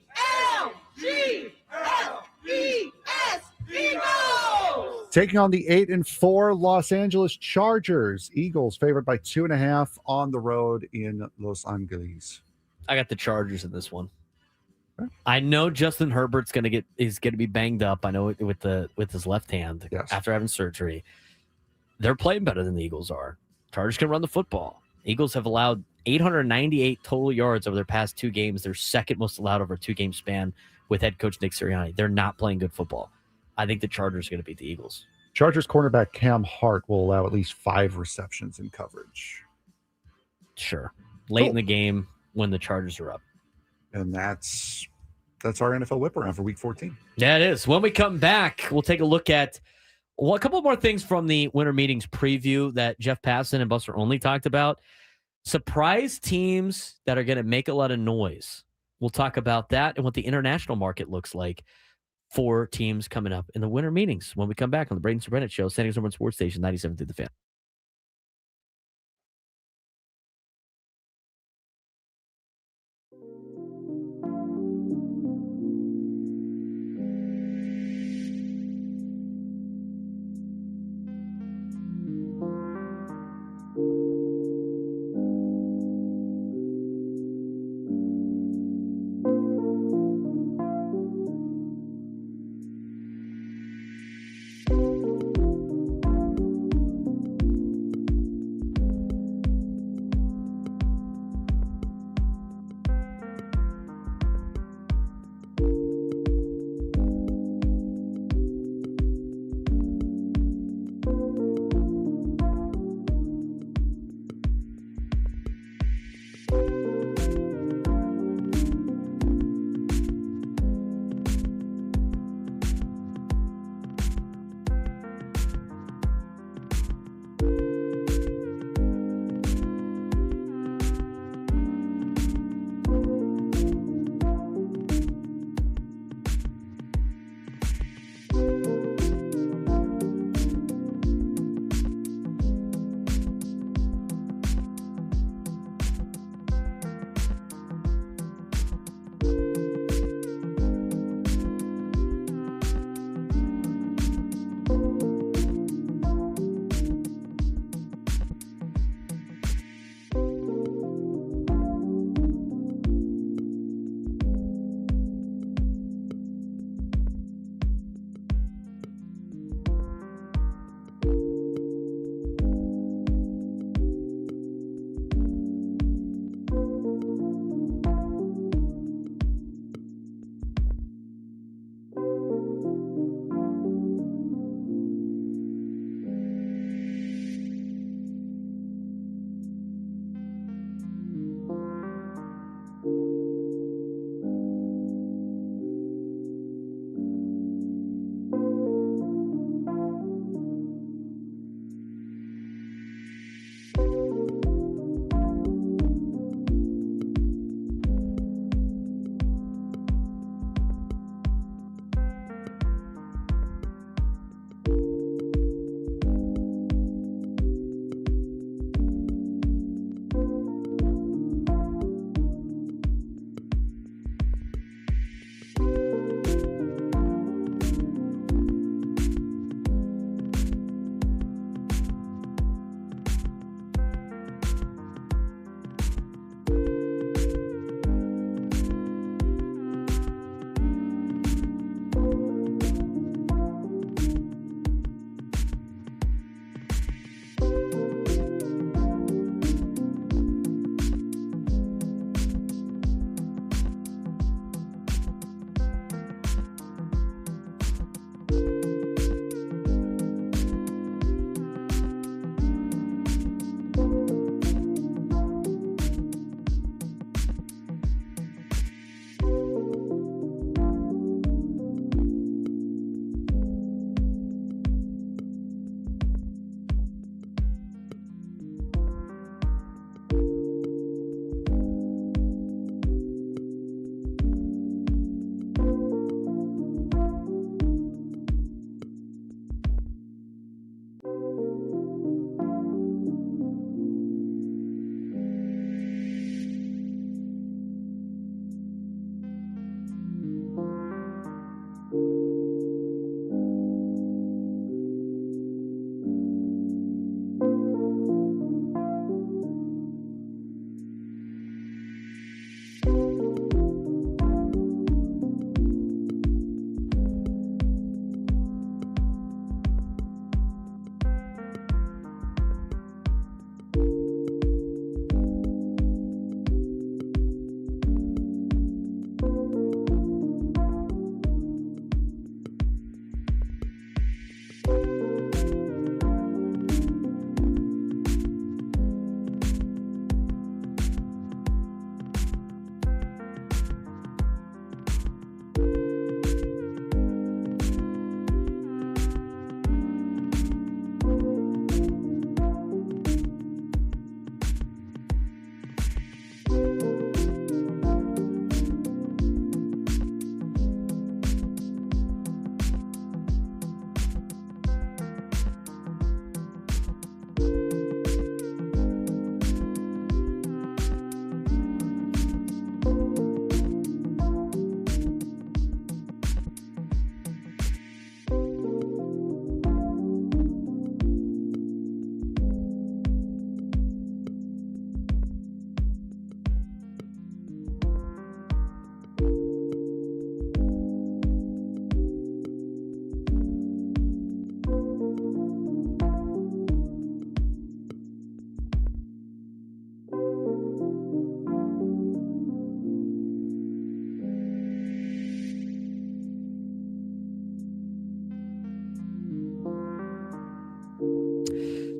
Taking on the 8-4 Los Angeles Chargers. Eagles favored by 2.5 on the road in Los Angeles. I got the Chargers in this one. Okay. I know Justin Herbert's is gonna be banged up. I know with his left hand after having surgery. They're playing better than the Eagles are. Chargers can run the football. Eagles have allowed 898 total yards over their past 2 games. They're second most allowed over a 2-game span with head coach Nick Sirianni. They're not playing good football. I think the Chargers are going to beat the Eagles. Chargers cornerback Cam Hart will allow at least 5 receptions in coverage. Sure. Late in the game when the Chargers are up. And that's our NFL whip around for week 14. Yeah, it is. When we come back, we'll take a look at a couple more things from the winter meetings preview that Jeff Passan and Buster Only talked about. Surprise teams that are going to make a lot of noise. We'll talk about that and what the international market looks like for teams coming up in the winter meetings when we come back on the Braden Surprenant Show, San Diego Sports Station 97 through the Fan.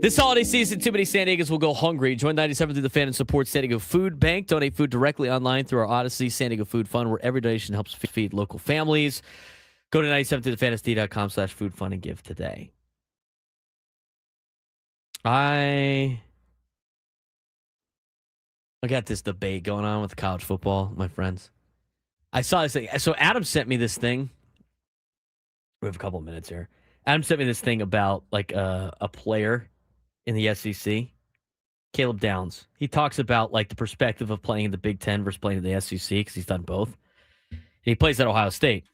This holiday season, too many San Diegans will go hungry. Join 97 through the fan and support San Diego Food Bank. Donate food directly online through our Odyssey San Diego Food Fund, where every donation helps feed local families. Go to 97throughthefantasy.com/food fund and give today. I got this debate going on with college football, my friends. I saw this thing. So Adam sent me this thing. We have a couple of minutes here. Adam sent me this thing about like a player in the SEC, Caleb Downs. He talks about like the perspective of playing in the Big Ten versus playing in the SEC because he's done both. And he plays at Ohio State.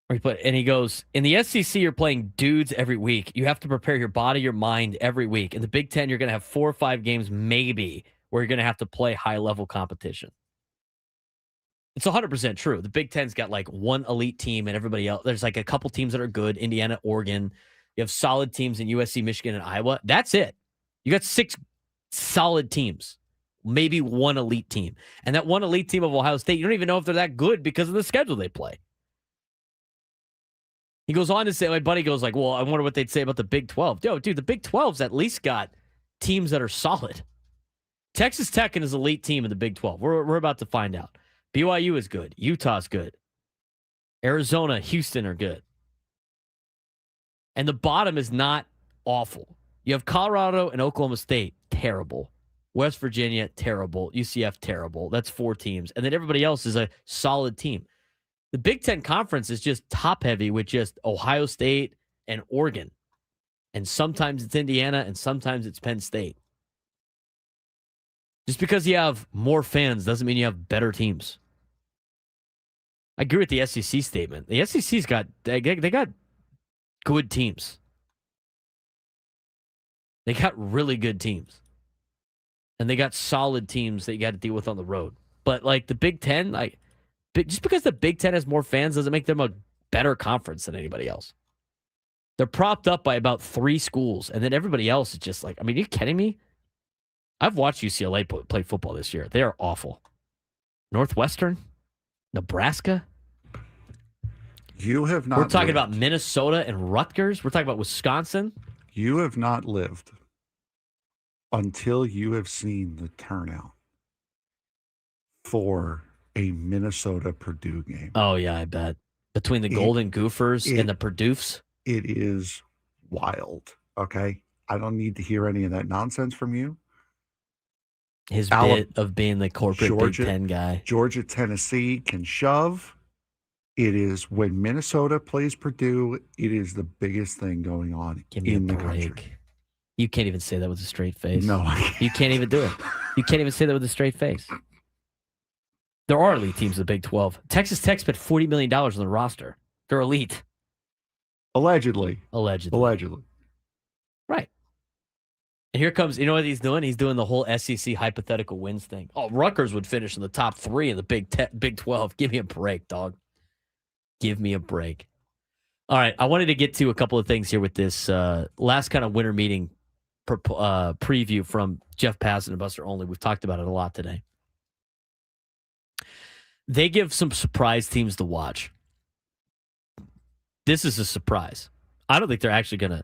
And he goes, in the SEC, you're playing dudes every week. You have to prepare your body, your mind every week. In the Big Ten, you're going to have 4 or 5 games maybe where you're going to have to play high-level competition. It's 100% true. The Big Ten's got like one elite team and everybody else. There's like a couple teams that are good, Indiana, Oregon. You have solid teams in USC, Michigan, and Iowa. That's it. You got 6 solid teams, maybe one elite team. And that one elite team of Ohio State, you don't even know if they're that good because of the schedule they play. He goes on to say, my buddy goes like, well, I wonder what they'd say about the Big 12. Yo, dude, the Big 12's at least got teams that are solid. Texas Tech is an elite team in the Big 12. We're about to find out. BYU is good. Utah's good. Arizona, Houston are good. And the bottom is not awful. You have Colorado and Oklahoma State, terrible. West Virginia, terrible. UCF, terrible. That's 4 teams. And then everybody else is a solid team. The Big Ten Conference is just top-heavy with just Ohio State and Oregon. And sometimes it's Indiana, and sometimes it's Penn State. Just because you have more fans doesn't mean you have better teams. I agree with the SEC statement. The SEC's got they got good teams. They got really good teams. And they got solid teams that you got to deal with on the road. But like the Big Ten, just because the Big Ten has more fans doesn't make them a better conference than anybody else. They're propped up by about 3 schools, and then everybody else is just like, I mean, are you kidding me? I've watched UCLA play football this year. They are awful. Northwestern, Nebraska. You have not. We're talking lived. about Minnesota and Rutgers. We're talking about Wisconsin. You have not lived until you have seen the turnout for a Minnesota-Purdue game. Oh, yeah, I bet. Between the Golden Gophers and the Purdue's. It is wild, okay? I don't need to hear any of that nonsense from you. His bit of being the corporate Big Ten guy. Georgia, Tennessee can shove. It is when Minnesota plays Purdue, it is the biggest thing going on in the country. You can't even say that with a straight face. No. You can't even do it. You can't even say that with a straight face. There are elite teams in the Big 12. Texas Tech spent $40 million on the roster. They're elite. Allegedly. Right. And here comes, you know what he's doing? He's doing the whole SEC hypothetical wins thing. Oh, Rutgers would finish in the top 3 in the Big 12. Give me a break, dog. Give me a break. All right, I wanted to get to a couple of things here with this last kind of winter meeting preview from Jeff Passan and Buster Olney. We've talked about it a lot today. They give some surprise teams to watch. This is a surprise. I don't think they're actually going to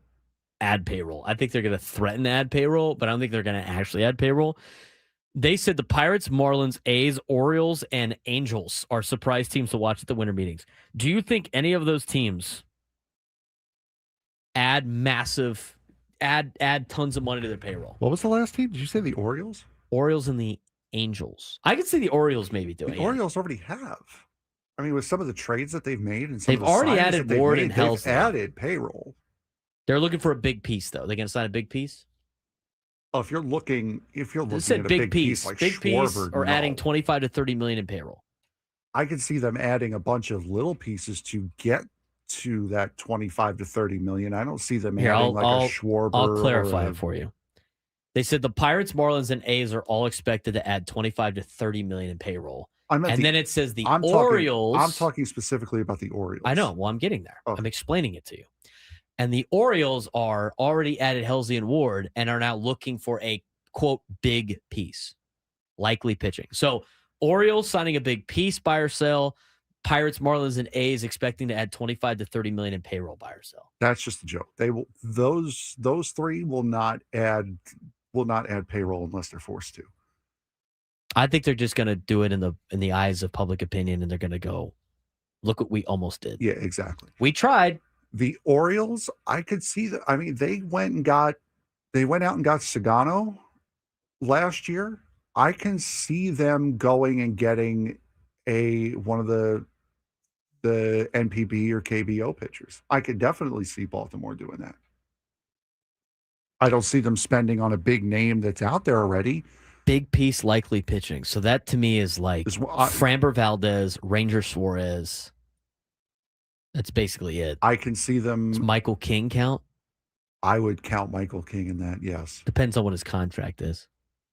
add payroll. I think they're going to threaten to add payroll, but I don't think they're going to actually add payroll. They said the Pirates, Marlins, A's, Orioles, and Angels are surprise teams to watch at the winter meetings. Do you think any of those teams add tons of money to their payroll? What was the last team? Did you say the Orioles? Orioles and the Angels. I could see the Orioles maybe doing it. The Orioles already have. I mean, with some of the trades that they've made and they've already added Ward and Helsley. They've added payroll. They're looking for a big piece, though. They're going to sign a big piece? Oh, if you're looking at a big piece like big piece, Schwarber, or adding 25 to 30 million in payroll. I could see them adding a bunch of little pieces to get to that 25 to 30 million. I don't see them adding a Schwarber. I'll clarify it for you. They said the Pirates, Marlins, and A's are all expected to add 25 to 30 million in payroll. Then it says the Orioles. I'm talking specifically about the Orioles. I know. Well, I'm getting there. Okay. I'm explaining it to you. And the Orioles are already added Helsley and Ward and are now looking for a, quote, big piece, likely pitching. So Orioles signing a big piece, buy or sell. Pirates, Marlins, and A's expecting to add 25 to 30 million in payroll, buy or sell. That's just a joke. They will those three will not add payroll unless they're forced to. I think they're just going to do it in the eyes of public opinion, and they're going to go, look what we almost did. Yeah, exactly. We tried. The Orioles, I could see that. I mean, they went out and got Sagano last year. I can see them going and getting one of the NPB or KBO pitchers. I could definitely see Baltimore doing that. I don't see them spending on a big name that's out there already. Big piece likely pitching. So that to me is like Framber Valdez, Ranger Suarez. That's basically it. I can see them. Does Michael King count? I would count Michael King in that, yes. Depends on what his contract is.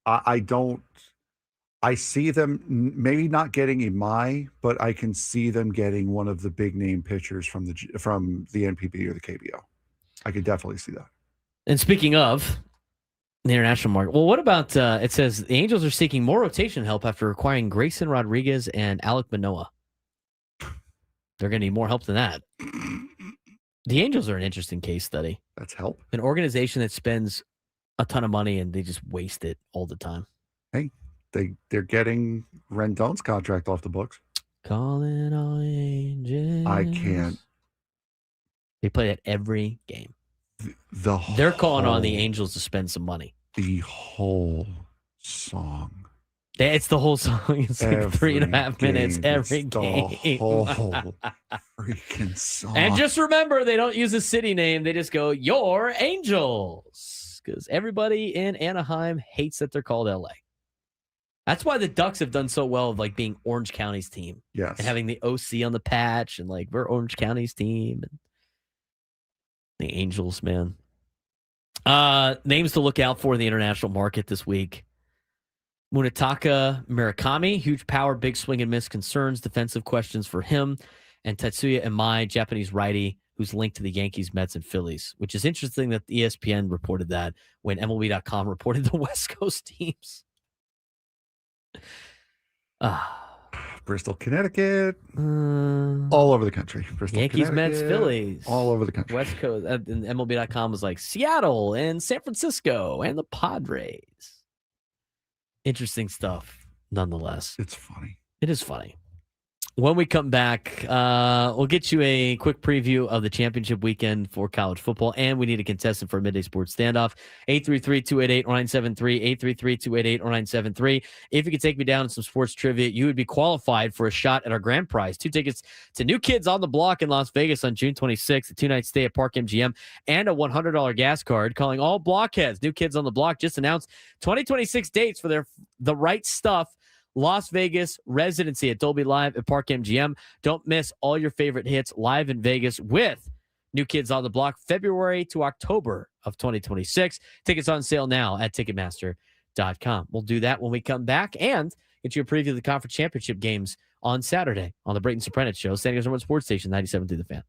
I see them maybe not getting Imai, but I can see them getting one of the big name pitchers from the NPB or the KBO. I could definitely see that. And speaking of the international market, well, what about it says the Angels are seeking more rotation help after acquiring Grayson Rodriguez and Alek Manoah. They're going to need more help than that. The Angels are an interesting case study. That's help. An organization that spends a ton of money and they just waste it all the time. Hey, they're getting Rendon's contract off the books. Calling all angels. I can't. They play that every game. They're calling on the Angels to spend some money. The whole song. It's the whole song. It's like 3.5 minutes every game. The whole freaking song. And just remember, they don't use a city name. They just go, "Your Angels," because everybody in Anaheim hates that they're called LA. That's why the Ducks have done so well of like being Orange County's team. Yes. And having the OC on the patch and like we're Orange County's team. And the Angels, man. Names to look out for in the international market this week. Munetaka Murakami, huge power, big swing and miss concerns, defensive questions for him. And Tetsuya Imai, Japanese righty, who's linked to the Yankees, Mets, and Phillies, which is interesting that ESPN reported that when MLB.com reported the West Coast teams. Bristol, Connecticut, all over the country. Bristol, Yankees, Mets, Phillies, all over the country. West Coast. And MLB.com was like Seattle and San Francisco and the Padres. Interesting stuff, nonetheless. It's funny. It is funny. When we come back, we'll get you a quick preview of the championship weekend for college football, and we need a contestant for a midday sports standoff. 833-288-0973, 833-288-0973. If you could take me down in some sports trivia, you would be qualified for a shot at our grand prize. 2 tickets to New Kids on the Block in Las Vegas on June 26th, a 2-night stay at Park MGM, and a $100 gas card. Calling all blockheads. New Kids on the Block just announced 2026 dates for The Right Stuff Las Vegas residency at Dolby Live at Park MGM. Don't miss all your favorite hits live in Vegas with New Kids on the Block, February to October of 2026. Tickets on sale now at Ticketmaster.com. We'll do that when we come back and get you a preview of the conference championship games on Saturday on the Braden Surprenant Show, San Diego's #1 sports station, 97 through the Fan.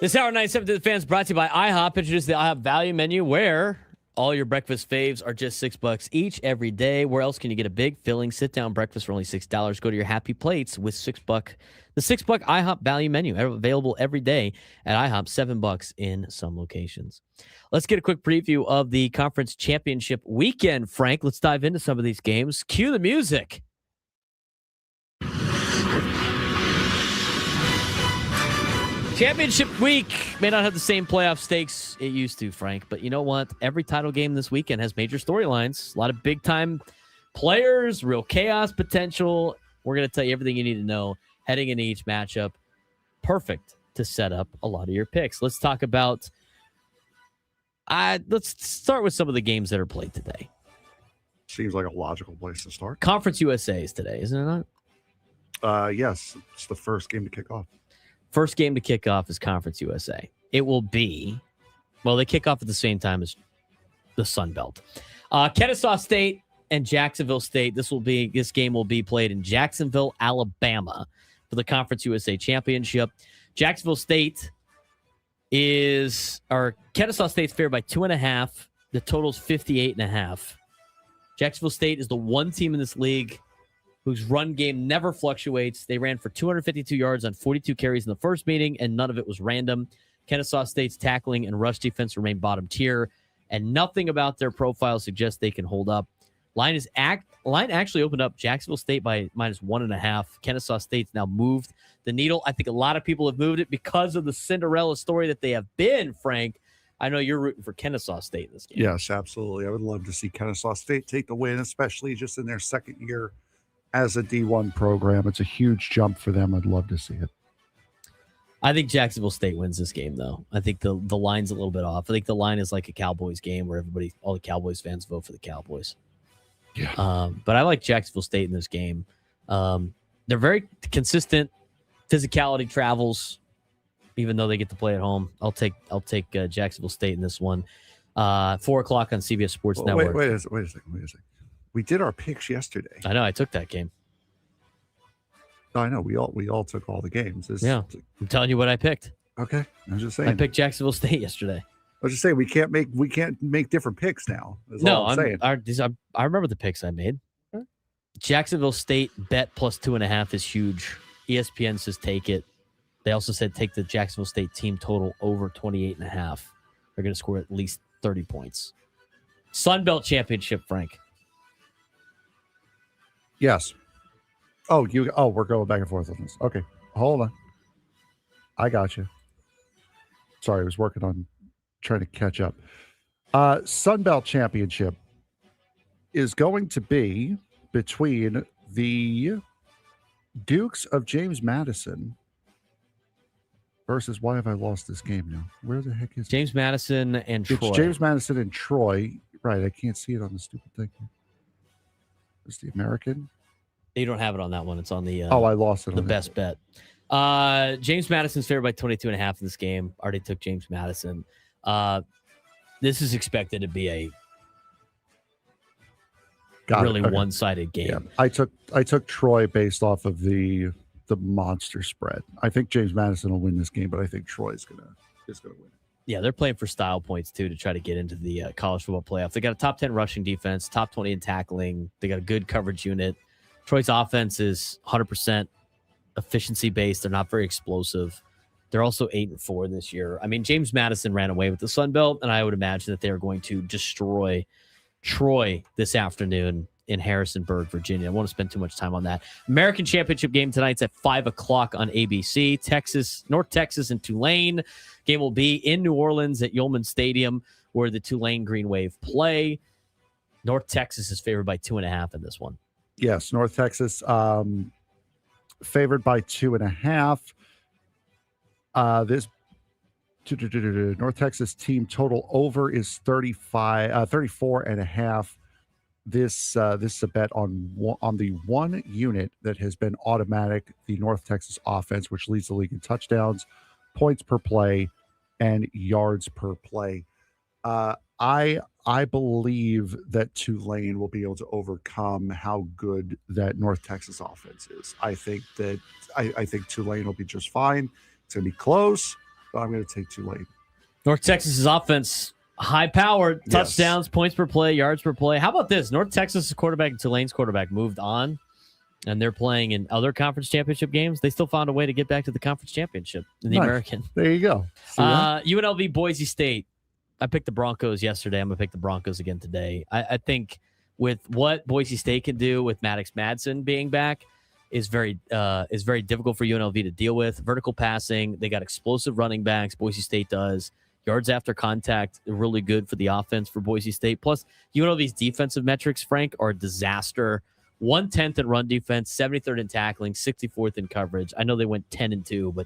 This hour 97 to the fans brought to you by IHOP. Introduce the IHOP value menu where all your breakfast faves are just $6 each every day. Where else can you get a big, filling, sit-down breakfast for only $6? Go to your Happy Plates with $6. The $6 IHOP value menu available every day at IHOP, $7 in some locations. Let's get a quick preview of the conference championship weekend, Frank. Let's dive into some of these games. Cue the music. Championship week may not have the same playoff stakes it used to, Frank, but you know what? Every title game this weekend has major storylines, a lot of big-time players, real chaos potential. We're going to tell you everything you need to know heading into each matchup. Perfect to set up a lot of your picks. Let's talk about let's start with some of the games that are played today. Seems like a logical place to start. Conference USA is today, isn't it not? Yes, it's the first game to kick off. First game to kick off is Conference USA. It will be, well, they kick off at the same time as the Sun Belt. Kennesaw State and Jacksonville State. This game will be played in Jacksonville, Alabama for the Conference USA Championship. Jacksonville State Kennesaw State's favored by 2.5. The total's 58.5. Jacksonville State is the one team in this league whose run game never fluctuates. They ran for 252 yards on 42 carries in the first meeting, and none of it was random. Kennesaw State's tackling and rush defense remain bottom tier, and nothing about their profile suggests they can hold up. Line actually opened up Jacksonville State by -1.5. Kennesaw State's now moved the needle. I think a lot of people have moved it because of the Cinderella story that they have been, Frank. I know you're rooting for Kennesaw State in this game. Yes, absolutely. I would love to see Kennesaw State take the win, especially just in their second year as a D1 program. It's a huge jump for them. I'd love to see it. I think Jacksonville State wins this game, though. I think the line's a little bit off. I think the line is like a Cowboys game where all the Cowboys fans vote for the Cowboys. Yeah. But I like Jacksonville State in this game. They're very consistent. Physicality travels, even though they get to play at home. I'll take Jacksonville State in this one. 4:00 on CBS Sports Network. Wait a second. We did our picks yesterday. I know. I took that game. I know. We all took all the games. I'm telling you what I picked. Okay. I'm just saying. I picked Jacksonville State yesterday. I was just saying we can't make different picks now. I'm saying. I remember the picks I made. Jacksonville State bet plus 2.5 is huge. ESPN says take it. They also said take the Jacksonville State team total over 28.5. They're going to score at least 30 points. Sun Belt Championship, Frank. Yes. We're going back and forth on this. Okay. Hold on. I got you. Sorry, I was working on trying to catch up. Sun Belt Championship is going to be between the Dukes of James Madison versus, why have I lost this game now? Where the heck is James Madison and Troy? It's James Madison and Troy. Right, I can't see it on the stupid thing. It's the American. You don't have it on that one. It's on the I lost it. The best bet. James Madison's favored by 22.5 in this game. Already took James Madison. This is expected to be a one-sided game. Yeah. I took Troy based off of the monster spread. I think James Madison will win this game, but I think Troy's gonna win. Yeah, they're playing for style points too to try to get into the college football playoff. They got a top 10 rushing defense, top 20 in tackling. They got a good coverage unit. Troy's offense is 100% efficiency based. They're not very explosive. They're also 8-4 this year. I mean, James Madison ran away with the Sun Belt, and I would imagine that they are going to destroy Troy this afternoon in Harrisonburg, Virginia. I won't spend too much time on that. American Championship game tonight's at 5:00 on ABC. North Texas and Tulane. Game will be in New Orleans at Yulman Stadium, where the Tulane Green Wave play. North Texas is favored by 2.5 in this one. Yes, North Texas favored by 2.5. This North Texas team total over is 34.5. This is a bet on the one unit that has been automatic, the North Texas offense, which leads the league in touchdowns, points per play, and yards per play. I believe that Tulane will be able to overcome how good that North Texas offense is. I think Tulane will be just fine. It's going to be close, but I'm going to take Tulane. North Texas's offense, high-powered, touchdowns, points per play, yards per play. How about this? North Texas's quarterback and Tulane's quarterback moved on, and they're playing in other conference championship games. They still found a way to get back to the conference championship in the American. There you go. UNLV, Boise State. I picked the Broncos yesterday. I'm going to pick the Broncos again today. I think with what Boise State can do with Maddox Madsen being back is very difficult for UNLV to deal with. Vertical passing, they got explosive running backs. Boise State does. Yards after contact, really good for the offense for Boise State. Plus, UNLV's defensive metrics, Frank, are a disaster. 110th in run defense, 73rd in tackling, 64th in coverage. I know they went 10-2, but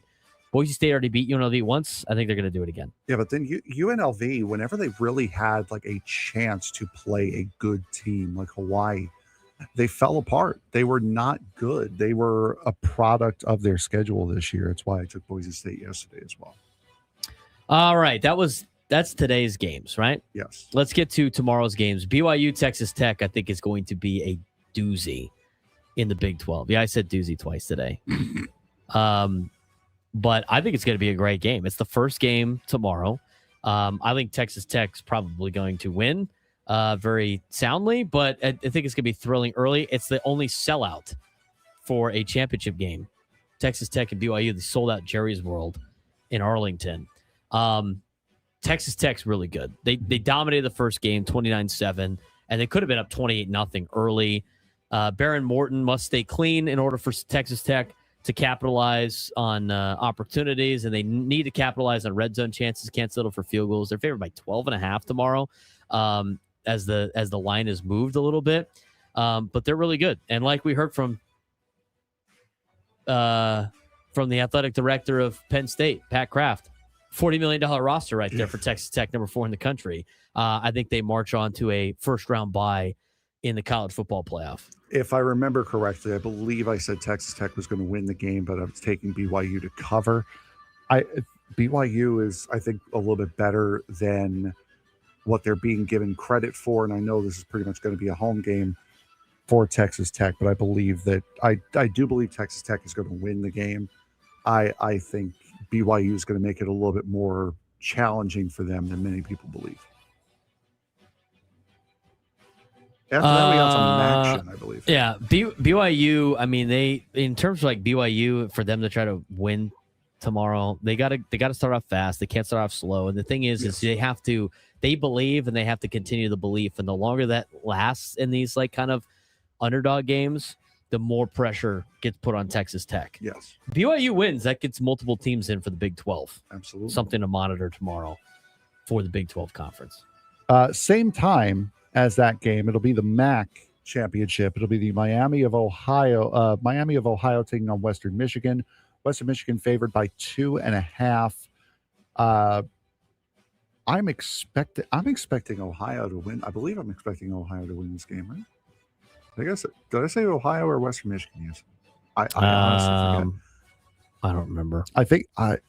Boise State already beat UNLV once. I think they're going to do it again. Yeah, but then UNLV, whenever they really had like a chance to play a good team like Hawaii, they fell apart. They were not good. They were a product of their schedule this year. That's why I took Boise State yesterday as well. All right, that's today's games, right? Yes. Let's get to tomorrow's games. BYU, Texas Tech, I think is going to be a doozy in the Big 12. Yeah, I said doozy twice today. But I think it's going to be a great game. It's the first game tomorrow. I think Texas Tech's probably going to win very soundly, but I think it's going to be thrilling early. It's the only sellout for a championship game. Texas Tech and BYU, they sold out Jerry's World in Arlington. Texas Tech's really good. They dominated the first game 29-7, and they could have been up 28-0 early. Baron Morton must stay clean in order for Texas Tech to capitalize on opportunities, and they need to capitalize on red zone chances. Can't settle for field goals. They're favored by 12.5 tomorrow, as the line has moved a little bit. But they're really good. And like we heard from the athletic director of Penn State, Pat Kraft, $40 million roster right there for Texas Tech, number 4 in the country. I think they march on to a first-round bye in the college football playoff. If I remember correctly, I believe I said Texas Tech was going to win the game, but I was taking BYU to cover. BYU is, I think, a little bit better than what they're being given credit for, and I know this is pretty much going to be a home game for Texas Tech, but I believe that I do believe Texas Tech is going to win the game. I think BYU is going to make it a little bit more challenging for them than many people believe. After that, we got some action, I believe. Yeah, BYU. I mean, in terms of like BYU, for them to try to win tomorrow, they got to start off fast. They can't start off slow. And the thing is they believe, and they have to continue the belief. And the longer that lasts in these like kind of underdog games, the more pressure gets put on Texas Tech. Yes. BYU wins, that gets multiple teams in for the Big 12. Absolutely. Something to monitor tomorrow for the Big 12 conference. Same time as that game, it'll be the MAC championship. It'll be the Miami of Ohio taking on Western Michigan. Western Michigan favored by 2.5. I'm expecting Ohio to win. I believe I'm expecting Ohio to win this game, right? Did I say Ohio or Western Michigan? Yes. I honestly forget. I don't remember. I think I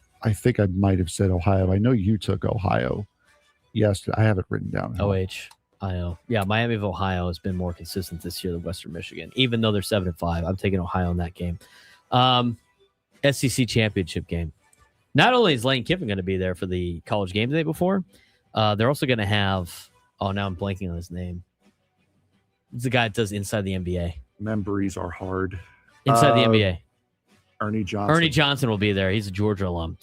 might have said Ohio. I know you took Ohio. Yes, I have it written down. OHIO. Yeah, Miami of Ohio has been more consistent this year than Western Michigan, even though they're 7-5. I'm taking Ohio in that game. SEC championship game. Not only is Lane Kiffin going to be there for the college game the day before, they're also going to have. Oh, now I'm blanking on his name. It's the guy that does Inside the NBA. Memories are hard. Inside the NBA. Ernie Johnson. Ernie Johnson will be there. He's a Georgia alum.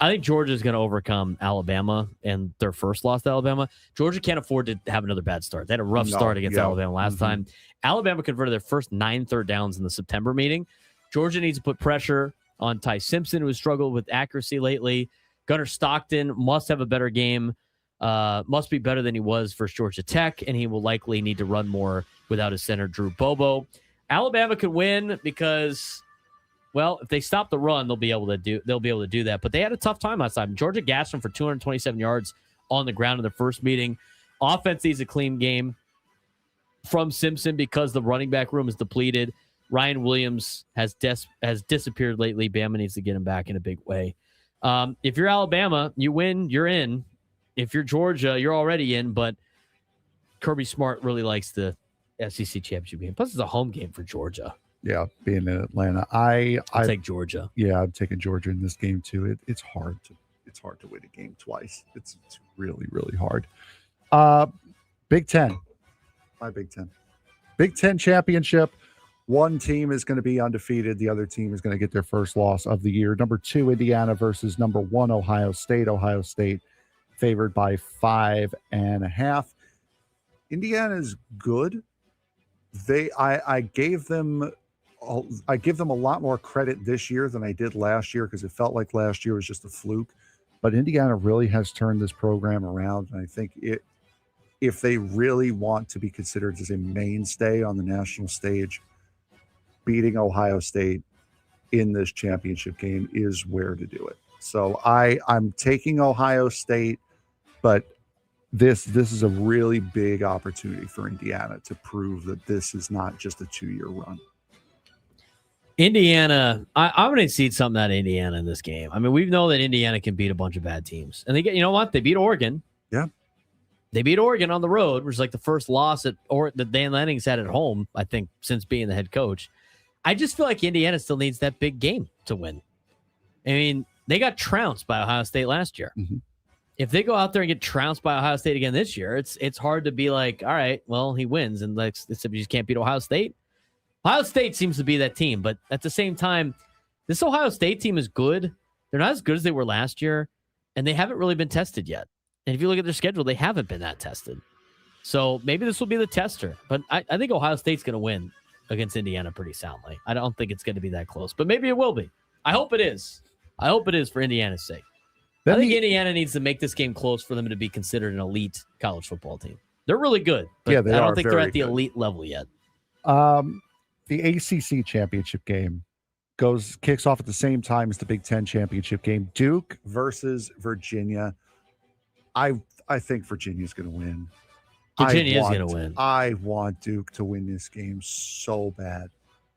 I think Georgia is going to overcome Alabama and their first loss to Alabama. Georgia can't afford to have another bad start. They had a rough start against Alabama last time. Alabama converted their first 9 third downs in the September meeting. Georgia needs to put pressure on Ty Simpson, who has struggled with accuracy lately. Gunnar Stockton must have a better game. Must be better than he was for Georgia Tech, and he will likely need to run more without his center, Drew Bobo. Alabama could win because, well, if they stop the run, they'll be able to do that. But they had a tough time last time. Georgia gassed them for 227 yards on the ground in the first meeting. Offense needs a clean game from Simpson because the running back room is depleted. Ryan Williams has disappeared lately. Bama needs to get him back in a big way. If you're Alabama, you win, you're in. if you're Georgia, you're already in, but Kirby Smart really likes the SEC championship game. Plus, it's a home game for Georgia. Yeah, being in Atlanta, I take Georgia. Yeah, I'm taking Georgia in this game too. It's hard to win a game twice. It's really, really hard. Big Ten, my Big Ten, Big Ten championship. One team is going to be undefeated. The other team is going to get their first loss of the year. Number 2, Indiana versus number 1, Ohio State. Ohio State favored by 5.5. Indiana's good. I give them a lot more credit this year than I did last year because it felt like last year was just a fluke. But Indiana really has turned this program around, and I think if they really want to be considered as a mainstay on the national stage, beating Ohio State in this championship game is where to do it. So I'm taking Ohio State, but this is a really big opportunity for Indiana to prove that this is not just a 2-year run. Indiana, I'm going to see something out of Indiana in this game. I mean, we know that Indiana can beat a bunch of bad teams. And they get, you know what? They beat Oregon. Yeah. They beat Oregon on the road, which is like the first loss that Dan Lanning's had at home, I think, since being the head coach. I just feel like Indiana still needs that big game to win. I mean, they got trounced by Ohio State last year. Mm-hmm. If they go out there and get trounced by Ohio State again this year, it's hard to be like, all right, well, he wins, and you just can't beat Ohio State. Ohio State seems to be that team, but at the same time, this Ohio State team is good. They're not as good as they were last year, and they haven't really been tested yet. And if you look at their schedule, they haven't been that tested. So maybe this will be the tester. But I think Ohio State's going to win against Indiana pretty soundly. I don't think it's going to be that close, but maybe it will be. I hope it is. I hope it is for Indiana's sake. I think Indiana needs to make this game close for them to be considered an elite college football team. They're really good, but yeah, I don't think they're at the elite level yet. The ACC championship game kicks off at the same time as the Big Ten championship game. Duke versus Virginia. I think Virginia's going to win. Virginia is going to win. I want Duke to win this game so bad.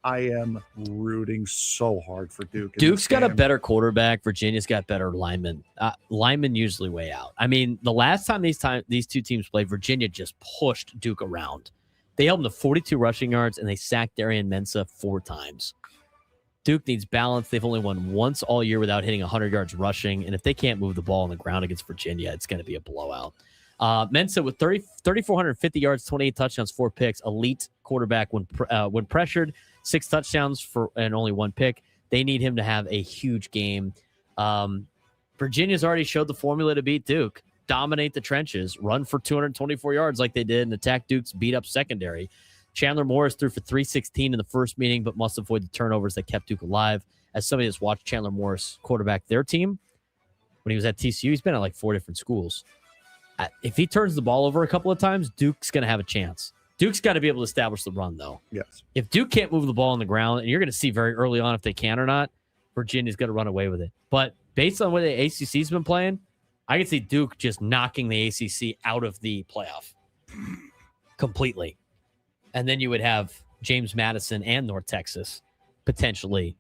I am rooting so hard for Duke. Duke's got a better quarterback. Virginia's got better linemen. Linemen usually way out. I mean, the last time these two teams played, Virginia just pushed Duke around. They held them to 42 rushing yards, and they sacked Darian Mensah 4 times. Duke needs balance. They've only won once all year without hitting 100 yards rushing, and if they can't move the ball on the ground against Virginia, it's going to be a blowout. Mensah with 3,450 yards, 28 touchdowns, 4 picks. Elite quarterback when pressured, 6 touchdowns and only 1 pick. They need him to have a huge game. Virginia's already showed the formula to beat Duke. Dominate the trenches, run for 224 yards like they did, and attack Duke's beat-up secondary. Chandler Morris threw for 316 in the first meeting, but must avoid the turnovers that kept Duke alive. As somebody that's watched Chandler Morris quarterback their team, when he was at TCU, he's been at like 4 different schools. If he turns the ball over a couple of times, Duke's going to have a chance. Duke's got to be able to establish the run, though. Yes. If Duke can't move the ball on the ground, and you're going to see very early on if they can or not, Virginia's going to run away with it. But based on what the ACC's been playing, I can see Duke just knocking the ACC out of the playoff completely. And then you would have James Madison and North Texas potentially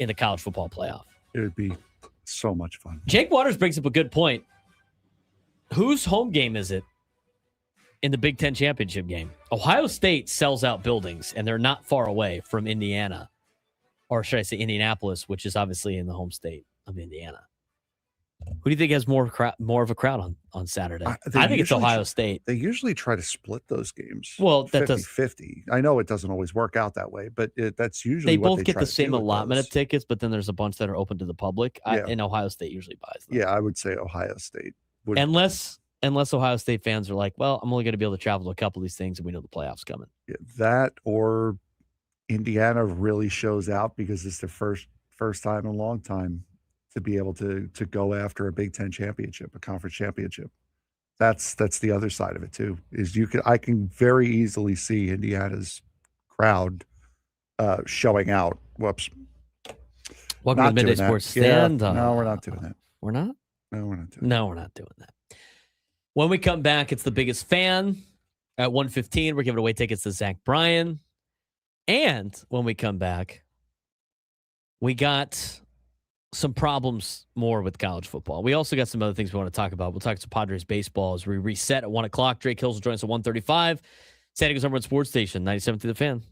in the college football playoff. It would be so much fun. Jake Waters brings up a good point. Whose home game is it in the Big Ten championship game? Ohio State sells out buildings, and they're not far away from Indiana. Or should I say Indianapolis, which is obviously in the home state of Indiana. Who do you think has more of a crowd on Saturday? I think it's Ohio State. They usually try to split those games. Well, that 50-50. I know it doesn't always work out that way, but that's usually what they get the same allotment of tickets, but then there's a bunch that are open to the public. Yeah. And Ohio State usually buys them. Yeah, I would say Ohio State. Unless Ohio State fans are like, well, I'm only going to be able to travel to a couple of these things, and we know the playoffs coming. Yeah, that or Indiana really shows out because it's their first time in a long time to be able to go after a Big Ten championship, a conference championship. That's the other side of it too. I can very easily see Indiana's crowd showing out. Whoops. Welcome to the Midday Sports Stand. Yeah, no, we're not doing that. We're not? No, we're not doing that. No, we're not doing that. When we come back, it's the biggest fan at 1:15. We're giving away tickets to Zach Bryan. And when we come back, we got some problems more with college football. We also got some other things we want to talk about. We'll talk to Padres baseball as we reset at 1 o'clock. Drake Hills will join us at 1:35. San Diego's number one sports station, 97 through the Fan.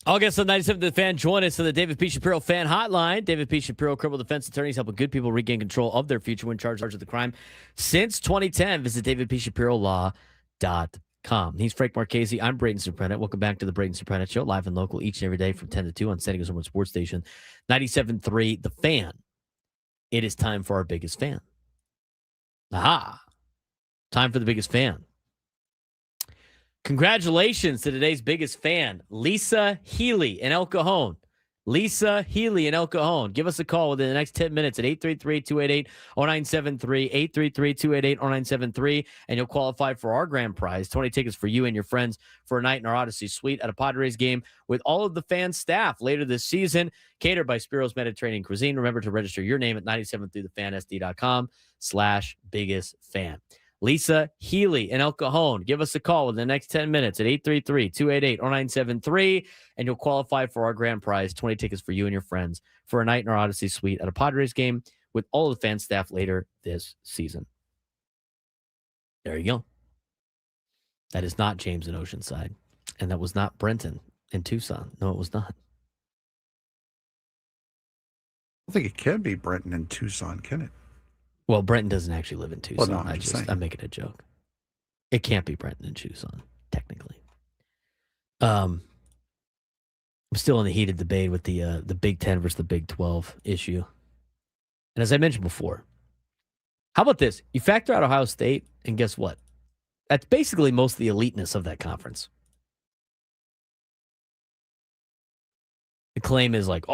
August 97th, the Fan. Join us on the David P. Shapiro Fan Hotline. David P. Shapiro, criminal defense attorneys helping good people regain control of their future when charged with the crime. Since 2010, visit davidpshapirolaw.com. He's Frank Marchese. I'm Braden Surprenant. Welcome back to the Braden Surprenant Show, live and local each and every day from 10 to 2 on San Diego's number one sports station, 97.3 The Fan. It is time for our biggest fan. Aha. Time for the biggest fan. Congratulations to today's biggest fan, Lisa Healy in El Cajon. Lisa Healy in El Cajon. Give us a call within the next 10 minutes at 833-288-0973, 833-288-0973, and you'll qualify for our grand prize, 20 tickets for you and your friends for a night in our Odyssey Suite at a Padres game with all of the fan staff later this season, catered by Spiro's Mediterranean Cuisine. Remember to register your name at 97throughthefansd.com/biggest fan. Lisa Healy in El Cajon. Give us a call within the next 10 minutes at 833-288-0973, and you'll qualify for our grand prize, 20 tickets for you and your friends for a night in our Odyssey Suite at a Padres game with all of the fan staff later this season. There you go. That is not James in Oceanside, and that was not Brenton in Tucson. No, it was not. I don't think it can be Brenton in Tucson, can it? Well, Brenton doesn't actually live in Tucson. Well, no, I'm making a joke. It can't be Brenton in Tucson, technically. I'm still in the heated debate with the Big Ten versus the Big 12 issue. And as I mentioned before, how about this? You factor out Ohio State, and guess what? That's basically most of the eliteness of that conference. The claim is like,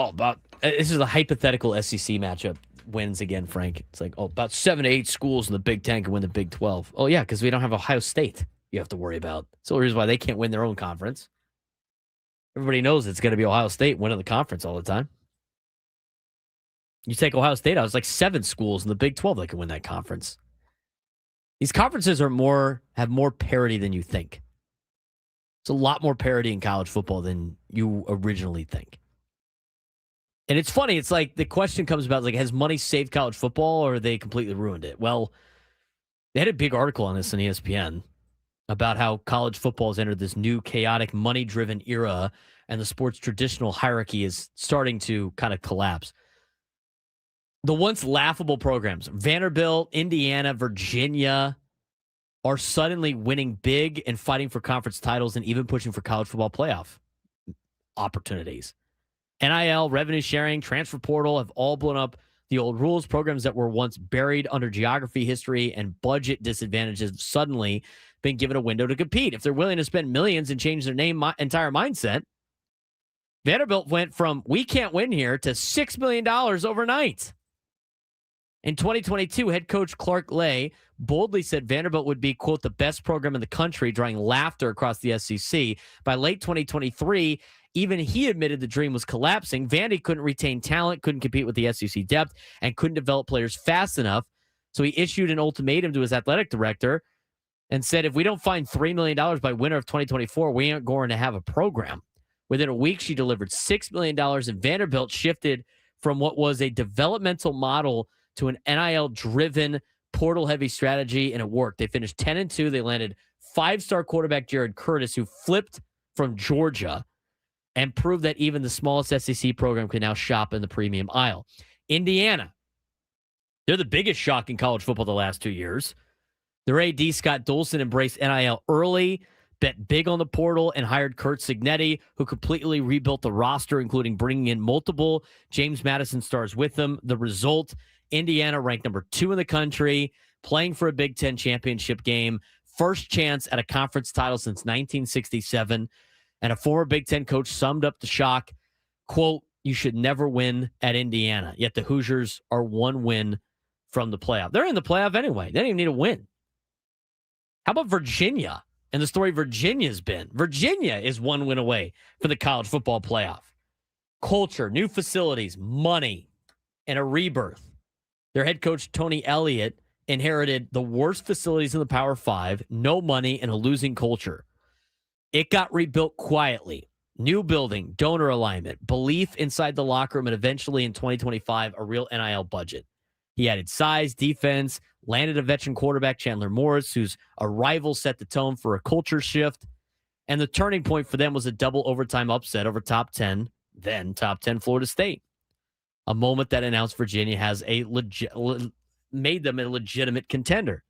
this is a hypothetical SEC matchup. Wins again, Frank. It's like, about 7 to 8 schools in the Big Ten can win the Big 12. Oh, yeah, because we don't have Ohio State you have to worry about. So the reason why they can't win their own conference. Everybody knows it's going to be Ohio State winning the conference all the time. You take Ohio State out, it's like 7 schools in the Big 12 that can win that conference. These conferences have more parity than you think. It's a lot more parity in college football than you originally think. And it's funny. It's like the question comes about, like, has money saved college football or they completely ruined it? Well, they had a big article on this on ESPN about how college football has entered this new chaotic money-driven era and the sport's traditional hierarchy is starting to kind of collapse. The once laughable programs, Vanderbilt, Indiana, Virginia, are suddenly winning big and fighting for conference titles and even pushing for college football playoff opportunities. NIL, revenue sharing, transfer portal have all blown up the old rules. Programs that were once buried under geography, history, and budget disadvantages have suddenly been given a window to compete. If they're willing to spend millions and change their entire mindset, Vanderbilt went from we can't win here to $6 million overnight. In 2022, head coach Clark Lay boldly said Vanderbilt would be, quote, the best program in the country, drawing laughter across the SEC. By late 2023, even he admitted the dream was collapsing. Vandy couldn't retain talent, couldn't compete with the SEC depth, and couldn't develop players fast enough. So he issued an ultimatum to his athletic director and said, if we don't find $3 million by winter of 2024, we aren't going to have a program. Within a week, she delivered $6 million, and Vanderbilt shifted from what was a developmental model to an NIL-driven, portal-heavy strategy, and it worked. They finished 10-2. They landed 5-star quarterback Jared Curtis, who flipped from Georgia and proved that even the smallest SEC program can now shop in the premium aisle. Indiana, they're the biggest shock in college football the last 2 years. Their AD, Scott Dolson, embraced NIL early, bet big on the portal, and hired Kurt Signetti, who completely rebuilt the roster, including bringing in multiple James Madison stars with them. The result, Indiana ranked number 2 in the country, playing for a Big Ten championship game, first chance at a conference title since 1967. And a former Big Ten coach summed up the shock, quote, you should never win at Indiana. Yet the Hoosiers are one win from the playoff. They're in the playoff anyway. They don't even need a win. How about Virginia and the story Virginia's been? Virginia is one win away for the college football playoff. Culture, new facilities, money, and a rebirth. Their head coach, Tony Elliott, inherited the worst facilities in the Power Five, no money, and a losing culture. It got rebuilt quietly. New building, donor alignment, belief inside the locker room, and eventually in 2025, a real NIL budget. He added size, defense, landed a veteran quarterback, Chandler Morris, whose arrival set the tone for a culture shift. And the turning point for them was a double overtime upset over top 10, then top 10 Florida State. A moment that announced Virginia has made them a legitimate contender.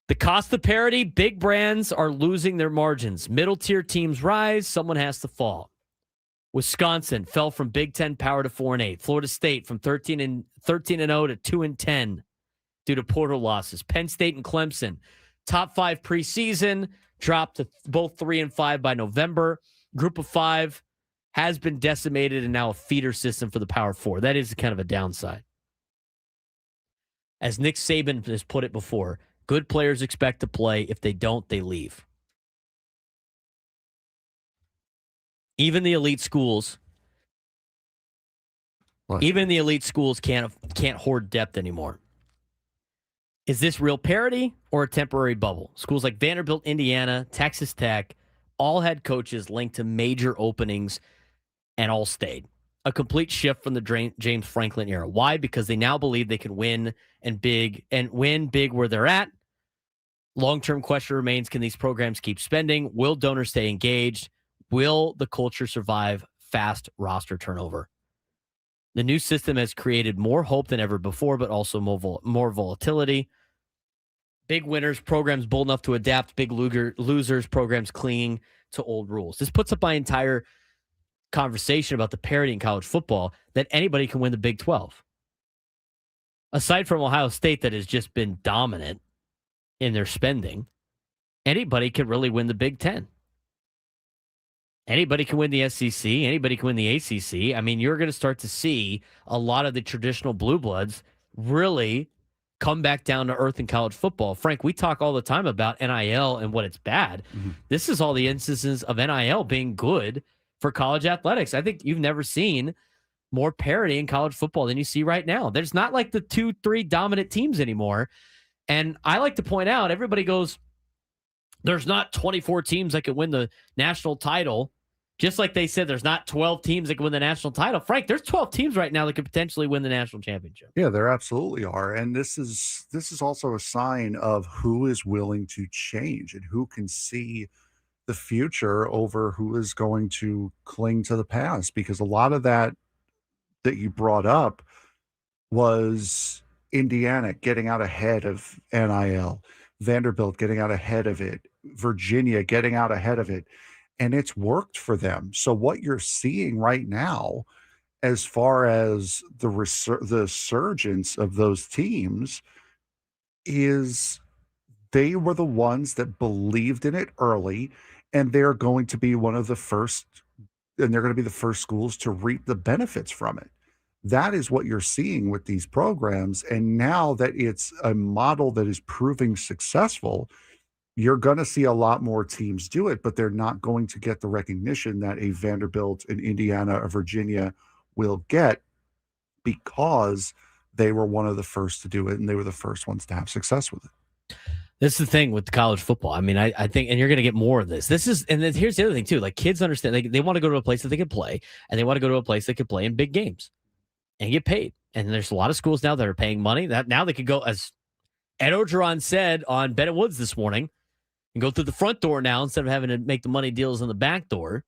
The cost of parity, big brands are losing their margins. Middle tier teams rise, someone has to fall. Wisconsin fell from Big Ten power to 4-8. Florida State from 13-0 to 2-10 due to portal losses. Penn State and Clemson, top 5 preseason, dropped to both 3-5 by November. Group of 5 has been decimated and now a feeder system for the Power 4. That is kind of a downside. As Nick Saban has put it before, good players expect to play. If they don't, they leave. Even the elite schools, can't hoard depth anymore. Is this real parity or a temporary bubble? Schools like Vanderbilt, Indiana, Texas Tech, all had coaches linked to major openings and all stayed. A complete shift from the James Franklin era. Why? Because they now believe they can win big where they're at. Long-term question remains, can these programs keep spending? Will donors stay engaged? Will the culture survive fast roster turnover? The new system has created more hope than ever before, but also more volatility. Big winners, programs bold enough to adapt. Big losers, programs clinging to old rules. This puts up my entire conversation about the parity in college football that anybody can win the Big 12. Aside from Ohio State that has just been dominant in their spending, anybody can really win the Big 10. Anybody can win the SEC. Anybody can win the ACC. I mean, you're going to start to see a lot of the traditional blue bloods really come back down to earth in college football. Frank, we talk all the time about NIL and what it's bad. Mm-hmm. This is all the instances of NIL being good for college athletics. I think you've never seen more parity in college football than you see right now. There's not like the 2-3 dominant teams anymore. And I like to point out, everybody goes, there's not 24 teams that could win the national title. Just like they said, there's not 12 teams that can win the national title. Frank, there's 12 teams right now that could potentially win the national championship. Yeah, there absolutely are. And this is also a sign of who is willing to change and who can see the future over who is going to cling to the past. Because a lot of that you brought up was Indiana getting out ahead of NIL, Vanderbilt getting out ahead of it, Virginia getting out ahead of it. And it's worked for them. So what you're seeing right now, as far as the resurgence of those teams, is they were the ones that believed in it early, and they're going to be one of the first, and they're going to be the first schools to reap the benefits from it. That is what you're seeing with these programs. And now that it's a model that is proving successful, you're going to see a lot more teams do it, but they're not going to get the recognition that a Vanderbilt, an Indiana, a Virginia will get because they were one of the first to do it, and they were the first ones to have success with it. This is the thing with college football. I mean, I think, and you're going to get more of this. And then here's the other thing too. Like, kids understand they want to go to a place that they can play, and they want to go to a place that can play in big games and get paid. And there's a lot of schools now that are paying money that now they could go, as Ed Ogeron said on Bennett Woods this morning, and go through the front door now instead of having to make the money deals on the back door.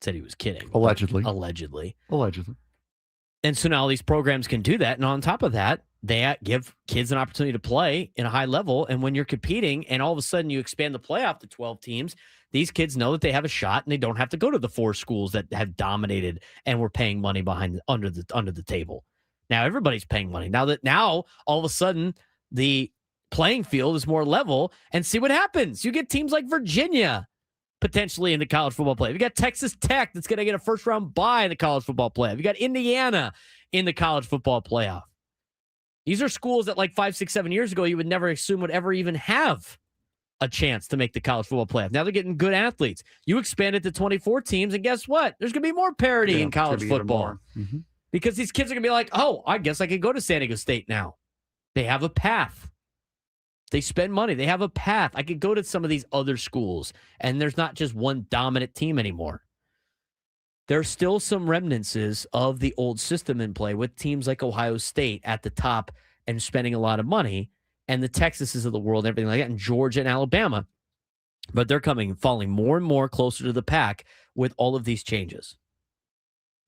Said he was kidding. Allegedly. And so now these programs can do that. And on top of that, they give kids an opportunity to play in a high level. And when you're competing and all of a sudden you expand the playoff to 12 teams, these kids know that they have a shot and they don't have to go to the 4 schools that have dominated and were paying money under the table. Now everybody's paying money. Now all of a sudden the playing field is more level, and see what happens. You get teams like Virginia potentially in the college football playoff. You got Texas Tech that's going to get a first-round bye in the college football playoff. You got Indiana in the college football playoff. These are schools that like 5, 6, 7 years ago you would never assume would ever even have a chance to make the college football playoff. Now they're getting good athletes. You expand it to 24 teams, and guess what? There's going to be more parity in college football. Mm-hmm. Because these kids are going to be like, oh, I guess I could go to San Diego State now. They have a path. They spend money. They have a path. I could go to some of these other schools, and there's not just one dominant team anymore. There's still some remnants of the old system in play with teams like Ohio State at the top and spending a lot of money, and the Texases of the world and everything like that, and Georgia and Alabama. But they're falling more and more closer to the pack with all of these changes.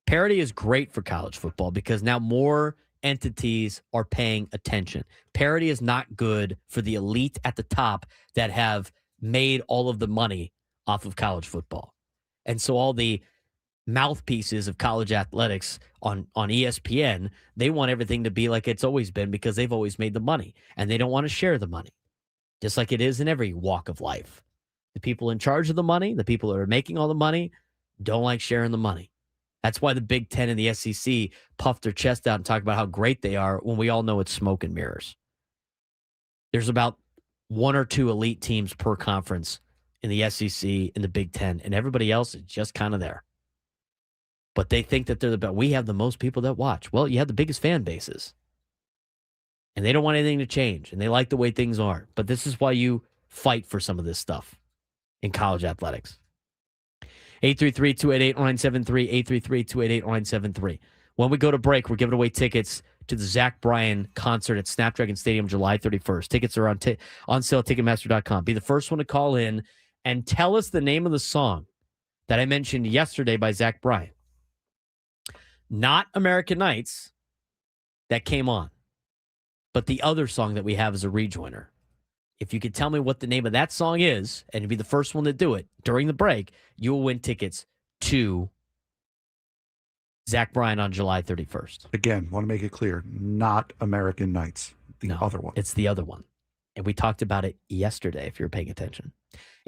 Parity is great for college football because now more entities are paying attention. Parity is not good for the elite at the top that have made all of the money off of college football. And so all the mouthpieces of college athletics on ESPN, they want everything to be like it's always been because they've always made the money, and they don't want to share the money, just like it is in every walk of life. The people in charge of the money, the people that are making all the money, don't like sharing the money. That's why the Big Ten and the SEC puff their chest out and talk about how great they are when we all know it's smoke and mirrors. There's about one or two elite teams per conference in the SEC and the Big Ten, and everybody else is just kind of there. But they think that they're the best. We have the most people that watch. Well, you have the biggest fan bases. And they don't want anything to change, and they like the way things are. But this is why you fight for some of this stuff in college athletics. 833-288-0973, 833-288-0973. When we go to break, we're giving away tickets to the Zach Bryan concert at Snapdragon Stadium July 31st. Tickets are on sale at Ticketmaster.com. Be the first one to call in and tell us the name of the song that I mentioned yesterday by Zach Bryan. Not American Nights that came on, but the other song that we have as a rejoiner. If you could tell me what the name of that song is and be the first one to do it during the break, you will win tickets to Zach Bryan on July 31st. Again, want to make it clear, not American Nights, the other one. It's the other one. And we talked about it yesterday, if you're paying attention.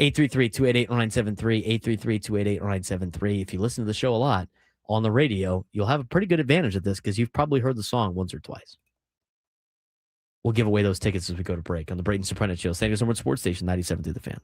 833-288-0973, 833-288-0973. If you listen to the show a lot on the radio, you'll have a pretty good advantage of this because you've probably heard the song once or twice. We'll give away those tickets as we go to break on the Braden Surprenant Show. San Diego Sports Station 97 through the Fan.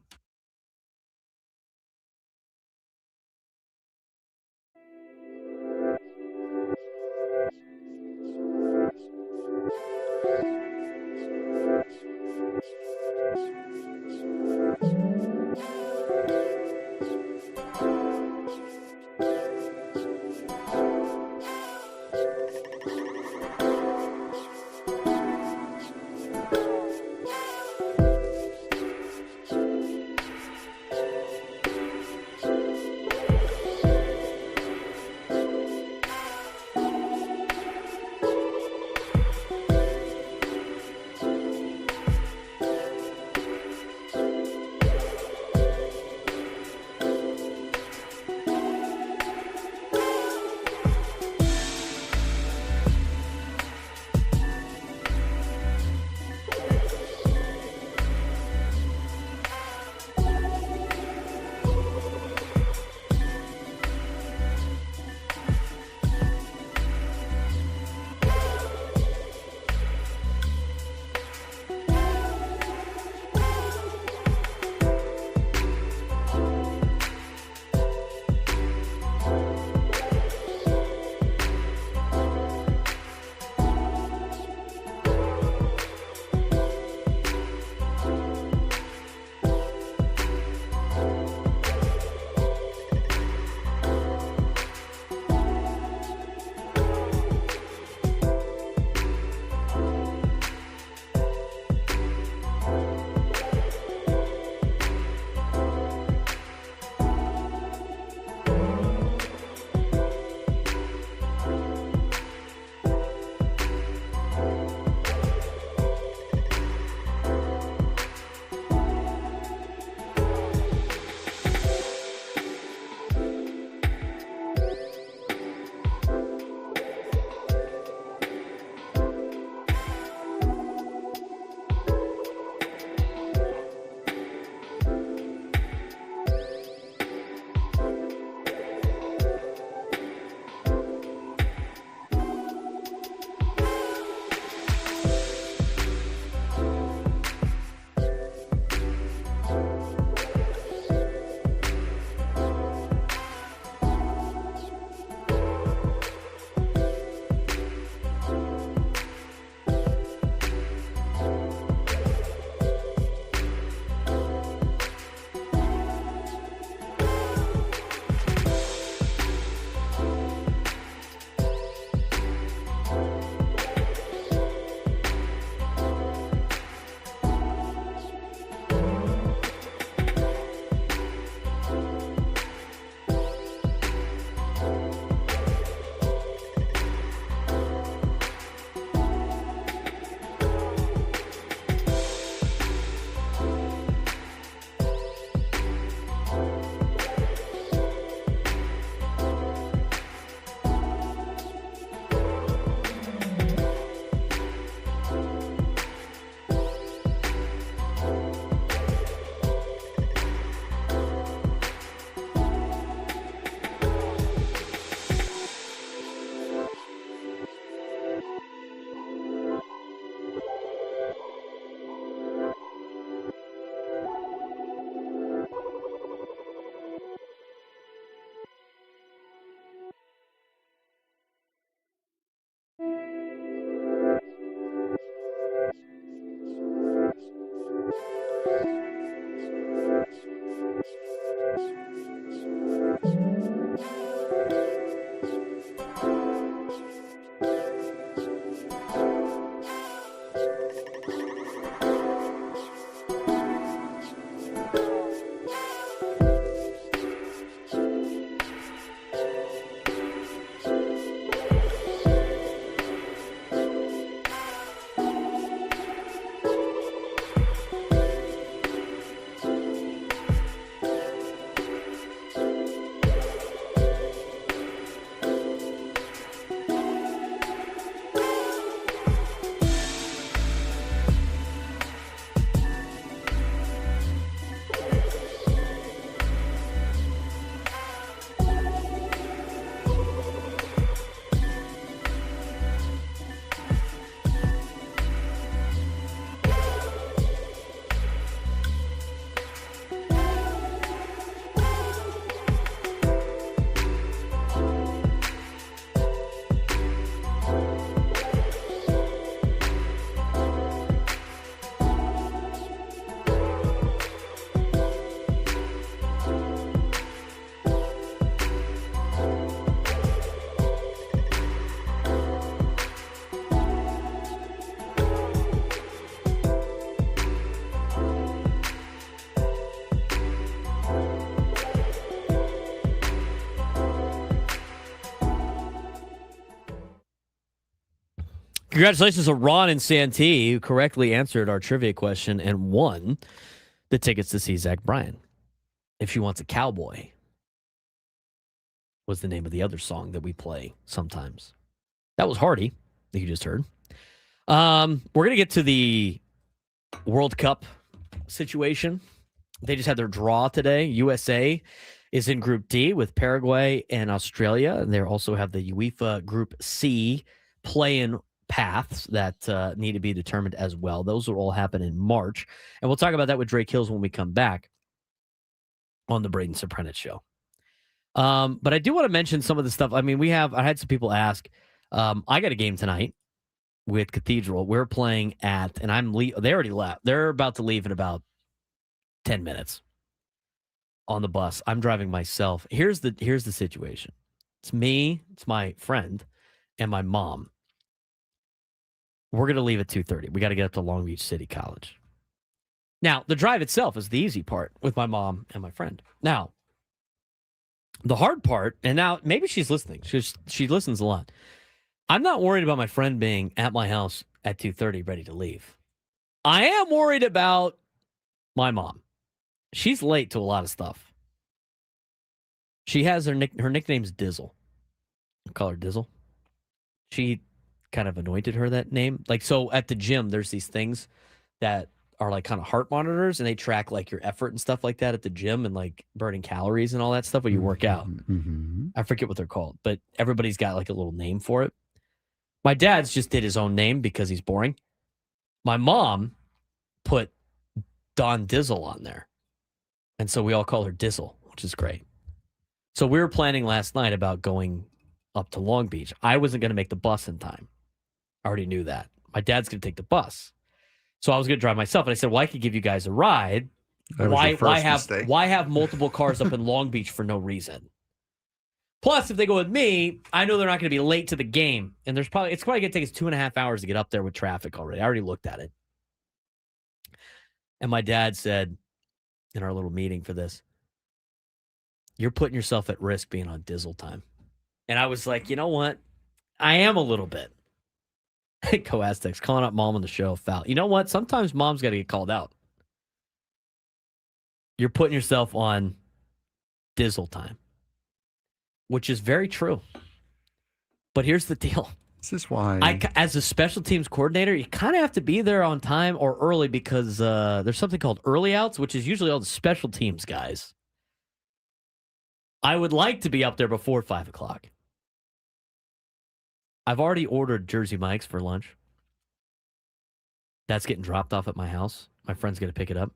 Congratulations to Ron and Santee, who correctly answered our trivia question and won the tickets to see Zach Bryan. If She Wants a Cowboy was the name of the other song that we play sometimes. That was Hardy that you just heard. We're going to get to the World Cup situation. They just had their draw today. USA is in Group D with Paraguay and Australia. And they also have the UEFA Group C play-in paths that need to be determined as well. Those will all happen in March. And we'll talk about that with Drake Hills when we come back on the Braden Surprenant show. But I do want to mention some of the stuff. I mean, I had some people ask, I got a game tonight with Cathedral. We're playing at, and they already left. They're about to leave in about 10 minutes on the bus. I'm driving myself. Here's the situation. It's me, it's my friend, and my mom. We're going to leave at 2:30. We got to get up to Long Beach City College. Now, the drive itself is the easy part with my mom and my friend. Now, the hard part, and now maybe she's listening. She listens a lot. I'm not worried about my friend being at my house at 2:30 ready to leave. I am worried about my mom. She's late to a lot of stuff. She has her nickname's Dizzle. I call her Dizzle. She kind of anointed her that name. Like, so at the gym, there's these things that are like kind of heart monitors, and they track like your effort and stuff like that at the gym, and like burning calories and all that stuff when you work out. Mm-hmm. I forget what they're called, but everybody's got like a little name for it. My dad's just did his own name because he's boring. My mom put Don Dizzle on there. And so we all call her Dizzle, which is great. So we were planning last night about going up to Long Beach. I wasn't going to make the bus in time. I already knew that. My dad's going to take the bus. So I was going to drive myself. And I said, well, I could give you guys a ride. Why have multiple cars up in Long Beach for no reason? Plus, if they go with me, I know they're not going to be late to the game. And it's probably going to take us 2.5 hours to get up there with traffic already. I already looked at it. And my dad said in our little meeting for this, you're putting yourself at risk being on Dizzle time. And I was like, you know what? I am a little bit. Co-Aztecs calling up mom on the show, foul. You know what? Sometimes mom's got to get called out. You're putting yourself on Dizzle time, which is very true. But here's the deal. This is why, as a special teams coordinator, you kind of have to be there on time or early because there's something called early outs, which is usually all the special teams guys. I would like to be up there before 5 o'clock. I've already ordered Jersey Mike's for lunch. That's getting dropped off at my house. My friend's going to pick it up.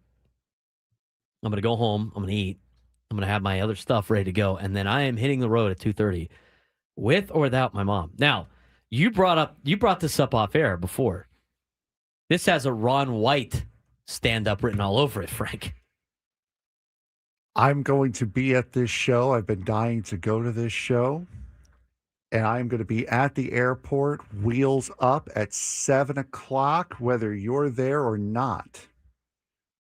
I'm going to go home. I'm going to eat. I'm going to have my other stuff ready to go. And then I am hitting the road at 2:30 with or without my mom. Now, you brought this up off air before. This has a Ron White stand-up written all over it, Frank. I'm going to be at this show. I've been dying to go to this show. And I'm going to be at the airport, wheels up at 7 o'clock, whether you're there or not.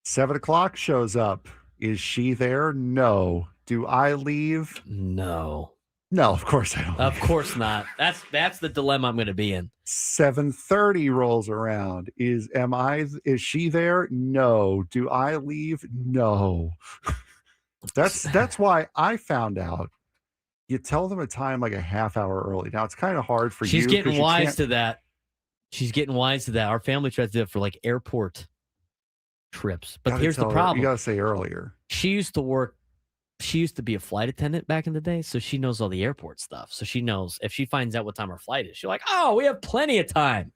7 o'clock shows up. Is she there? No. Do I leave? No. No, of course I don't. Of course not. That's the dilemma I'm going to be in. 7:30 rolls around. Is she there? No. Do I leave? No. That's why I found out. You tell them a time like a half hour early. Now it's kind of hard for you. She's getting wise to that. She's getting wise to that. Our family tries to do it for like airport trips. But here's the problem. You got to say earlier. She used to be a flight attendant back in the day, so she knows all the airport stuff. So she knows if she finds out what time our flight is, she's like, oh, we have plenty of time.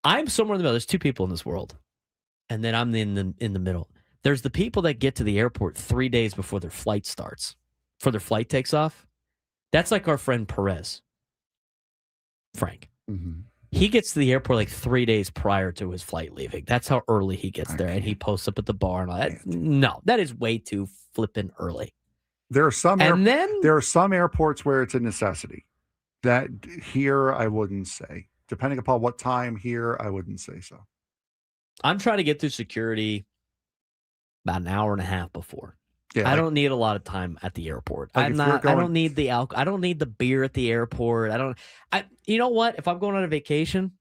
I'm somewhere in the middle. There's two people in this world. And then I'm in the middle. There's the people that get to the airport 3 days before their flight starts. Before their flight takes off. That's like our friend Perez. Frank. Mm-hmm. He gets to the airport like 3 days prior to his flight leaving. That's how early he gets there. And he posts up at the bar and all that. No, that is way too flippin' early. There are some airports where it's a necessity. That here I wouldn't say. Depending upon what time here, I wouldn't say so. I'm trying to get through security about an hour and a half before. Yeah, I don't need a lot of time at the airport. Like I don't need the alcohol. I don't need the beer at the airport. You know what? If I'm going on a vacation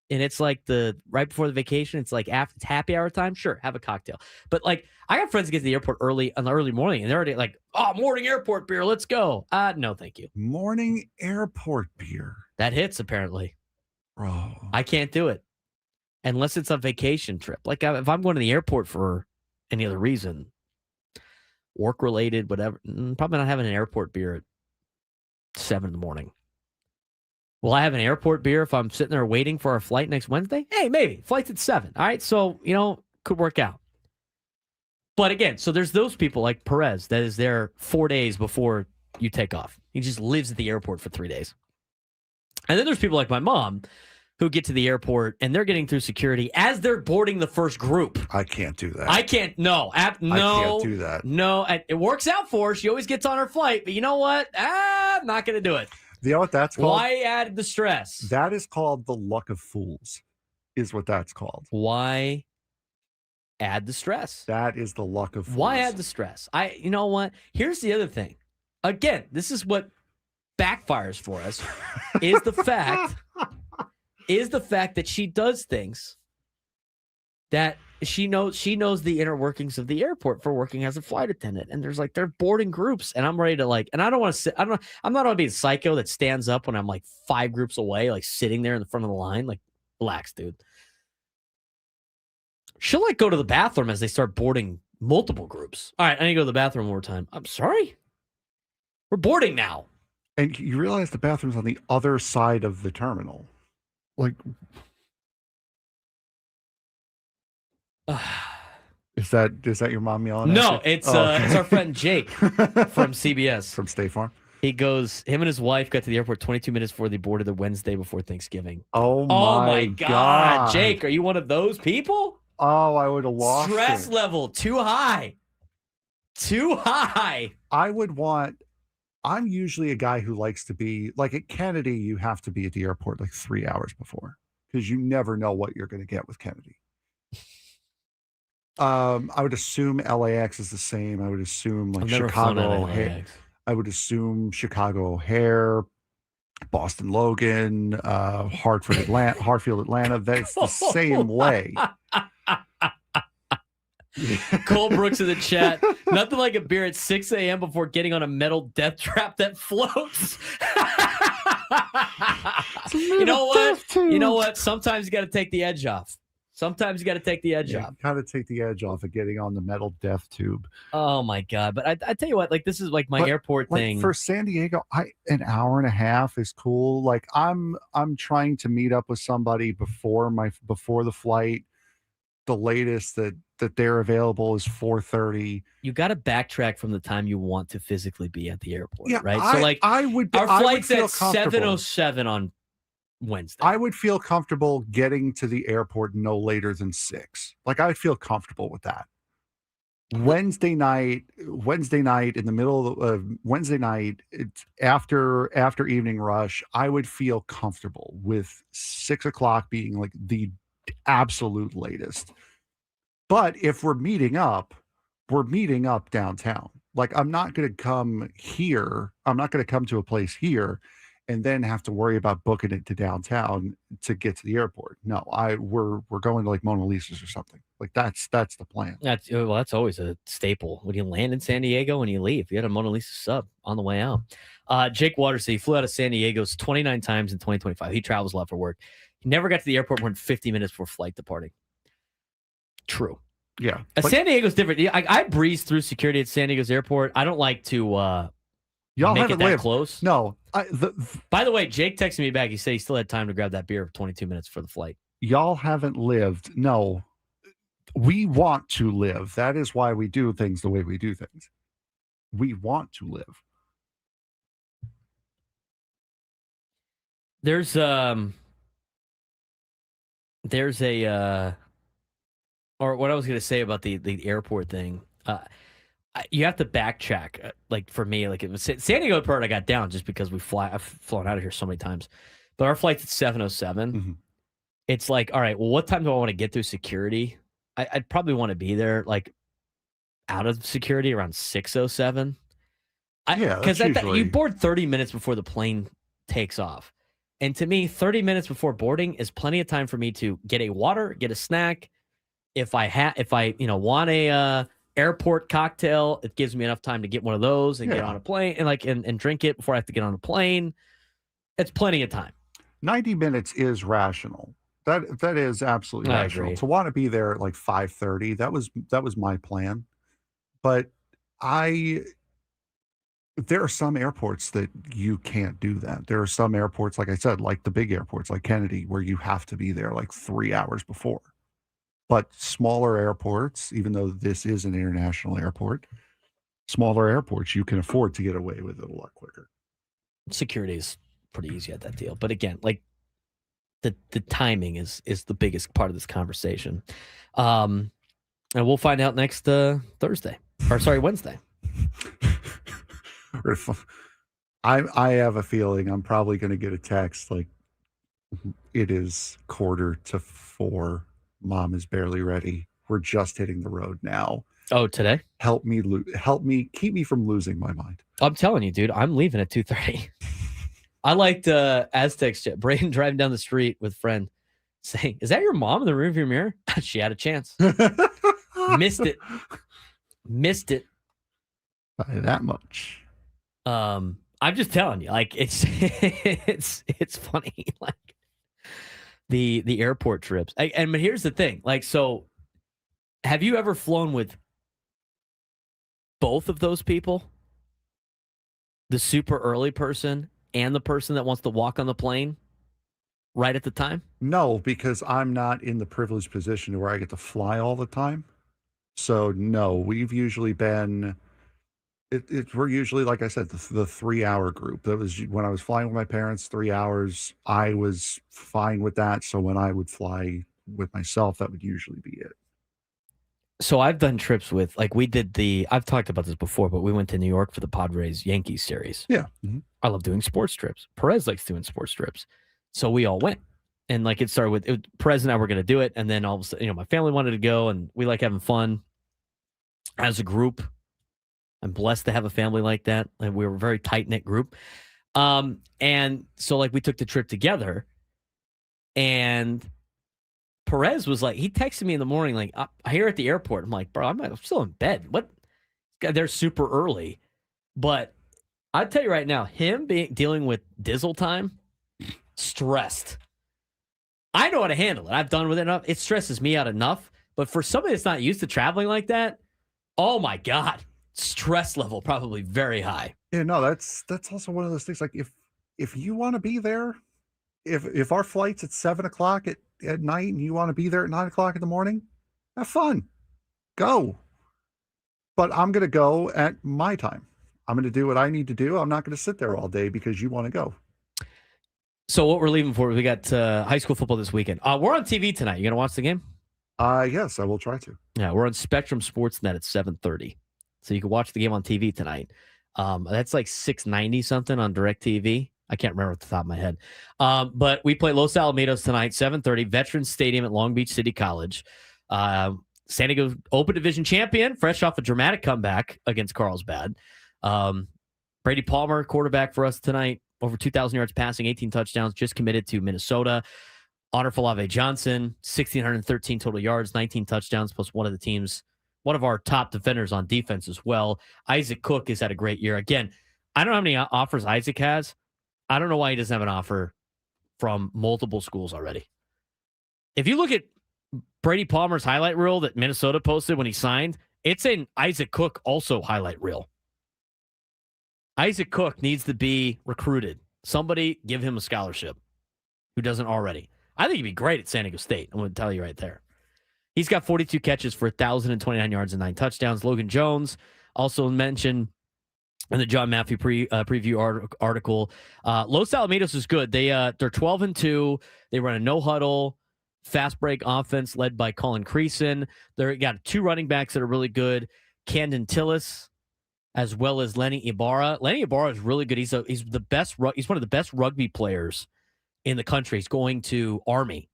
and it's like right before the vacation, it's like after it's happy hour time, sure, have a cocktail. But like I got friends that get to the airport early in the early morning and they're already like, oh, morning airport beer, let's go. No, thank you. Morning airport beer. That hits apparently. Bro. I can't do it unless it's a vacation trip. Like if I'm going to the airport for any other reason, work related, whatever. Probably not having an airport beer at 7 a.m. Will I have an airport beer if I'm sitting there waiting for our flight next Wednesday? Hey, maybe. Flight's at 7. All right. So, could work out. But again, so there's those people like Perez that is there 4 days before you take off. He just lives at the airport for 3 days. And then there's people like my mom who get to the airport and they're getting through security as they're boarding the first group. I can't do that. I can't. No. I can't do that. No. It works out for her. She always gets on her flight. But you know what? I'm not going to do it. You know what that's called? Why add the stress? That is called the luck of fools, is what that's called. Why add the stress? That is the luck of fools. Why add the stress? You know what? Here's the other thing. Again, this is what backfires for us is the fact that she does things that she knows the inner workings of the airport for working as a flight attendant. And they're boarding groups and I'm ready to and I don't want to sit. I'm not going to be a psycho that stands up when I'm like 5 groups away, like sitting there in the front of the line. Like, relax, dude. She'll go to the bathroom as they start boarding multiple groups. All right, I need to go to the bathroom one more time. I'm sorry. We're boarding now. And you realize the bathroom's on the other side of the terminal. Like, is that your mom yelling? No, it's our friend Jake from CBS from State Farm. He goes. Him and his wife got to the airport 22 minutes before they boarded the Wednesday before Thanksgiving. Oh my God, Jake, are you one of those people? Oh, I would have lost. Stress level too high. Too high. I'm usually a guy who likes to be like at Kennedy. You have to be at the airport like 3 hours before because you never know what you're going to get with Kennedy. I would assume LAX is the same. I would assume like Chicago O'Hare. I would assume Chicago O'Hare, Boston Logan, Hartfield, Atlanta. That's the same way. Cole Brooks in the chat. Nothing like a beer at 6 a.m. before getting on a metal death trap that floats. You know what? You know what? Sometimes you got to take the edge off. Sometimes you got to take the edge off. You got to take the edge off of getting on the metal death tube. Oh my God. But I tell you what, this is like my airport thing. For San Diego, an hour and a half is cool. Like I'm trying to meet up with somebody before the flight. The latest that they're available is 4:30. You got to backtrack from the time you want to physically be at the airport, yeah, right? So our flight's at 7:07 on Wednesday. I would feel comfortable getting to the airport no later than 6. Like I'd feel comfortable with that. Wednesday night in the middle of Wednesday night, it's after evening rush, I would feel comfortable with 6 o'clock being like the absolute latest. But if we're meeting up downtown. Like, I'm not going to come here. I'm not going to come to a place here and then have to worry about booking it to downtown to get to the airport. No, we're going to like Mona Lisa's or something. Like that's the plan. That's always a staple. When you land in San Diego and you leave, you had a Mona Lisa sub on the way out. Jake Waters said he flew out of San Diego 29 times in 2025. He travels a lot for work. He never got to the airport more than 50 minutes before flight departing. True. Yeah. San Diego's different. I breeze through security at San Diego's airport. I don't like to y'all make haven't it that lived close. No. By the way, Jake texted me back. He said he still had time to grab that beer for 22 minutes for the flight. Y'all haven't lived. No. We want to live. That is why we do things the way we do things. We want to live. There's or what I was going to say about the airport thing, you have to backtrack. Like for me, like it was San Diego airport, I got down just because I've flown out of here so many times. But our flight's at 7:07. Mm-hmm. It's like, all right, well, what time do I want to get through security? I'd probably want to be there like out of security around 6:07. Because you board 30 minutes before the plane takes off. And to me, 30 minutes before boarding is plenty of time for me to get a water, get a snack. If I want a airport cocktail, it gives me enough time to get one of those and get on a plane and drink it before I have to get on a plane. It's plenty of time. 90 minutes is rational. That is absolutely rational. To want to be there at like 5:30, that was my plan. But there are some airports that you can't do that. There are some airports, like I said, like the big airports like Kennedy, where you have to be there like 3 hours before. But smaller airports, even though this is an international airport, smaller airports, you can afford to get away with it a lot quicker. Security is pretty easy at that deal. But again, like the timing is the biggest part of this conversation. And we'll find out next Wednesday. I have a feeling I'm probably going to get a text like, it is 3:45. Mom is barely ready. We're just hitting the road now. Oh, today? Help me, keep me from losing my mind. I'm telling you, dude, I'm leaving at 2:30. I liked Aztecs chat. Braden driving down the street with a friend saying, "Is that your mom in the rearview mirror?" She had a chance. Missed it. By that much. I'm just telling you, like it's funny, like the airport trips. But here's the thing, like, so have you ever flown with both of those people, the super early person and the person that wants to walk on the plane right at the time? No, because I'm not in the privileged position where I get to fly all the time. So no, we've usually been. We're usually, like I said, the 3 hour group. That was when I was flying with my parents, 3 hours. I was fine with that. So when I would fly with myself, that would usually be it. So I've done trips with, like, I've talked about this before, but we went to New York for the Padres Yankees series. Yeah. Mm-hmm. I love doing sports trips. Perez likes doing sports trips. So we all went. And like it started with Perez and I were going to do it. And then all of a sudden, my family wanted to go and we like having fun as a group. I'm blessed to have a family like that. And we were a very tight-knit group. And so like we took the trip together and Perez was like, he texted me in the morning, like, here at the airport. I'm like, bro, I'm still in bed. What? They're super early. But I tell you right now, him dealing with Dizzle time, stressed. I know how to handle it. I've done with it enough. It stresses me out enough. But for somebody that's not used to traveling like that, oh my God, stress level probably very high. Yeah, no, that's also one of those things. Like if you want to be there, if our flight's at 7:00 at night and you want to be there at 9:00 in the morning, have fun, go. But I'm going to go at my time. I'm going to do what I need to do. I'm not going to sit there all day because you want to go. So what we're leaving for, we got high school football this weekend. We're on TV tonight. You going to watch the game? Yes, I will try to. Yeah, we're on Spectrum Sportsnet at 7:30. So you can watch the game on TV tonight. That's like $6.90 something on DirecTV. I can't remember off the top of my head. But we play Los Alamitos tonight, 7:30, Veterans Stadium at Long Beach City College. San Diego Open Division champion, fresh off a dramatic comeback against Carlsbad. Brady Palmer, quarterback for us tonight, over 2,000 yards passing, 18 touchdowns, just committed to Minnesota. Honor Falave Johnson, 1,613 total yards, 19 touchdowns, plus one of our top defenders on defense as well. Isaac Cook has had a great year. Again, I don't know how many offers Isaac has. I don't know why he doesn't have an offer from multiple schools already. If you look at Brady Palmer's highlight reel that Minnesota posted when he signed, it's an Isaac Cook also highlight reel. Isaac Cook needs to be recruited. Somebody give him a scholarship who doesn't already. I think he'd be great at San Diego State. I'm going to tell you right there. He's got 42 catches for 1,029 yards and 9 touchdowns. Logan Jones, also mentioned in the John Matthew preview article. Los Alamitos is good. They're 12-2. They run a no huddle, fast break offense led by Colin Creason. They got 2 running backs that are really good. Camden Tillis, as well as Lenny Ibarra. Lenny Ibarra is really good. He's one of the best rugby players in the country. He's going to Army,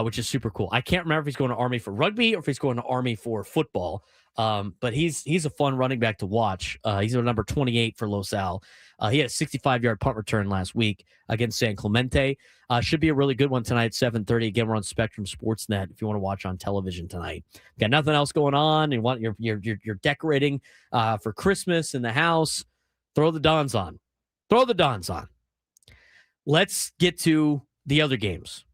which is super cool. I can't remember if he's going to Army for rugby or if he's going to Army for football. But he's a fun running back to watch. He's a number 28 for Los Al. He had a 65-yard punt return last week against San Clemente. Should be a really good one tonight at 7:30. Again, we're on Spectrum Sportsnet if you want to watch on television tonight. Got nothing else going on. You're decorating for Christmas in the house. Throw the Dons on. Let's get to the other games.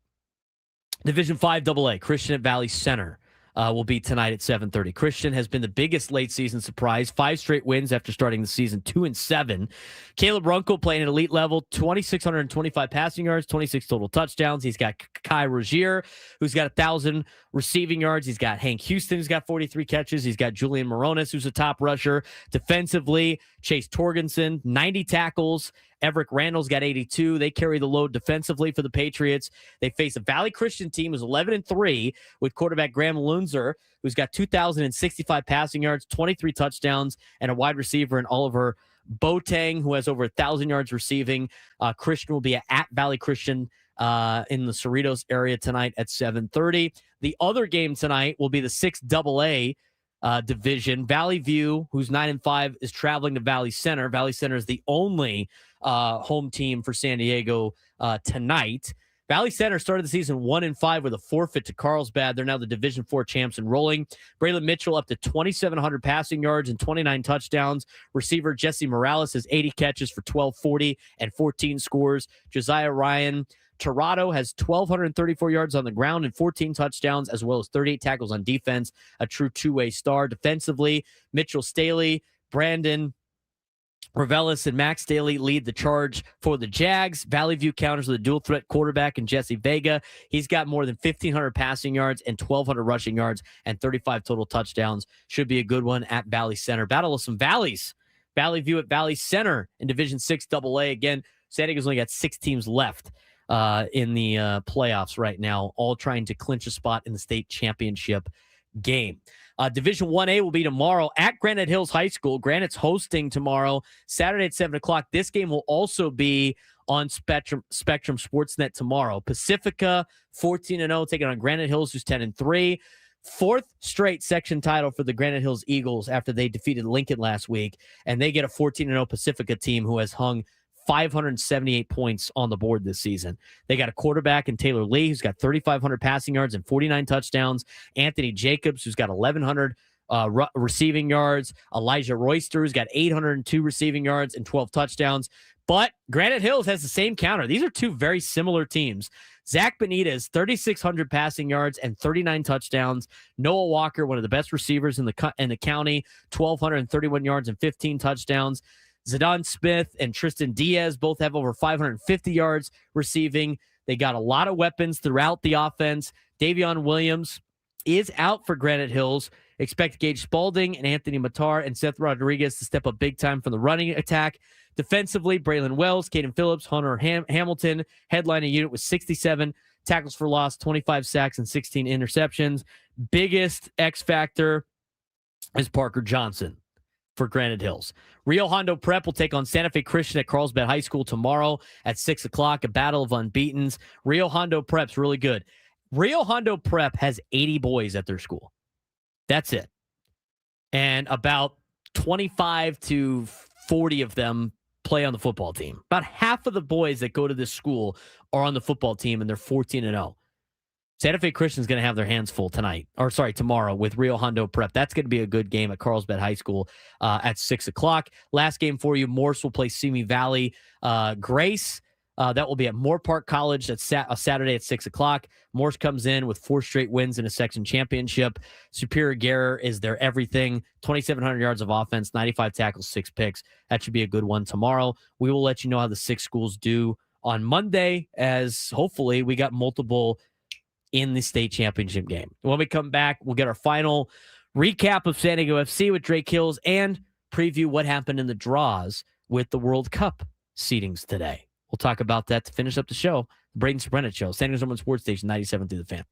Division 5 AA, Christian at Valley Center will be tonight at 7:30. Christian has been the biggest late season surprise. 5 straight wins after starting the season 2-7. Caleb Runkle playing at elite level, 2,625 passing yards, 26 total touchdowns. He's got Kai Rozier, who's got 1,000 receiving yards. He's got Hank Houston, who's got 43 catches. He's got Julian Moronis, who's a top rusher. Defensively, Chase Torgensen, 90 tackles. Everett Randall's got 82. They carry the load defensively for the Patriots. They face a Valley Christian team who's 11-3 with quarterback Graham Lunzer, who's got 2,065 passing yards, 23 touchdowns, and a wide receiver in Oliver Boateng, who has over 1,000 yards receiving. Christian will be at Valley Christian in the Cerritos area tonight at 7:30. The other game tonight will be the 6 AA division. Valley View, who's 9-5, is traveling to Valley Center. Valley Center is the only home team for San Diego tonight. Valley Center started the season 1-5 with a forfeit to Carlsbad. They're now the Division 4 champs and rolling. Braylon Mitchell up to 2,700 passing yards and 29 touchdowns. Receiver Jesse Morales has 80 catches for 1,240 and 14 scores. Josiah Ryan Torado has 1,234 yards on the ground and 14 touchdowns, as well as 38 tackles on defense. A true two-way star. Defensively, Mitchell Staley, Brandon Ravelis, and Max Staley lead the charge for the Jags. Valley View counters with a dual threat quarterback in Jesse Vega. He's got more than 1,500 passing yards and 1,200 rushing yards and 35 total touchdowns. Should be a good one at Valley Center. Battle of some valleys. Valley View at Valley Center in Division 6 AA. Again, San Diego's only got 6 teams left in the playoffs right now, all trying to clinch a spot in the state championship game. Division 1A will be tomorrow at Granite Hills High School. Granite's hosting tomorrow, Saturday at 7 o'clock. This game will also be on Spectrum Sportsnet tomorrow. Pacifica, 14-0, taking on Granite Hills, who's 10-3. 4th straight section title for the Granite Hills Eagles after they defeated Lincoln last week, and they get a 14-0 Pacifica team who has hung 578 points on the board this season. They got a quarterback in Taylor Lee, who's got 3,500 passing yards and 49 touchdowns. Anthony Jacobs, who's got 1,100 receiving yards. Elijah Royster, who's got 802 receiving yards and 12 touchdowns. But Granite Hills has the same counter. These are two very similar teams. Zach Benitez, 3,600 passing yards and 39 touchdowns. Noah Walker, one of the best receivers in the county, 1,231 yards and 15 touchdowns. Zidane Smith and Tristan Diaz both have over 550 yards receiving. They got a lot of weapons throughout the offense. Davion Williams is out for Granite Hills. Expect Gage Spalding and Anthony Matar and Seth Rodriguez to step up big time from the running attack. Defensively, Braylon Wells, Caden Phillips, Hunter Hamilton, headlining unit with 67 tackles for loss, 25 sacks, and 16 interceptions. biggest X factor is Parker Johnson for Granite Hills. Rio Hondo Prep will take on Santa Fe Christian at Carlsbad High School tomorrow at 6 o'clock, a battle of unbeatens. Rio Hondo Prep's really good. Rio Hondo Prep has 80 boys at their school. That's it. And about 25 to 40 of them play on the football team. About half of the boys that go to this school are on the football team, and they're 14-0. Santa Fe Christian's going to have their hands full tomorrow with Rio Hondo Prep. That's going to be a good game at Carlsbad High School at 6 o'clock. Last game for you, Morse will play Simi Valley Grace. That will be at Moore Park College. That's Saturday at 6 o'clock. Morse comes in with 4 straight wins in a section championship. Superior Guerra is their everything. 2,700 yards of offense, 95 tackles, 6 picks. That should be a good one tomorrow. We will let you know how the 6 schools do on Monday, as hopefully we got multiple in the state championship game. When we come back, we'll get our final recap of San Diego FC with Drake Hills and preview what happened in the draws with the World Cup seedings today. We'll talk about that to finish up the show. The Braden Surprenant Show, San Diego's number 1 sports station, 97 through the Fan.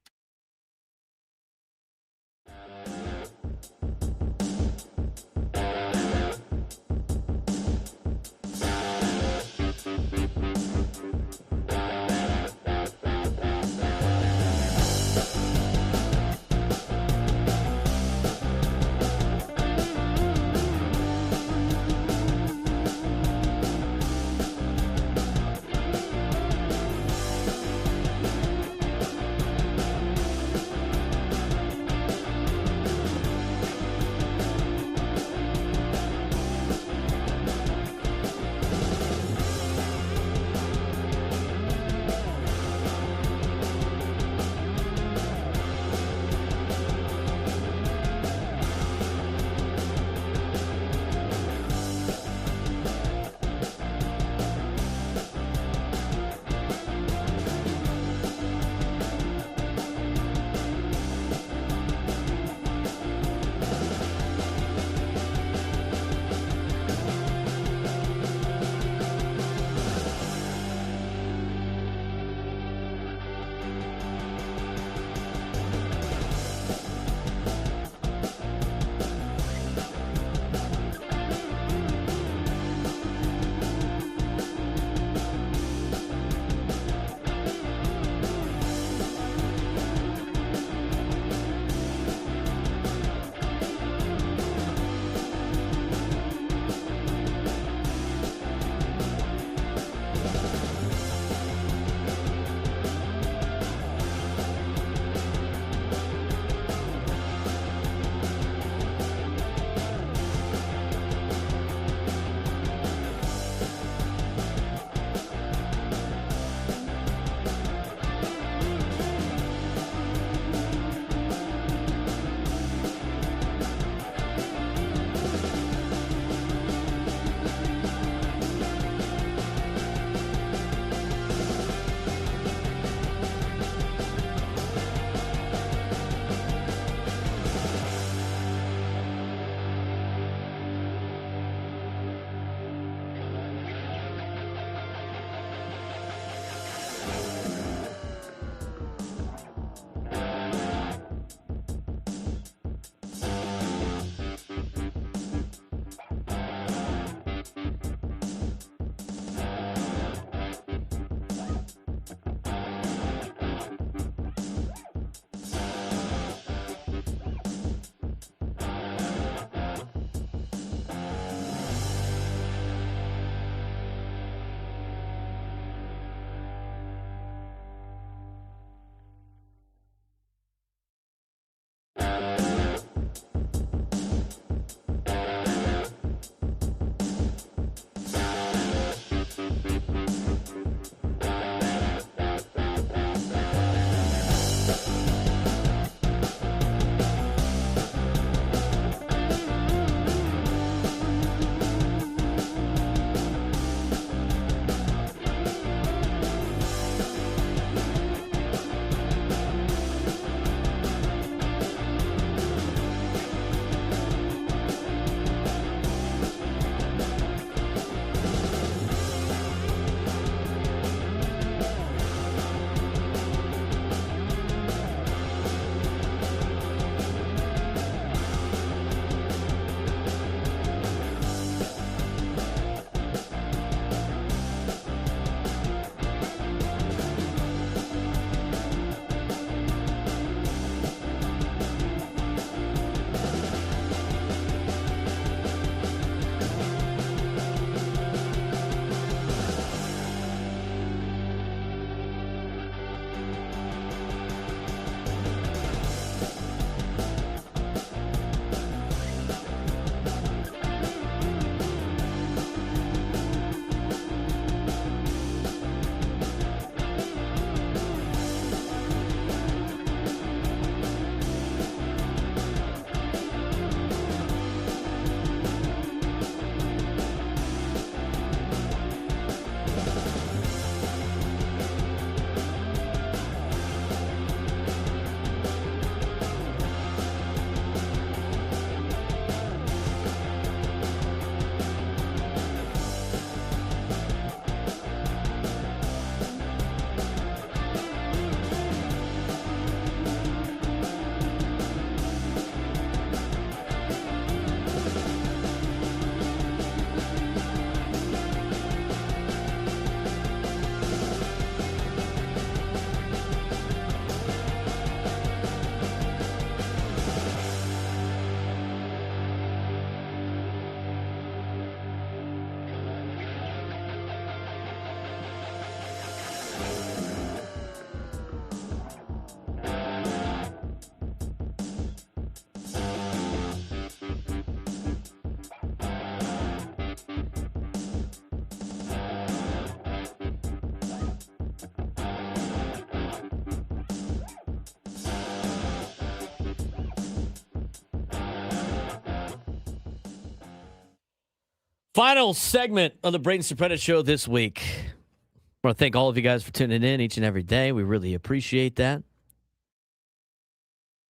Final segment of the Braden Surprenant Show this week. I want to thank all of you guys for tuning in each and every day. We really appreciate that.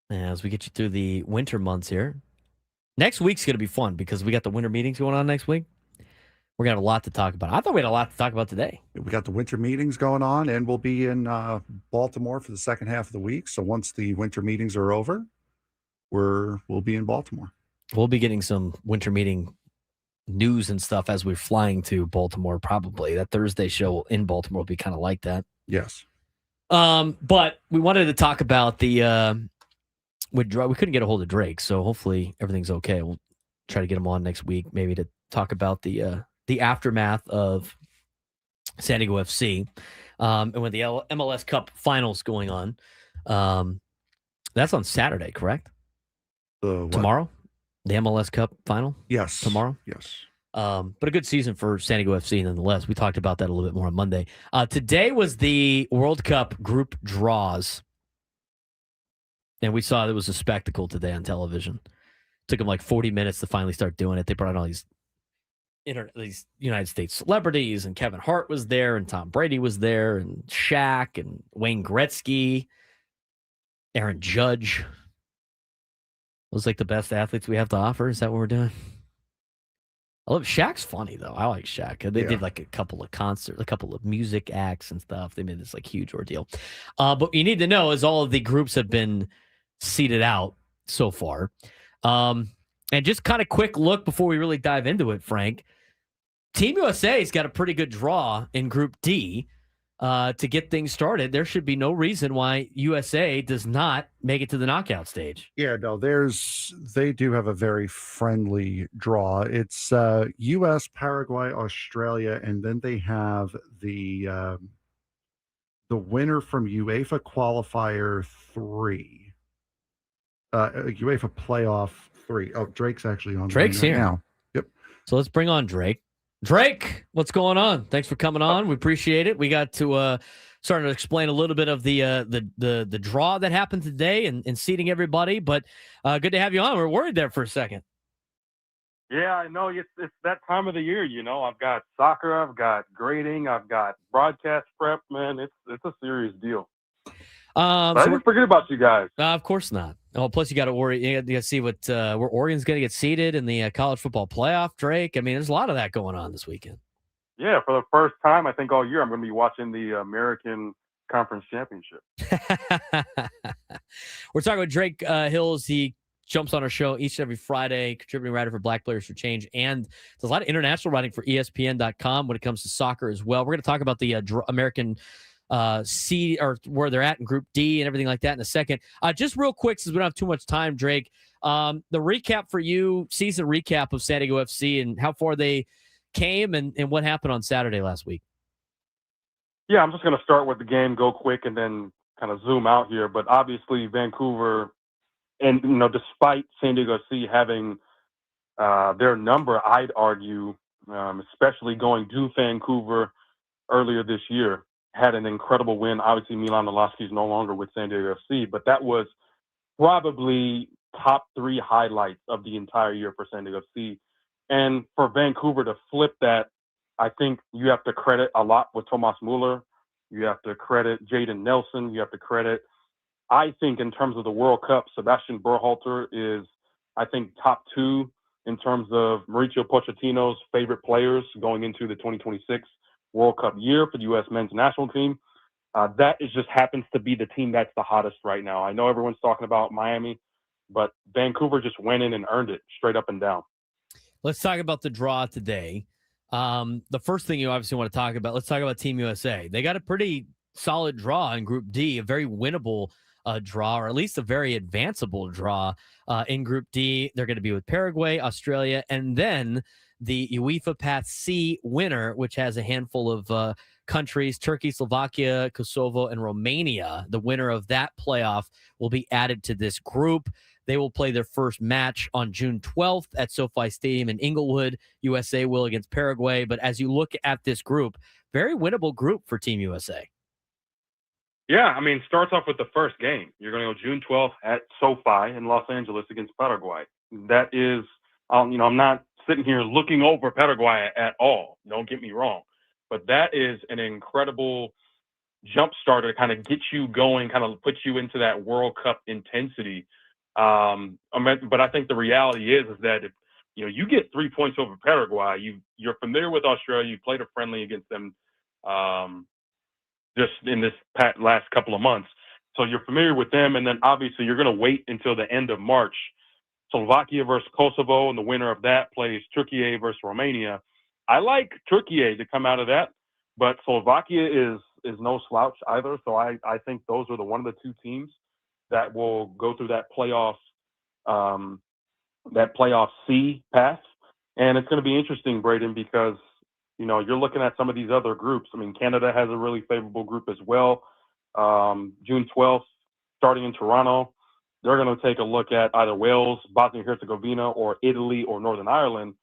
As we get you through the winter months here. Next week's going to be fun because we got the winter meetings going on next week. We're going to have a lot to talk about. I thought we had a lot to talk about today. We got the winter meetings going on, and we'll be in Baltimore for the second half of the week. So once the winter meetings are over, we'll be in Baltimore. We'll be getting some winter meeting news and stuff as we're flying to Baltimore, probably. That Thursday show in Baltimore will be kind of like that. Yes. But we wanted to talk about the we couldn't get a hold of Drake, so hopefully everything's okay. We'll try to get him on next week, maybe to talk about the aftermath of San Diego FC and with the MLS Cup Finals going on. That's on Saturday, correct? Tomorrow? The MLS Cup Final? Yes. Tomorrow? Yes. But a good season for San Diego FC nonetheless. We talked about that a little bit more on Monday. Today was the World Cup group draws. And we saw it was a spectacle today on television. Took them like 40 minutes to finally start doing it. They brought in all these United States celebrities, and Kevin Hart was there, and Tom Brady was there, and Shaq, and Wayne Gretzky, Aaron Judge. Those like the best athletes we have to offer. Is that what we're doing? I love Shaq's funny though. I like Shaq. They did like a couple of concerts, a couple of music acts and stuff. They made this like huge ordeal. But what you need to know is all of the groups have been seeded out so far. And just kind of quick look before we really dive into it, Frank. Team USA's got a pretty good draw in Group D. To get things started, there should be no reason why USA does not make it to the knockout stage. Yeah, no, they do have a very friendly draw. It's US, Paraguay, Australia, and then they have the winner from UEFA qualifier 3. UEFA playoff 3. Oh, Drake's actually on. Drake's here now. Yep. So let's bring on Drake. Drake, what's going on? Thanks for coming on. We appreciate it. We got to start to explain a little bit of the draw that happened today and seating everybody. But good to have you on. We're worried there for a second. Yeah, I know. It's that time of the year. You know, I've got soccer, I've got grading, I've got broadcast prep. Man, it's a serious deal. I didn't forget about you guys. Of course not. Oh, plus you got to worry. You got to see where Oregon's going to get seated in the college football playoff. Drake. I mean, there's a lot of that going on this weekend. Yeah, for the first time, I think all year, I'm going to be watching the American Conference Championship. We're talking with Drake Hills. He jumps on our show each and every Friday, contributing writer for Black Players for Change, and there's a lot of international writing for ESPN.com when it comes to soccer as well. We're going to talk about the American C, or where they're at in Group D and everything like that in a second. Just real quick, since we don't have too much time, Drake, the recap for you, season recap of San Diego FC and how far they came and what happened on Saturday last week. Yeah, I'm just going to start with the game, go quick, and then kind of zoom out here. But obviously Vancouver, and despite San Diego FC having their number, I'd argue, especially going to Vancouver earlier this year, had an incredible win. Obviously, Milan Noloski is no longer with San Diego FC, but that was probably top 3 highlights of the entire year for San Diego FC. And for Vancouver to flip that, I think you have to credit a lot with Thomas Muller. You have to credit Jaden Nelson. You have to credit, I think, in terms of the World Cup, Sebastian Berhalter is, I think, top 2 in terms of Mauricio Pochettino's favorite players going into the 2026 World Cup year for the U.S. men's national team. That just happens to be the team that's the hottest right now. I know everyone's talking about Miami, but Vancouver just went in and earned it straight up and down. Let's talk about the draw today. The first thing you obviously want to talk about, let's talk about Team USA. They got a pretty solid draw in Group D, a very winnable draw, or at least a very advanceable draw in Group D. They're going to be with Paraguay, Australia, and then the UEFA Path C winner, which has a handful of countries, Turkey, Slovakia, Kosovo, and Romania. The winner of that playoff will be added to this group. They will play their first match on June 12th at SoFi Stadium in Inglewood. USA will against Paraguay. But as you look at this group, very winnable group for Team USA. Yeah, I mean, starts off with the first game. You're going to go June 12th at SoFi in Los Angeles against Paraguay. That is, I'm not sitting here looking over Paraguay at all. Don't get me wrong. But that is an incredible jump starter to kind of get you going, kind of put you into that World Cup intensity. But I think the reality is that if you get 3 points over Paraguay, you're familiar with Australia. You played a friendly against them just in this last couple of months. So you're familiar with them, and then obviously you're going to wait until the end of March. Slovakia versus Kosovo, and the winner of that plays Turkey versus Romania. I like Turkey to come out of that, but Slovakia is no slouch either. So I think those are one of the two teams that will go through that playoff C path. And it's going to be interesting, Braden, because you're looking at some of these other groups. I mean, Canada has a really favorable group as well. June 12th, starting in Toronto, they're going to take a look at either Wales, Bosnia and Herzegovina, or Italy or Northern Ireland.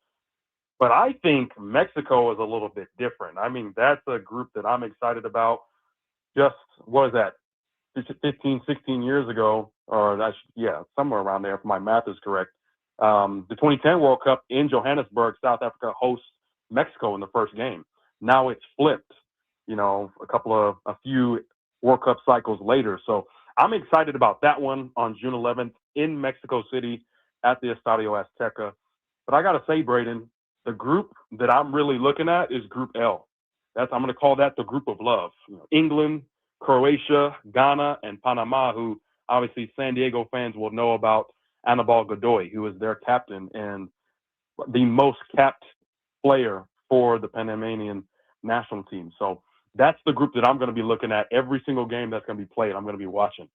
But I think Mexico is a little bit different. I mean, that's a group that I'm excited about. Just, what is that, 15, 16 years ago, or somewhere around there if my math is correct. The 2010 World Cup in Johannesburg, South Africa hosts Mexico in the first game. Now it's flipped, a few World Cup cycles later. So I'm excited about that one on June 11th in Mexico City at the Estadio Azteca. But I got to say, Braden, the group that I'm really looking at is Group L. I'm going to call that the group of love. England, Croatia, Ghana, and Panama, who obviously San Diego fans will know about Anibal Godoy, who is their captain and the most capped player for the Panamanian national team. So that's the group that I'm going to be looking at. Every single game that's going to be played, I'm going to be watching.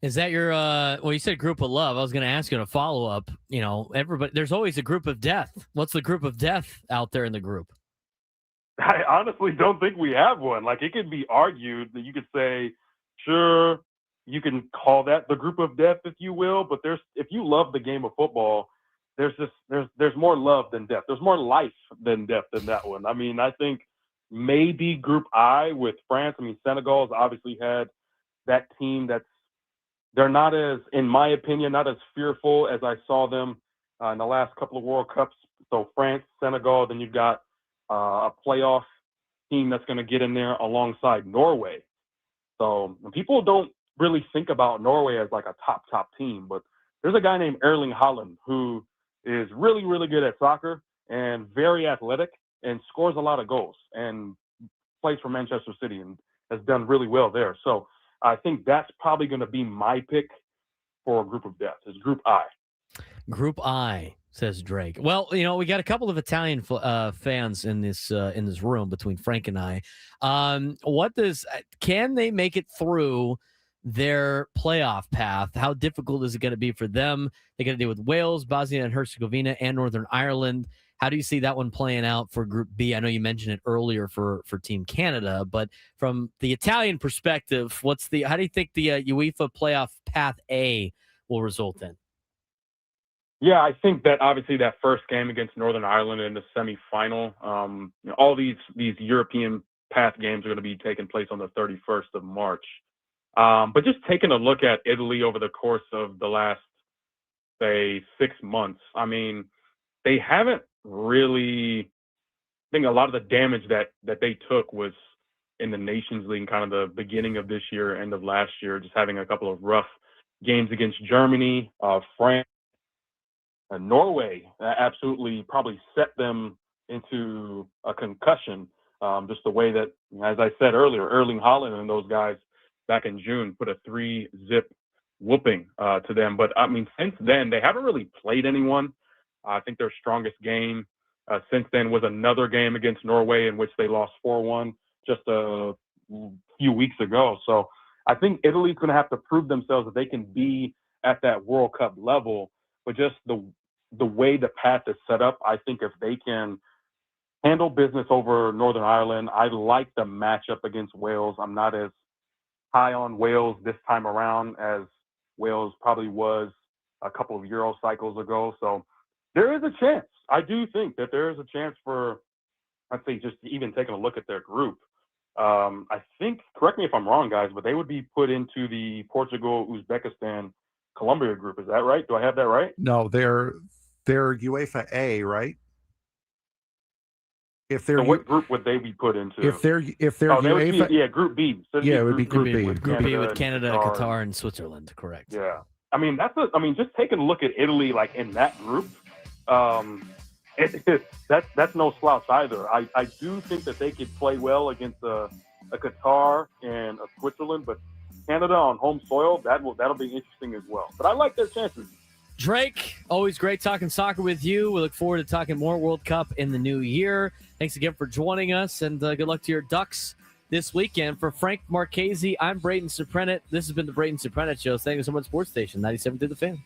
Is that your, well, you said group of love. I was going to ask you in a follow-up, everybody, there's always a group of death. What's the group of death out there in the group? I honestly don't think we have one. Like, it could be argued that you could say, sure, you can call that the group of death, if you will, but if you love the game of football, there's more love than death. There's more life than death than that one. I mean, I think maybe Group I with France. I mean, Senegal has obviously had that team they're not as, in my opinion, not as fearful as I saw them in the last couple of World Cups. So France, Senegal, then you've got a playoff team that's going to get in there alongside Norway. So people don't really think about Norway as like a top team, but there's a guy named Erling Haaland who is really, really good at soccer and very athletic and scores a lot of goals and plays for Manchester City and has done really well there. So I think that's probably going to be my pick for a group of death, is Group I. Group I, says Drake. Well, we got a couple of Italian fans in this room between Frank and I. Can they make it through their playoff path? How difficult is it going to be for them? They got to deal with Wales, Bosnia and Herzegovina, and Northern Ireland. How do you see that one playing out for Group B? I know you mentioned it earlier for Team Canada, but from the Italian perspective, how do you think the UEFA playoff path A will result in? Yeah, I think that obviously that first game against Northern Ireland in the semifinal, all these European path games are going to be taking place on the 31st of March. But just taking a look at Italy over the course of the last, say, 6 months, I mean, they haven't really, I think a lot of the damage that they took was in the Nations League, kind of the beginning of this year, end of last year, just having a couple of rough games against Germany, France, and Norway. Absolutely probably set them into a concussion. Just the way that, as I said earlier, Erling Haaland and those guys back in June put a 3-zip whooping to them. But I mean, since then, they haven't really played anyone. I think their strongest game since then was another game against Norway in which they lost 4-1 just a few weeks ago. So I think Italy's going to have to prove themselves that they can be at that World Cup level. But just the way the path is set up, I think if they can handle business over Northern Ireland, I like the matchup against Wales. I'm not as high on Wales this time around as Wales probably was a couple of Euro cycles ago. So there is a chance. I do think that there is a chance for, I'd say, just even taking a look at their group. I think, correct me if I'm wrong, guys, but they would be put into the Portugal, Uzbekistan, Colombia group. Is that right? Do I have that right? No, they're They're UEFA A, right? If they're So what group would they be put into? if they're oh, they would UEFA, be, Group B. So Yeah, it would be Group B. Group B with Canada, Canada, Qatar, and Switzerland. Correct. Yeah. I mean, just taking a look at Italy, like in that group, that's no slouch either. I do think that they could play well against a Qatar and a Switzerland, but Canada on home soil, that'll be interesting as well. But I like their chances. Drake, always great talking soccer with you. We look forward to talking more World Cup in the new year. Thanks again for joining us, and good luck to your Ducks this weekend. For Frank Marchese, I'm Braden Surprenant. This has been the Braden Surprenant Show. Thank you so much, Sports Station 97 to the Fan.